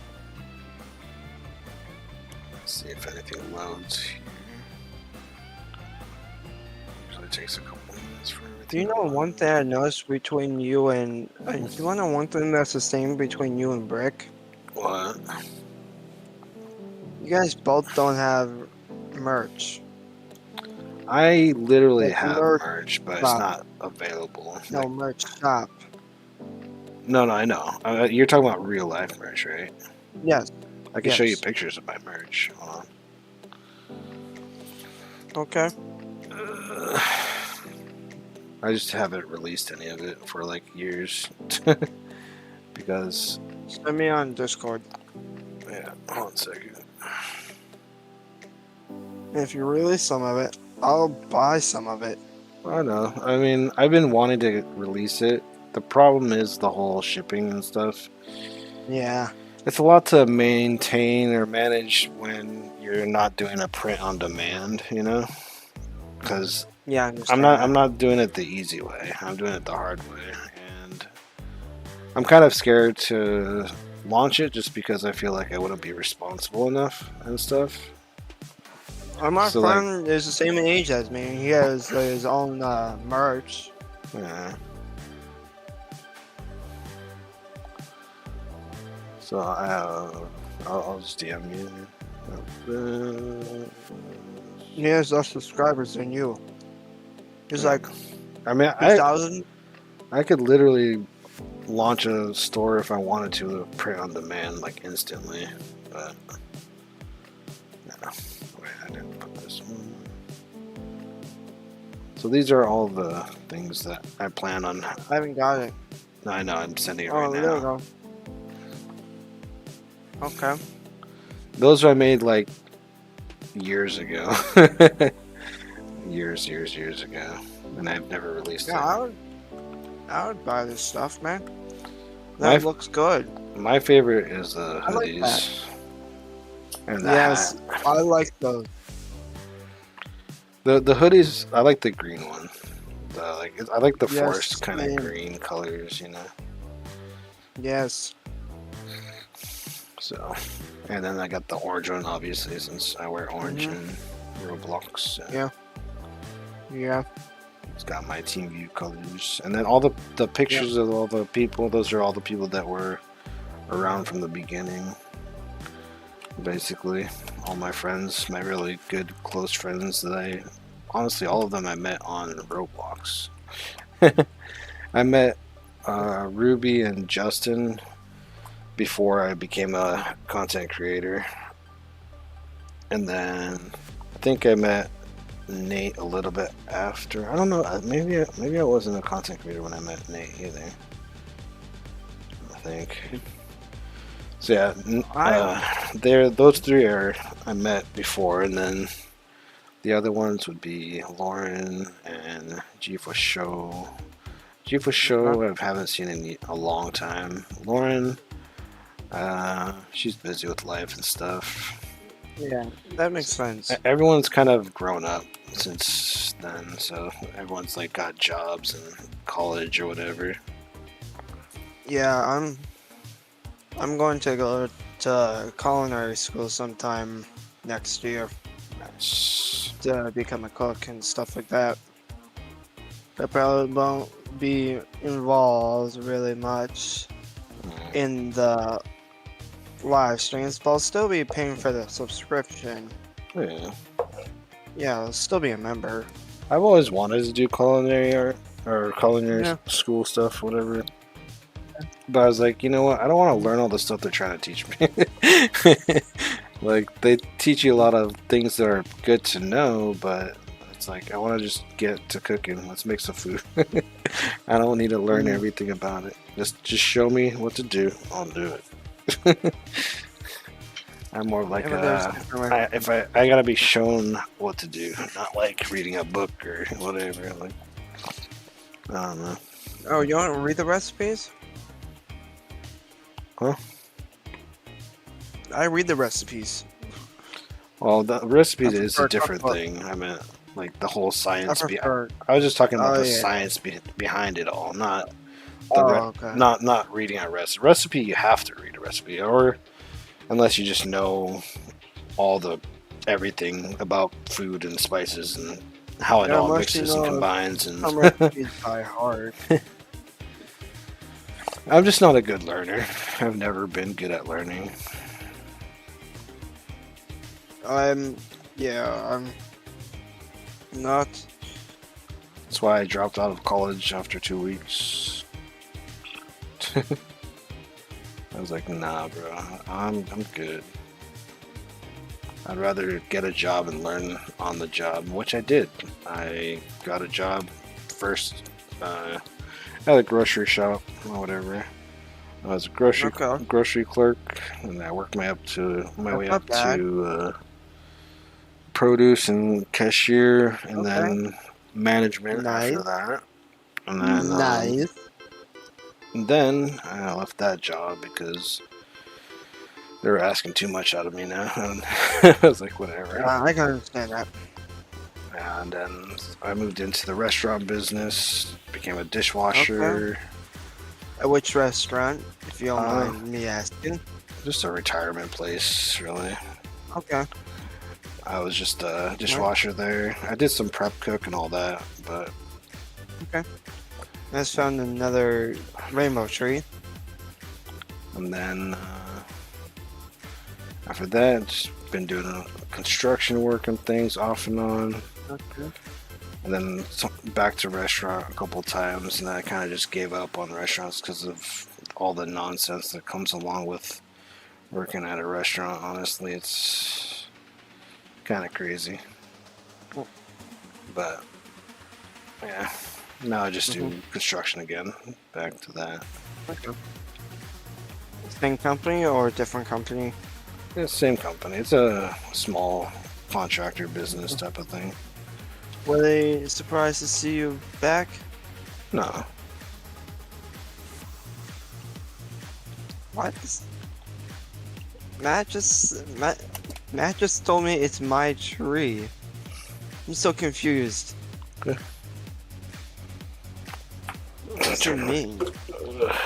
Let's see if anything loads here. Usually takes a couple minutes for everything. Do you know one thing I noticed between you and... do you want to know one thing that's the same between you and Brick? What? You guys both don't have merch. I literally Like have merch merch, but shop. it's not available. No, Like, merch shop. no, I know. You're talking about real life merch, right? Yes. I can show you Yes. pictures of my merch. Hold Okay. on. I just haven't released any of it for like years. Because, Send me on Discord. yeah, hold on a second. If you release some of it, I'll buy some of it. I know. I mean, I've been wanting to release it. The problem is the whole shipping and stuff. Yeah. It's a lot to maintain or manage when you're not doing a print on demand, you know? Because Yeah, I understand. I'm not doing it the easy way. I'm doing it the hard way, and I'm kind of scared to launch it just because I feel like I wouldn't be responsible enough and stuff. My So, friend is the same age as me. He has his own merch. Yeah. So I'll just DM you. He has less subscribers than you. He's like I mean, 2,000. I could literally launch a store if I wanted to print on demand like instantly, but no. Wait, I didn't put this one. So these are all the things that I plan on. I haven't got it. No, I know I'm sending it Oh, right there we now. go. Okay. Those I made like years ago. years ago, and I've never released Yeah, it. I would buy this stuff, man. My- That looks good. My favorite is the I like hoodies and the Yes, hat. I like those. The hoodies, I like the green one. I like the Yes, forest kind of same. green colors, you know. Yes. So, and then I got the orange one, obviously, since I wear orange in Roblox. So Yeah. Yeah. it's got my team view colors, and then all the pictures of all the people. Those are all the people that were around from the beginning. Basically, all my friends, my really good close friends that honestly, all of them I met on Roblox. I met Ruby and Justin before I became a content creator, and then I think I met Nate a little bit after. I don't know. Maybe I wasn't a content creator when I met Nate either. I think. So yeah, those three I met before, and then the other ones would be Lauren and G for Show. G for Show I haven't seen in a long time. Lauren, she's busy with life and stuff. Yeah. That makes sense. Everyone's kind of grown up since then, so everyone's like got jobs and college or whatever. Yeah, I'm going to go to culinary school sometime next year Nice. to become a cook and stuff like that. I probably won't be involved really much in the live streams, but I'll still be paying for the subscription. Yeah. Yeah, I'll still be a member. I've always wanted to do culinary art or culinary Yeah. school stuff, whatever. But I was like, you know what? I don't want to learn all the stuff they're trying to teach me. Like, they teach you a lot of things that are good to know, but it's like, I want to just get to cooking. Let's make some food. I don't need to learn everything about it. Just show me what to do. I'll do it. I'm more like I gotta be shown what to do, not like reading a book or whatever. Like, I don't know. Oh, you want to read the recipes? Huh? I read the recipes. Well, the recipes I is a prefer different cookbook. thing. I meant like the whole I science. prefer. I was just talking about Oh, the yeah. science behind it all, not Okay. not reading a recipe. Recipe, you have to read a recipe, or unless you just know all everything about food and spices and how it Yeah, all unless you mixes and know combines. And Some recipes by heart. I'm just not a good learner. I've never been good at learning. I'm not. That's why I dropped out of college after 2 weeks. I was like, nah, bro, I'm good. I'd rather get a job and learn on the job, which I did. I got a job first at a grocery shop or whatever. I was a grocery clerk, and I worked my way up to produce and cashier, and then management after that. And then Nice. and then I left that job because they were asking too much out of me now. And I was like, whatever. I can understand that. And then I moved into the restaurant business, became a dishwasher. At which restaurant, if you don't mind me asking? Just a retirement place, really. Okay. I was just a dishwasher there. I did some prep cook and all that, but Okay. I just found another rainbow tree. and then After that, just been doing construction work and things off and on. Okay. And then back to restaurant a couple times, and then I kind of just gave up on restaurants because of all the nonsense that comes along with working at a restaurant. Honestly, it's kind of crazy. Cool. But yeah, now I just do construction again. Back to that. Okay. Same company or different company? Yeah, same company. It's a small contractor business type of thing. Were they surprised to see you back? No. What? Matt just told me it's my tree. I'm so confused. Okay. What does it mean?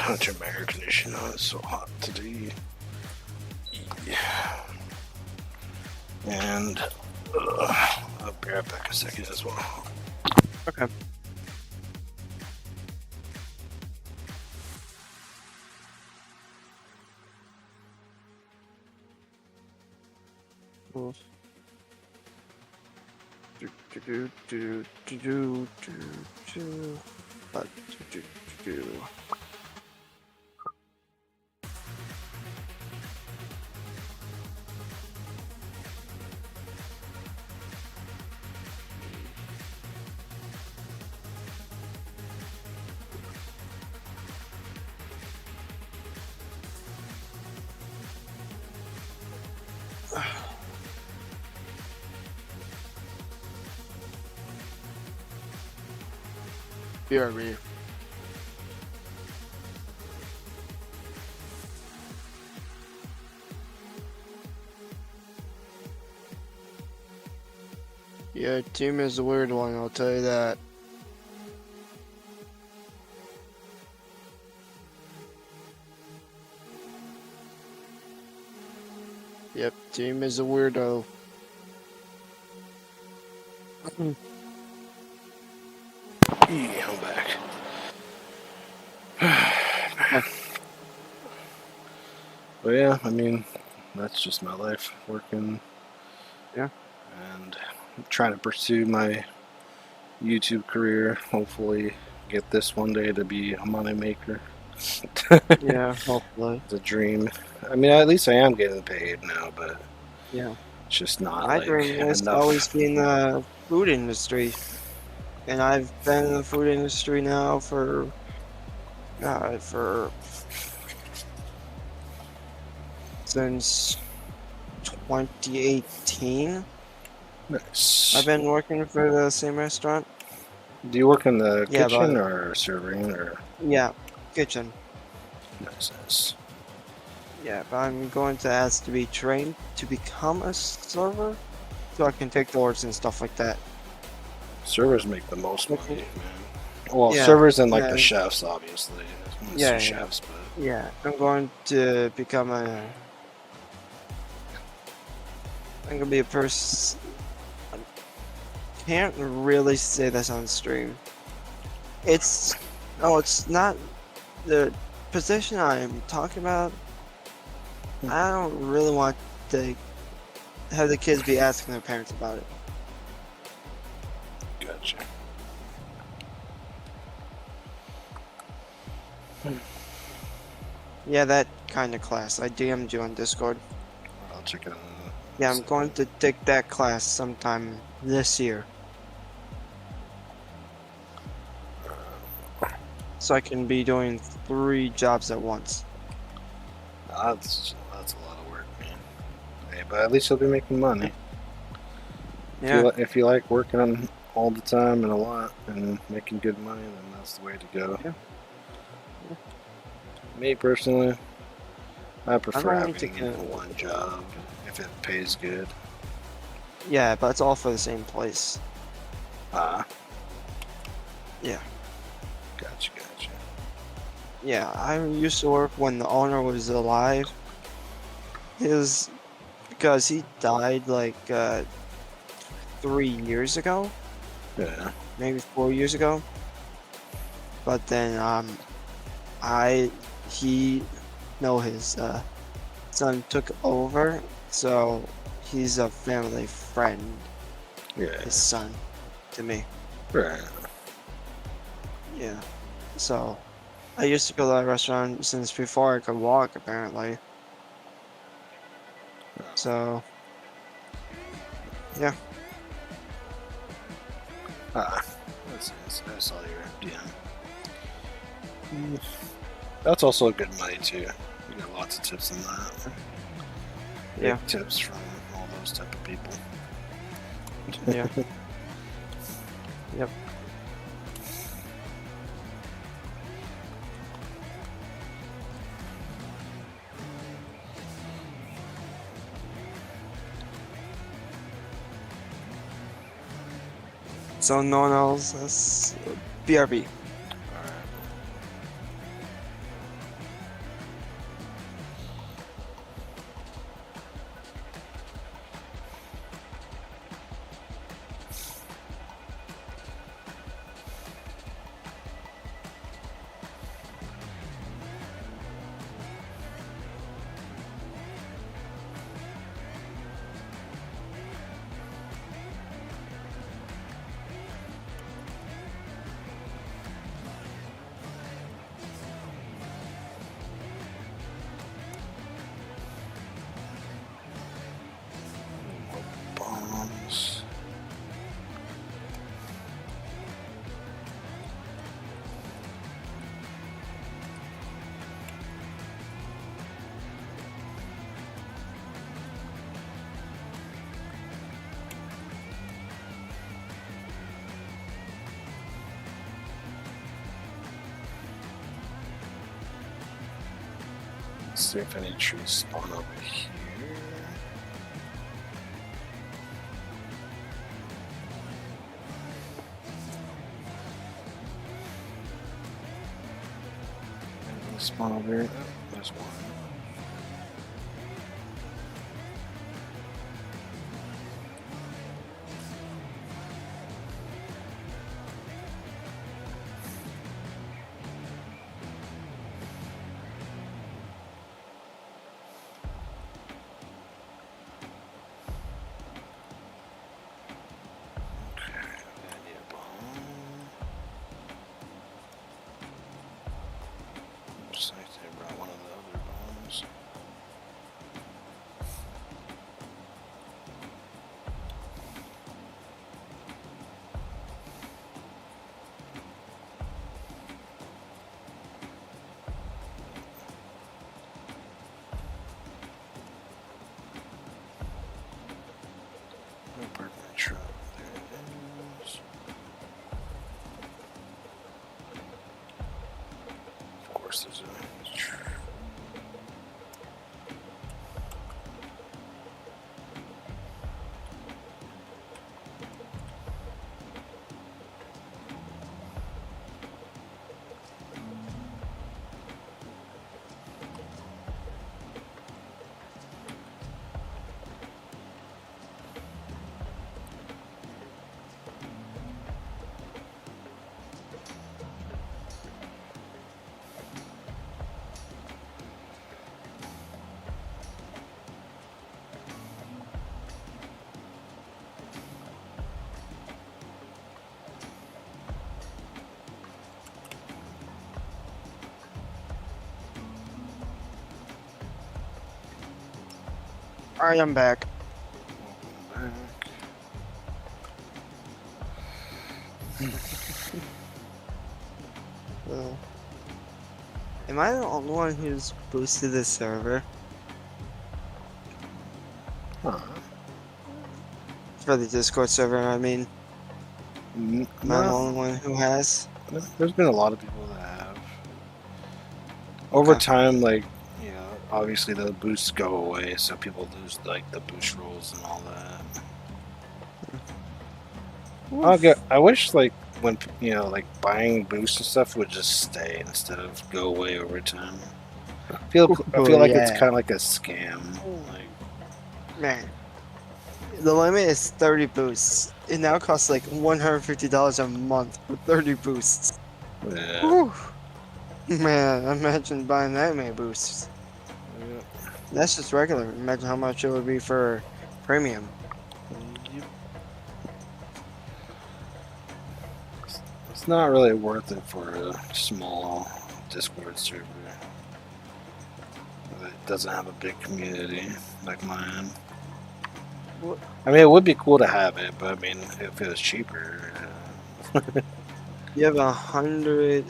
I'll turn my air conditioner on. It's so hot today. Yeah. And I'll be right back in a second as well. Okay. Cool. BRB. Yeah, team is a weird one, I'll tell you that. Yep, team is a weirdo. Yeah, I'm back. But yeah, I mean, that's just my life, working. Yeah. And trying to pursue my YouTube career. Hopefully, get this one day to be a money maker. Yeah, hopefully. It's a dream. I mean, at least I am getting paid now, but Yeah. it's just not My like dream has enough. always been the food industry. And I've been in the food industry now for since 2018. Nice. I've been working for the same restaurant. Do you work in the Yeah, kitchen but- or serving or? Yeah, kitchen. Nice. Yeah, but I'm going to ask to be trained to become a server, so I can take the orders and stuff like that. Servers make the most money, man. Well, Yeah, servers and like yeah. the chefs, obviously. There's Yeah, some yeah. chefs, but Yeah, I'm going to become a. I'm gonna be a person. Can't really say this on stream. It's not the position I'm talking about. I don't really want to have the kids be asking their parents about it. gotcha. Yeah, that kind of class. I DM'd you on Discord. I'll check it out. Yeah, I'm going to take that class sometime this year. So I can be doing 3 jobs at once. That's a lot of work, man. Hey, but at least you'll be making money. Yeah, If you like working on all the time and a lot and making good money, then that's the way to go. Yeah. Me personally, I prefer don't having think that- one job if it pays good. yeah, but it's all for the same place. Yeah. Gotcha. Yeah, I used to work when the owner was alive. Because he died like 3 years ago, Yeah. maybe 4 years ago. But then his son took over So he's a family friend, Yeah. his son, to me. Right. Yeah. So I used to go to that restaurant since before I could walk, apparently. So yeah. I saw your DM. That's also a good money too. You got lots of tips in that. Yeah. Big tips from all those type of people. Yeah. Yep. So no one else has BRB. Alright. Bombs. Let's see if any trees spawn over here. Anything spawn over here? Oh, there's one. Okay, I need a bomb. Looks like they brought one of the other bombs. No park my truck. There it is. Of course, there's a. Alright, I'm back. Welcome So, am I the only one who's boosted the server back. Huh. for the Discord server? I mean, am I the No, only one who has? there's been a lot of people that have. Over Okay. time, like, you know, obviously the boosts go away, so people lose like the boost rolls and all that. I wish like when you know like buying boosts and stuff would just stay instead of go away over time. I feel like it's yeah. kind of like a scam. Like, Man, the limit is 30 boosts. It now costs like $150 a month for 30 boosts. yeah, Whew. Man, imagine buying that many boosts. Yep. That's just regular. Imagine how much it would be for premium. Yep. It's not really worth it for a small Discord server. It doesn't have a big community like mine. What? I mean, it would be cool to have it, but I mean, if it was cheaper. You have 100.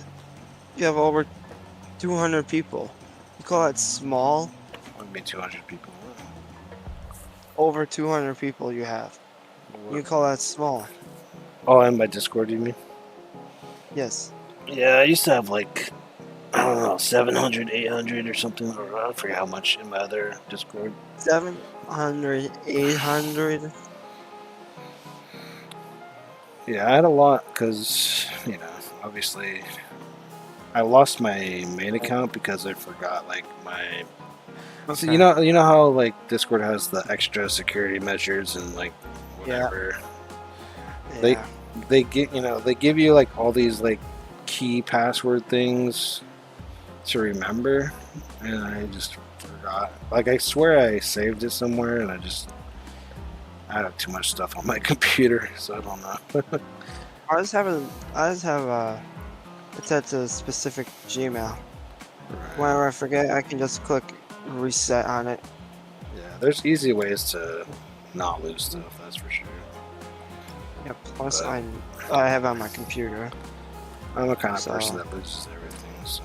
You have over 200 people. You call that small? Would be 200 people. Over 200 people you have. You call that small? Oh, and my Discord, you mean? Yes. Yeah, I used to have like, I don't know, 700, 800 or something. Or I forget how much in my other Discord. 700, 800. Yeah, I had a lot because, you know, obviously I lost my main account because I forgot like my. So Okay. you know how like Discord has the extra security measures and like whatever. Yeah. They get they give you like all these like key password things to remember, and I just forgot. Like I swear I saved it somewhere, and I have too much stuff on my computer, so I don't know. I just have it's at a specific Gmail. Whenever I forget, I can just click reset on it. Yeah, there's easy ways to not lose stuff. That's for sure. Yeah. Plus, But- I have it on my computer. I'm the kind of So- person that loses everything. So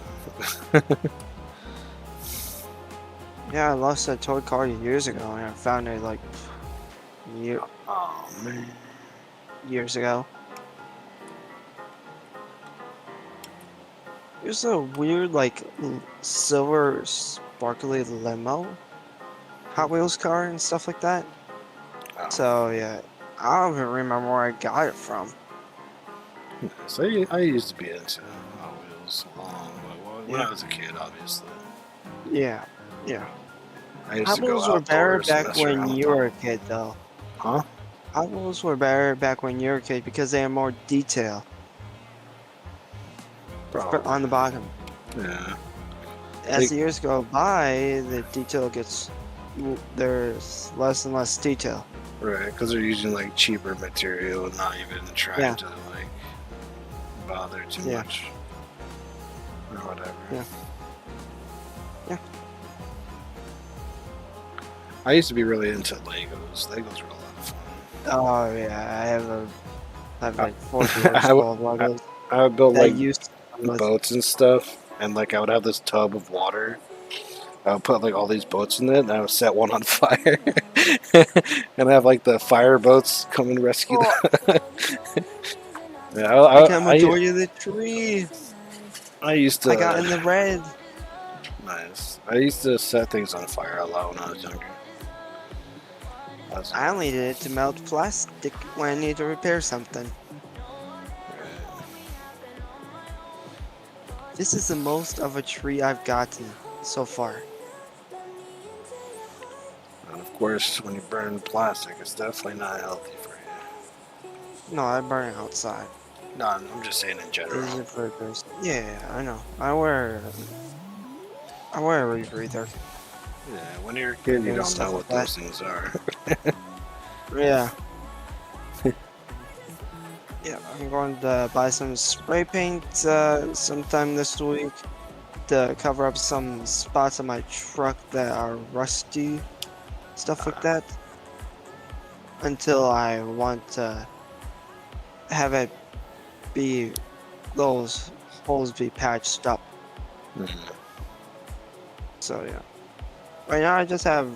Yeah, I lost that toy car years ago, and I found it like oh man. years ago. There's a weird, like, silver sparkly limo, Hot Wheels car, and stuff like that. Oh. So, yeah, I don't even remember where I got it from. So I used to be into Hot Wheels when I was a kid, obviously. Yeah, yeah. I used Hot to go Wheels were better outdoors and back mess around when with you them. were a kid, though. Huh? Hot Wheels were better back when you were a kid because they had more detail on the bottom. Yeah. As the years go by, the detail gets there's less and less detail. Right, because they're using like cheaper material and not even trying Yeah. to like bother too Yeah. much or whatever. Yeah. Yeah. I used to be really into Legos. Legos were a lot of fun. Oh yeah, I have like 4 I dwarfs would- full of Legos I would build that like used to come with. boats and stuff, and like I would have this tub of water. I would put like all these boats in it, and I would set one on fire, and have like the fire boats come and rescue them. Yeah, I got majority of the tree. I used to. I got in the red. Nice. I used to set things on fire a lot when I was younger. I only did it to melt plastic when I need to repair something. This is the most of a tree I've gotten so far. And of course, when you burn plastic, it's definitely not healthy for you. No, I burn it outside. No, I'm just saying in general. Is it for this? Yeah, I know. I wear a rebreather. Yeah, when you're a kid, you And don't stuff know like what those things are. Yeah. Yeah, I'm going to buy some spray paint sometime this week to cover up some spots on my truck that are rusty, stuff like that. Until I want to have it be those holes be patched up. Mhm. So yeah. Right now I just have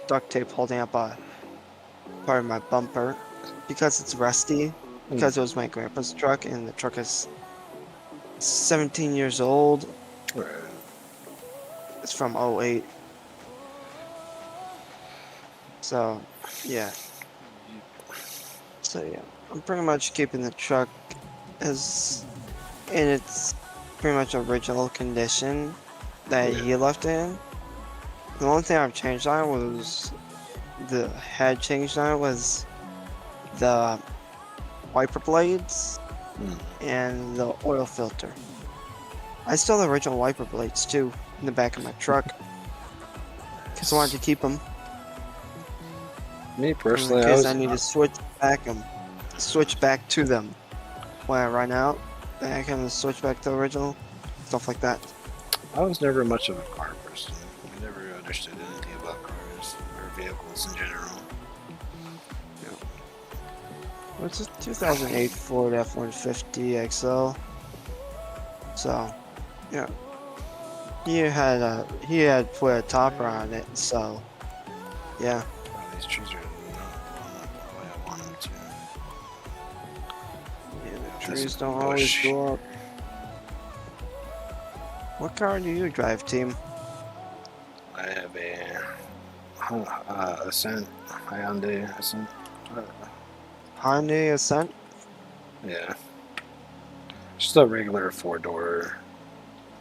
duct tape holding up a part of my bumper because it's rusty. Because it was my grandpa's truck and the truck is 17 years old. Right. It's from '08. So yeah. So yeah. I'm pretty much keeping the truck as in its pretty much original condition that he left it in. The only thing I've changed on it was the wiper blades Mm. and the oil filter. I still have the original wiper blades too in the back of my truck. Because I wanted to keep them. Me In personally, case I need to switch back to them. When I run out, then I can switch back to the original. Stuff like that. I was never much of a car person. I never understood anything about cars or vehicles in general. It's a 2008 Ford F-150 XL. So, yeah. He had put a topper on it, so yeah. Oh, these trees are not blowing up the way I want them to. Yeah, the There's trees a don't always bush. go up. What car do you drive, team? I have a Ascent, Hyundai Ascent. Hyundai Ascent? Yeah, just a regular four-door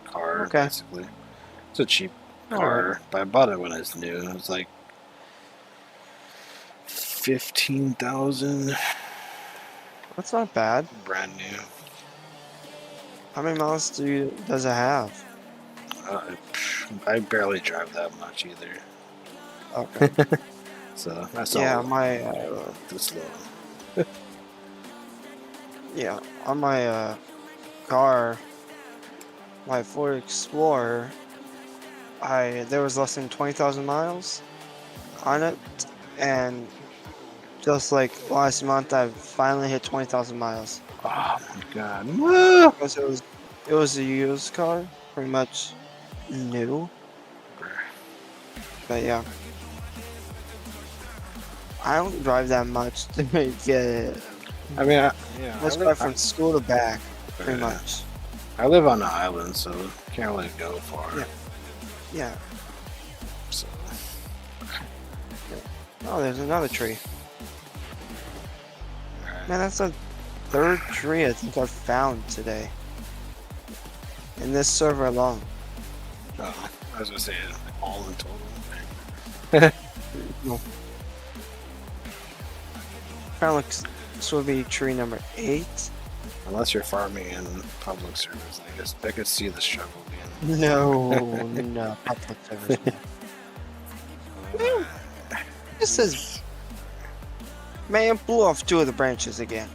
car, Okay. basically. It's a cheap Alright. car, but I bought it when it was new. It was like 15,000, That's not bad. brand new. How many miles does it have? I barely drive that much either, Okay. so that's Yeah, all. my This low. on my car, my Ford Explorer, there was less than 20,000 miles on it, and just like last month, I finally hit 20,000 miles. Oh my god! Woo! Because it was a used car, pretty much new. But yeah, I don't drive that much to get it. I mean, yeah, Let's drive from school to back, pretty Yeah. much. I live on an island, so can't really go far. Yeah. Yeah. So, Oh, there's another tree. alright. Man, that's the third tree I think I've found today. In this server alone. Oh, I was gonna say all in total. No. Kind of looks. This will be tree number 8. Unless you're farming in public service, I guess I could see the struggle being. No, no, public servers. No. This is. Man, blew off 2 of the branches again.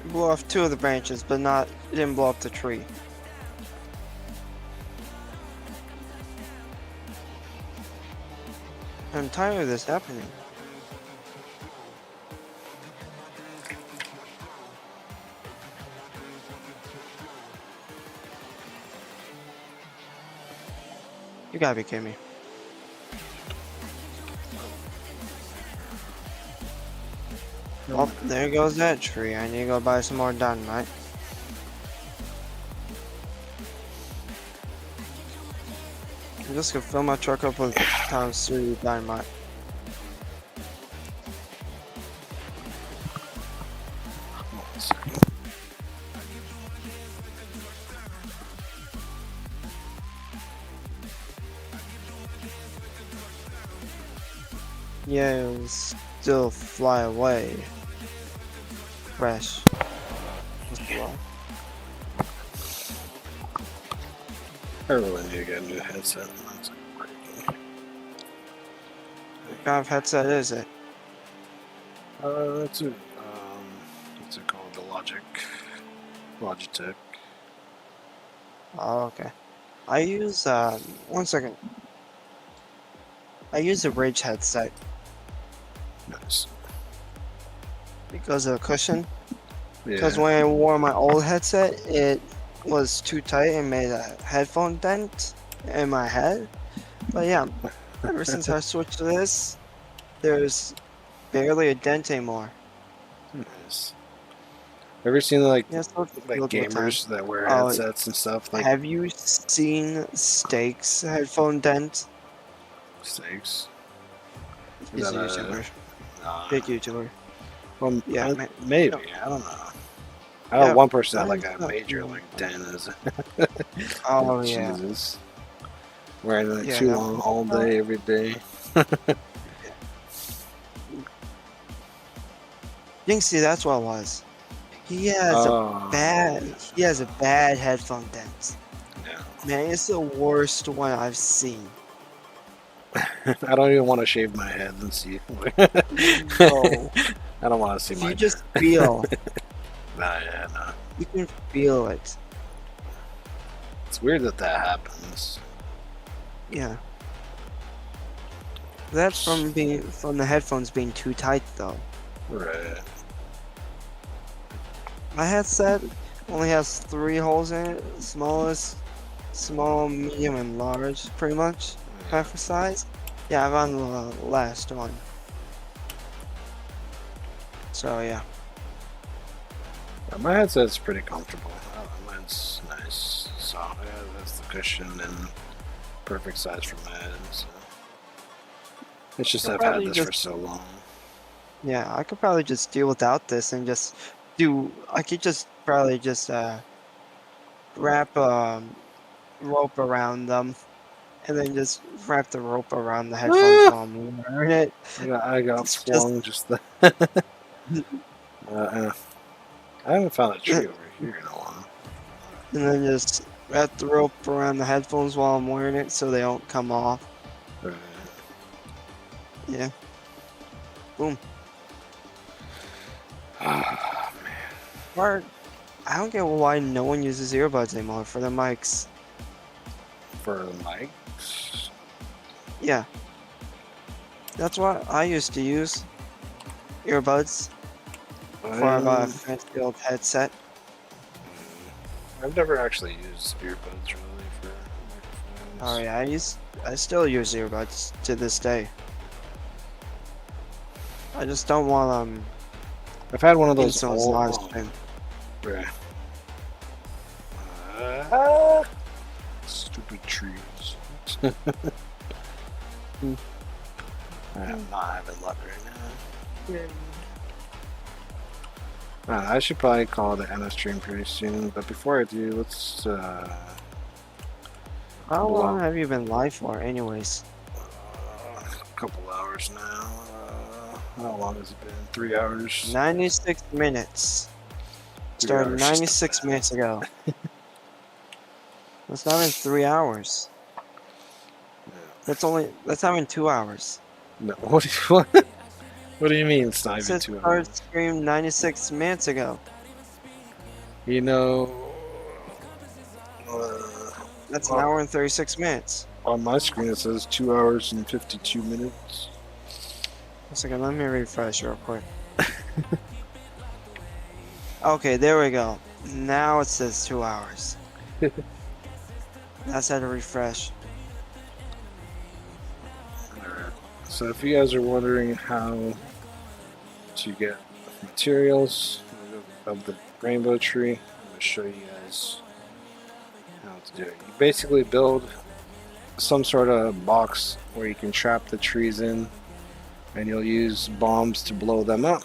Blew off 2 of the branches, but it didn't blow up the tree. I'm tired of this happening. You gotta be kidding me. Oh, there goes that tree. I need to go buy some more dynamite. I'm just gonna fill my truck up with times 3 dynamite. One second. Yeah, it was still fly away. Fresh. Just fly. I really need to get a new headset. It's like breaking. What kind of headset is it? It's a what's it called? The Logitech. Oh, okay. I use, 1 second. I use a Ridge headset Nice. because of the cushion. Because Yeah. when I wore my old headset, it was too tight and made a headphone dent in my head. But yeah, ever since I switched to this, there's barely a dent anymore. Nice. Ever seen like Yeah, so like gamers that wear Oh, headsets and stuff like have you seen Steak's headphone dent? steaks? He's a that a- YouTuber, Nah. big YouTuber. Well, Yeah, maybe. I don't know. I know Yeah, one person had like mine's a not major really like dent. Is Oh yeah, Jesus. Wearing like Yeah, too no. long all day, every day. you can see that's what it was. He has Oh, he has a bad headphone dent. yeah. Man, it's the worst one I've seen. I don't even want to shave my head and see. No. I don't want to see If my. you just feel, Nah, yeah, nah. you can feel it. It's weird that that happens. Yeah. That's from the headphones being too tight though. Right. My headset only has 3 holes in it. Smallest, small, medium, and large, pretty much. Half the size. Yeah, I'm on the last one. So yeah. Yeah, my headset's pretty comfortable. Mine's nice. So yeah, that's the cushion and perfect size for my head. So. It's just I'll I've had probably this just- for so long. Yeah, I could probably just deal without this and just I could just probably just wrap rope around them and then just wrap the rope around the headphones while I'm wearing it. I got It's flung just the. I haven't found a tree over here in a while. And then just wrap the rope around the headphones while I'm wearing it so they don't come off. Right. Yeah. Boom. Ah, Or I don't get why no one uses earbuds anymore for their mics. for the mics. Yeah. That's what I used to use. Earbuds for a fancy old headset. I've never actually used earbuds really for microphones. Oh yeah, I still use earbuds to this day. I just don't want I've had one of those someone's old. noise thing. Right. Stupid trees. I'm not having luck right now. I should probably call the end of stream pretty soon, but before I do, let's How Wow. long have you been live for, anyways? a couple hours now. How long has it been? 3 hours. 96 minutes. 3 Started hours. 96 minutes ago. That's not even 3 hours. That's not even 2 hours. No, what do you mean it's not It even says 2 hours? started stream 96 minutes ago. You know, That's an hour and 36 minutes. on my screen it says 2 hours and 52 minutes. One second, let me refresh real quick. Okay, there we go. Now it says 2 hours. That's how to refresh. Alright. So if you guys are wondering how to get materials of the rainbow tree, I'm going to show you guys how to do it. You basically build some sort of box where you can trap the trees in, and you'll use bombs to blow them up.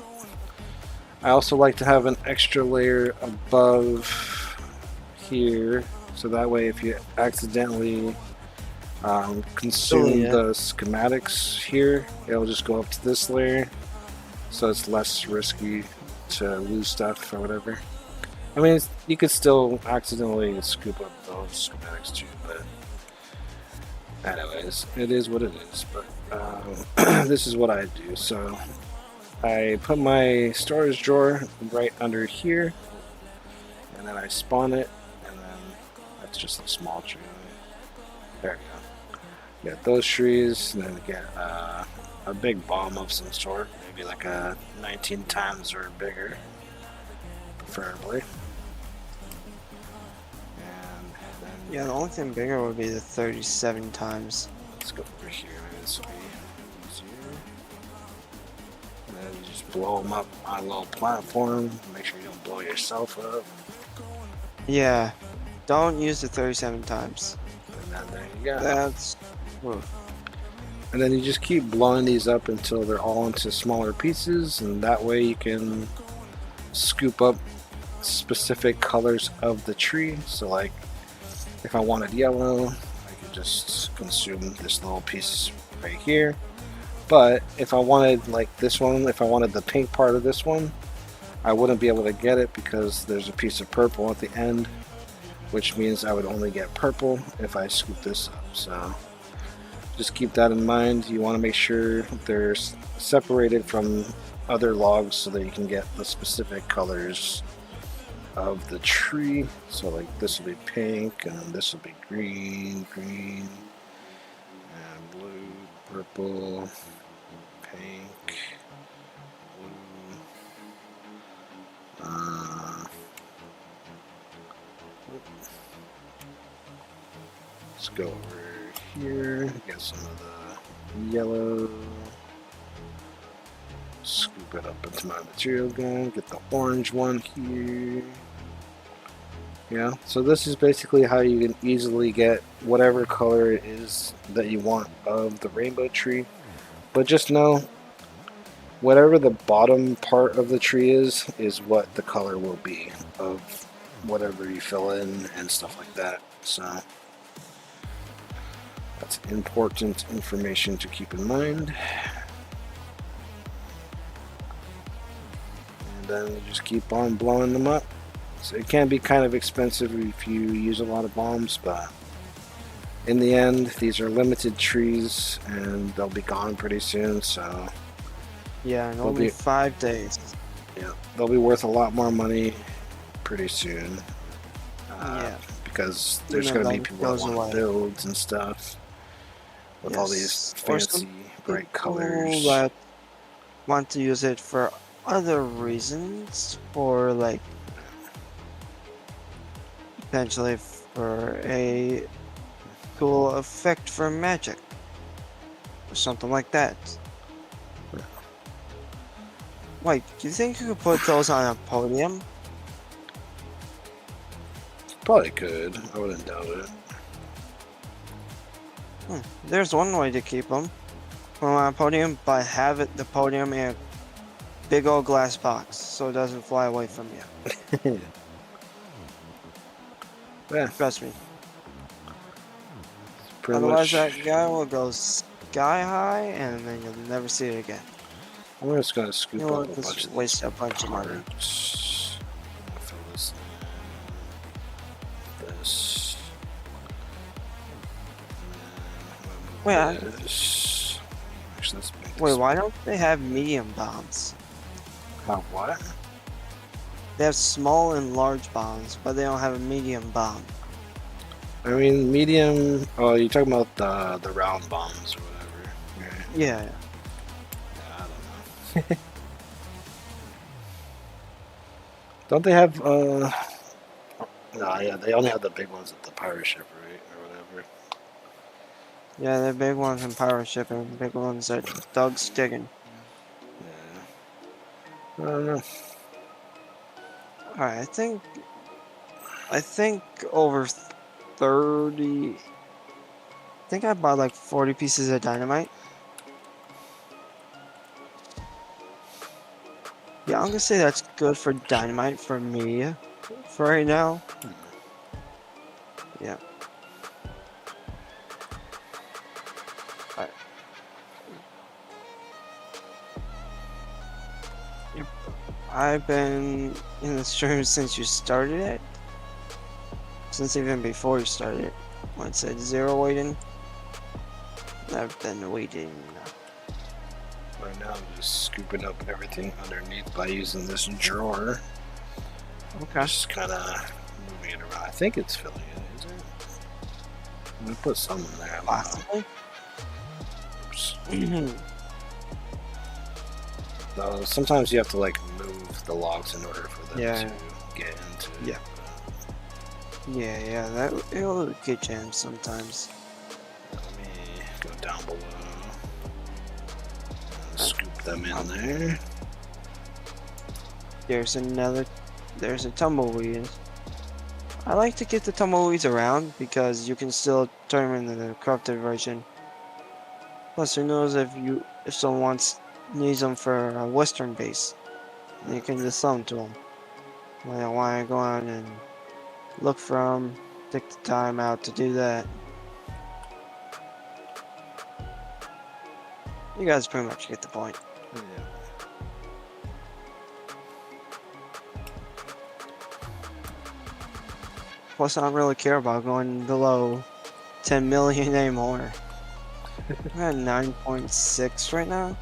I also like to have an extra layer above here, so that way if you accidentally consume yeah. the schematics here, it'll just go up to this layer, so it's less risky to lose stuff or whatever. I mean, you could still accidentally scoop up those schematics too, but anyways, it is what it is. But this is what I do. So I put my storage drawer right under here, and then I spawn it, and then that's just a small tree. There we go. Get those trees, and then get a big bomb of some sort, maybe like a 19 times or bigger, preferably. And then Yeah, the only thing bigger would be the 37 times. let's go over here. Maybe this will be easier. And then you just blow them up on a little platform. Make sure you don't blow yourself up. Yeah, don't use the 37 times. And then there you go. That's... oof. And then you just keep blowing these up until they're all into smaller pieces, and that way you can scoop up specific colors of the tree. So like if I wanted yellow, I could just consume this little piece right here. But if I wanted like this one, if I wanted the pink part of this one, I wouldn't be able to get it because there's a piece of purple at the end, which means I would only get purple if I scoop this up. So just keep that in mind. You want to make sure they're separated from other logs so that you can get the specific colors of the tree. So like this will be pink, and this will be green, and blue, purple, pink, blue. Let's go over here, get some of the yellow, scoop it up into my material gun, get the orange one here. Yeah, so this is basically how you can easily get whatever color it is that you want of the rainbow tree. But just know, whatever the bottom part of the tree is what the color will be of whatever you fill in and stuff like that. So that's important information to keep in mind. And then you just keep on blowing them up. So it can be kind of expensive if you use a lot of bombs, but in the end, these are limited trees and they'll be gone pretty soon. So Yeah, in only 5 days. yeah, they'll be worth a lot more money pretty soon. Yeah. Because there's going to be people that want builds and stuff with all these fancy bright colors. That want to use it for other reasons, for like potentially for a cool effect for magic or something like that. Wait, do you think you could put those on a podium? Probably could. I wouldn't doubt it. There's one way to keep them on a podium, but have the podium in a big old glass box so it doesn't fly away from you. Yeah. Trust me. Otherwise, that guy will go sky high, and then you'll never see it again. I'm just gonna scoop up a bunch of waste a bunch of money. parts. Fill this in. This. Wait, this. Actually, let's make wait, this. why don't they have medium bombs? What? They have small and large bombs, but they don't have a medium bomb. I mean, medium. Oh, you're talking about the round bombs or whatever. Yeah. I don't know. Don't they have? No, yeah, they only have the big ones at the pirate ship, right, or whatever. Yeah, they're big ones in pirate ship and big ones at Doug's digging. Yeah. I don't know. Alright, I think over 30. I think I bought like 40 pieces of dynamite. Yeah, I'm gonna say that's good for dynamite for me for right now. Yeah. Alright. Yep. I've been in the stream since you started it. Since even before you started it. When it said 0 waiting. I've been waiting. Right now, I'm just scooping up everything underneath by using this drawer. Okay. Just kind of moving it around. I think it's filling it, is it? I'm gonna put some in there. Possibly. Oops. Sometimes you have to like move the logs in order for them to get into. Yeah. Yeah, that it'll get jammed sometimes. Let me go down below. Scoop them in there. There's a tumbleweed. I like to get the tumbleweeds around because you can still turn them into the corrupted version. Plus, who knows if someone needs them for a western base, you can just sell them to them. I don't want to go on and look for them, take the time out to do that. You guys pretty much get the point. Yeah. Plus, I don't really care about going below 10 million anymore. I'm at 9.6 right now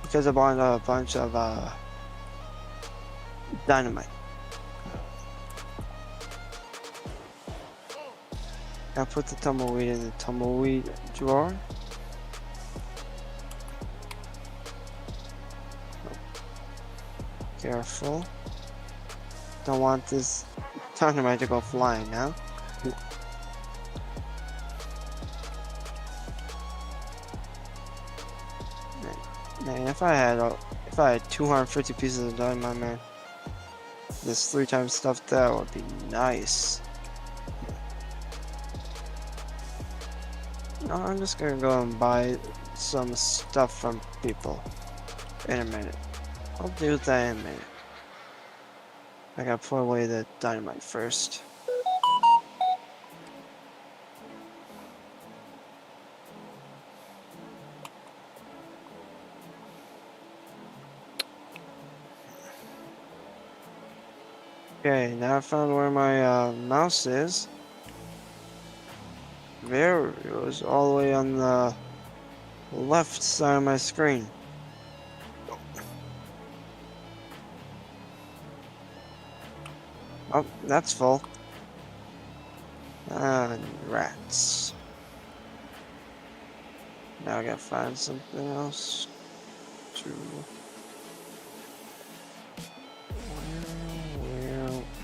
because I bought a bunch of dynamite. I put the tumbleweed in the tumbleweed drawer. Careful. Don't want this dynamite to go flying now. Man, if I had 250 pieces of dynamite, man, this 3 times stuff, that would be nice. No, I'm just gonna go and buy some stuff from people in a minute. I'll do that in a minute. I gotta put away the dynamite first. Okay, now I found where my mouse is. There it goes, all the way on the left side of my screen. Oh, that's full. And rats. Now I gotta find something else to...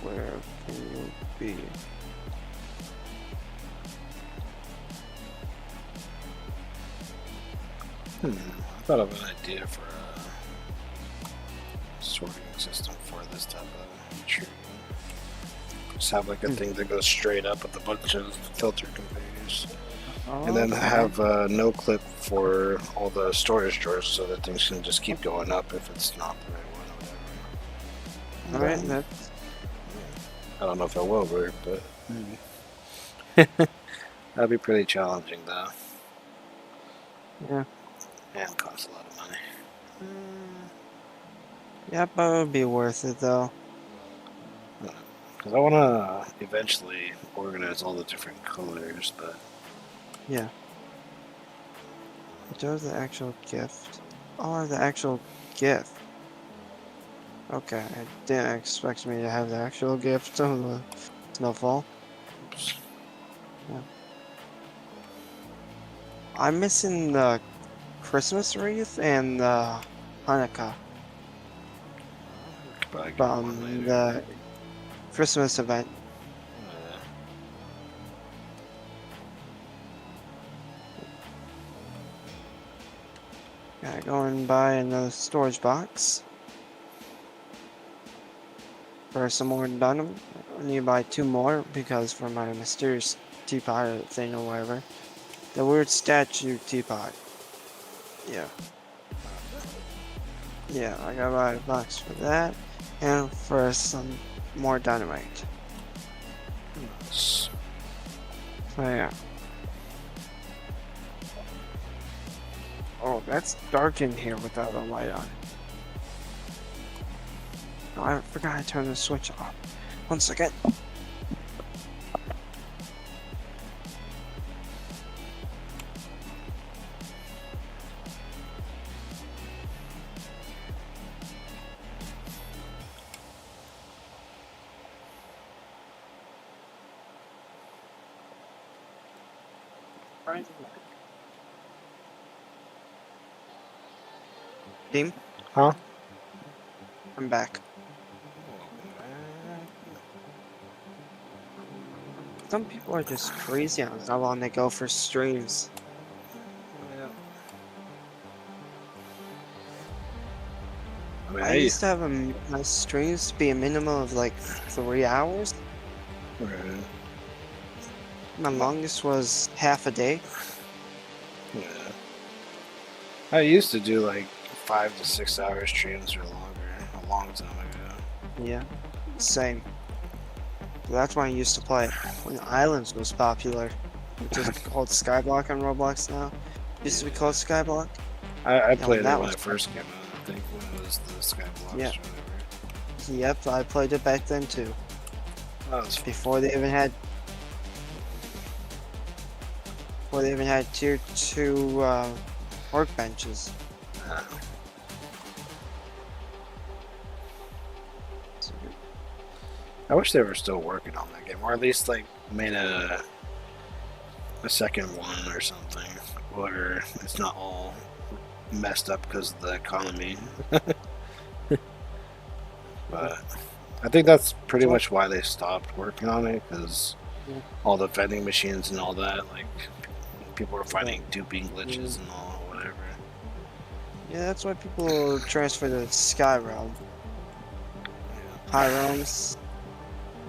Where can you be? I thought of an idea for a sorting system for this type of tree. Just have like a thing that goes straight up with a bunch of filter conveyors. And then have no clip for all the storage drawers so that things can just keep going up if it's not the right one or whatever. Alright, that's... I don't know if it will work, but that'd be pretty challenging though. Yeah. And costs a lot of money. Yep, but it would be worth it though. Because I want to eventually organize all the different colors, but... Yeah. There's the actual gift. Oh, the actual gift. Okay, I didn't expect me to have the actual gift of the snowfall. Oops. Yeah. I'm missing the Christmas wreath and the Hanukkah Could probably get from one later. the Christmas event. Gotta go and buy another storage box for some more dynamite. I need to buy 2 more because for my mysterious teapot thing or whatever. The weird statue teapot. Yeah. Yeah, I gotta buy a box for that and for some more dynamite. Nice. So yeah. Oh, that's dark in here without a light on. Oh, I forgot to turn the switch off. 1 second. Team, Huh? I'm back. Some people are just crazy on how long they go for streams. I mean, I used to have my streams be a minimum of like 3 hours. Right. My longest was half a day. Yeah. I used to do like 5 to 6 hour streams or longer, a long time ago. Yeah, same. That's when I used to play when Islands was popular. Which is called Skyblock on Roblox now. Used to be called Skyblock. I played that it when was it first came out, I think, when it was the Skyblock Yeah. or whatever. Yep, I played it back then too. That was fun. before they even had tier 2 workbenches. Uh, I wish they were still working on that game, or at least like made a second one or something, where it's not all messed up because of the economy. But I think that's pretty much why they stopped working on it, because Yeah. all the vending machines and all that, like people were finding duping glitches and all whatever. Yeah, that's why people transfer to Skyrim. High realms.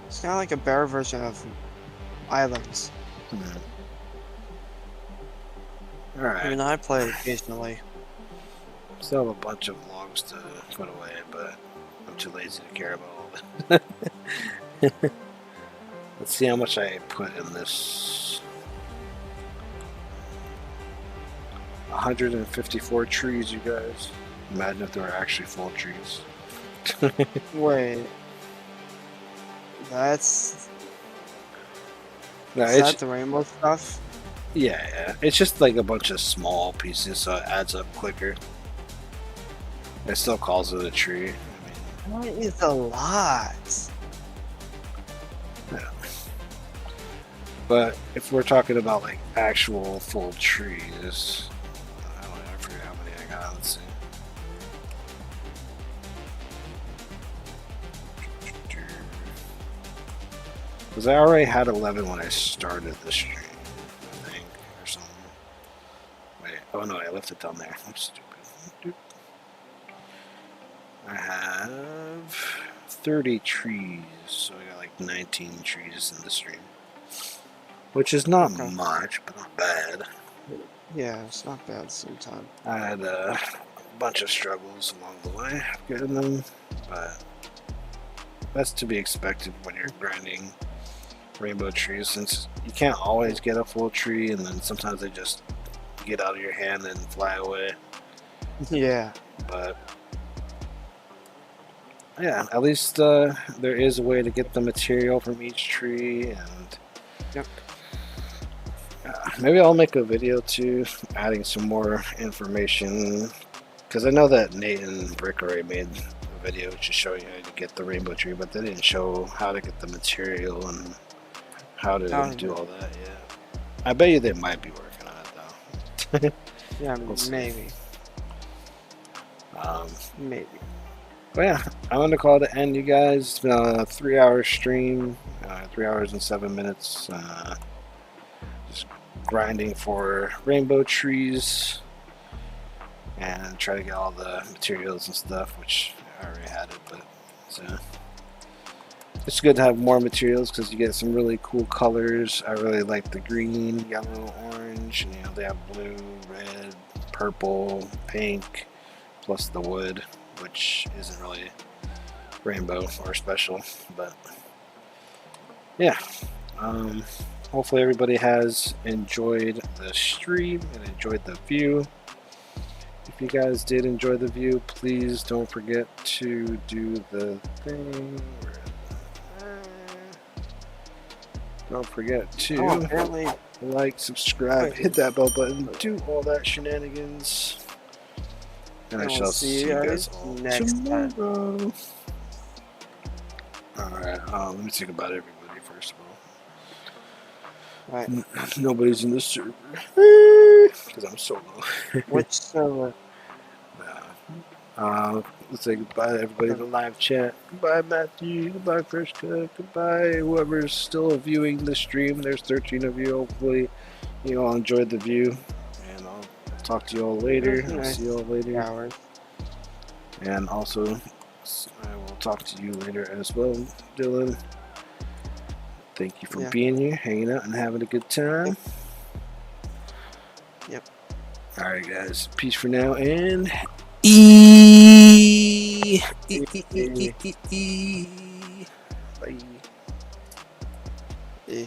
It's kind of like a better version of Islands. All right. Even I play occasionally. Still have a bunch of logs to put away, but I'm too lazy to care about all of it. Let's see how much I put in this. 154 trees, you guys. Imagine if there were actually full trees. Wait. That's... No, Is it's that the rainbow stuff? yeah. It's just like a bunch of small pieces, so it adds up quicker. It still calls it a tree. I mean, That is a lot. yeah. But if we're talking about like actual full trees, I don't know, I forget how many I got. Let's see. Because I already had 11 when I started the stream, I think, or something. Wait, oh no, I left it down there. I'm stupid. Doop. I have 30 trees, so I got like 19 trees in the stream. Which is not Okay. much, but not bad. Yeah, it's not bad at the same time. I had a bunch of struggles along the way getting them, but that's to be expected when you're grinding rainbow trees, since you can't always get a full tree, and then sometimes they just get out of your hand and fly away. Yeah. But yeah, at least there is a way to get the material from each tree, and Yep. maybe I'll make a video too, adding some more information, because I know that Nate and Brick already made a video just showing how to get the rainbow tree, but they didn't show how to get the material and how to do all that yet. I bet you they might be working on it though. Yeah, We'll see. maybe. um, Maybe. But yeah, I'm going to call it an end, you guys. It's been a 3-hour stream, 3 hours and 7 minutes. Just grinding for rainbow trees and try to get all the materials and stuff, which I already had it, but it's good to have more materials because you get some really cool colors. I really like the green, yellow, orange, and they have blue, red, purple, pink, plus the wood, which isn't really rainbow or special, but yeah. Hopefully everybody has enjoyed the stream and enjoyed the view. If you guys did enjoy the view, please don't forget to do the thing. Don't forget to Apparently, like, subscribe, hit that bell button, do all that shenanigans. And I And we'll shall see see you you guys guys all next time. tomorrow. Alright, let me think about everybody first of all. right. Nobody's in the server. Because I'm solo. Which server? Let's say goodbye to everybody in the live chat. Goodbye, Matthew. Goodbye, First Cook. Goodbye, whoever's still viewing the stream. There's 13 of you. Hopefully, you all enjoyed the view. And I'll talk to you all later. I'll see you all later. Hours. And also, I will talk to you later as well, Dylan. Thank you for being here, hanging out, and having a good time. Yep. Alright, guys. Peace for now, and bye. Eh.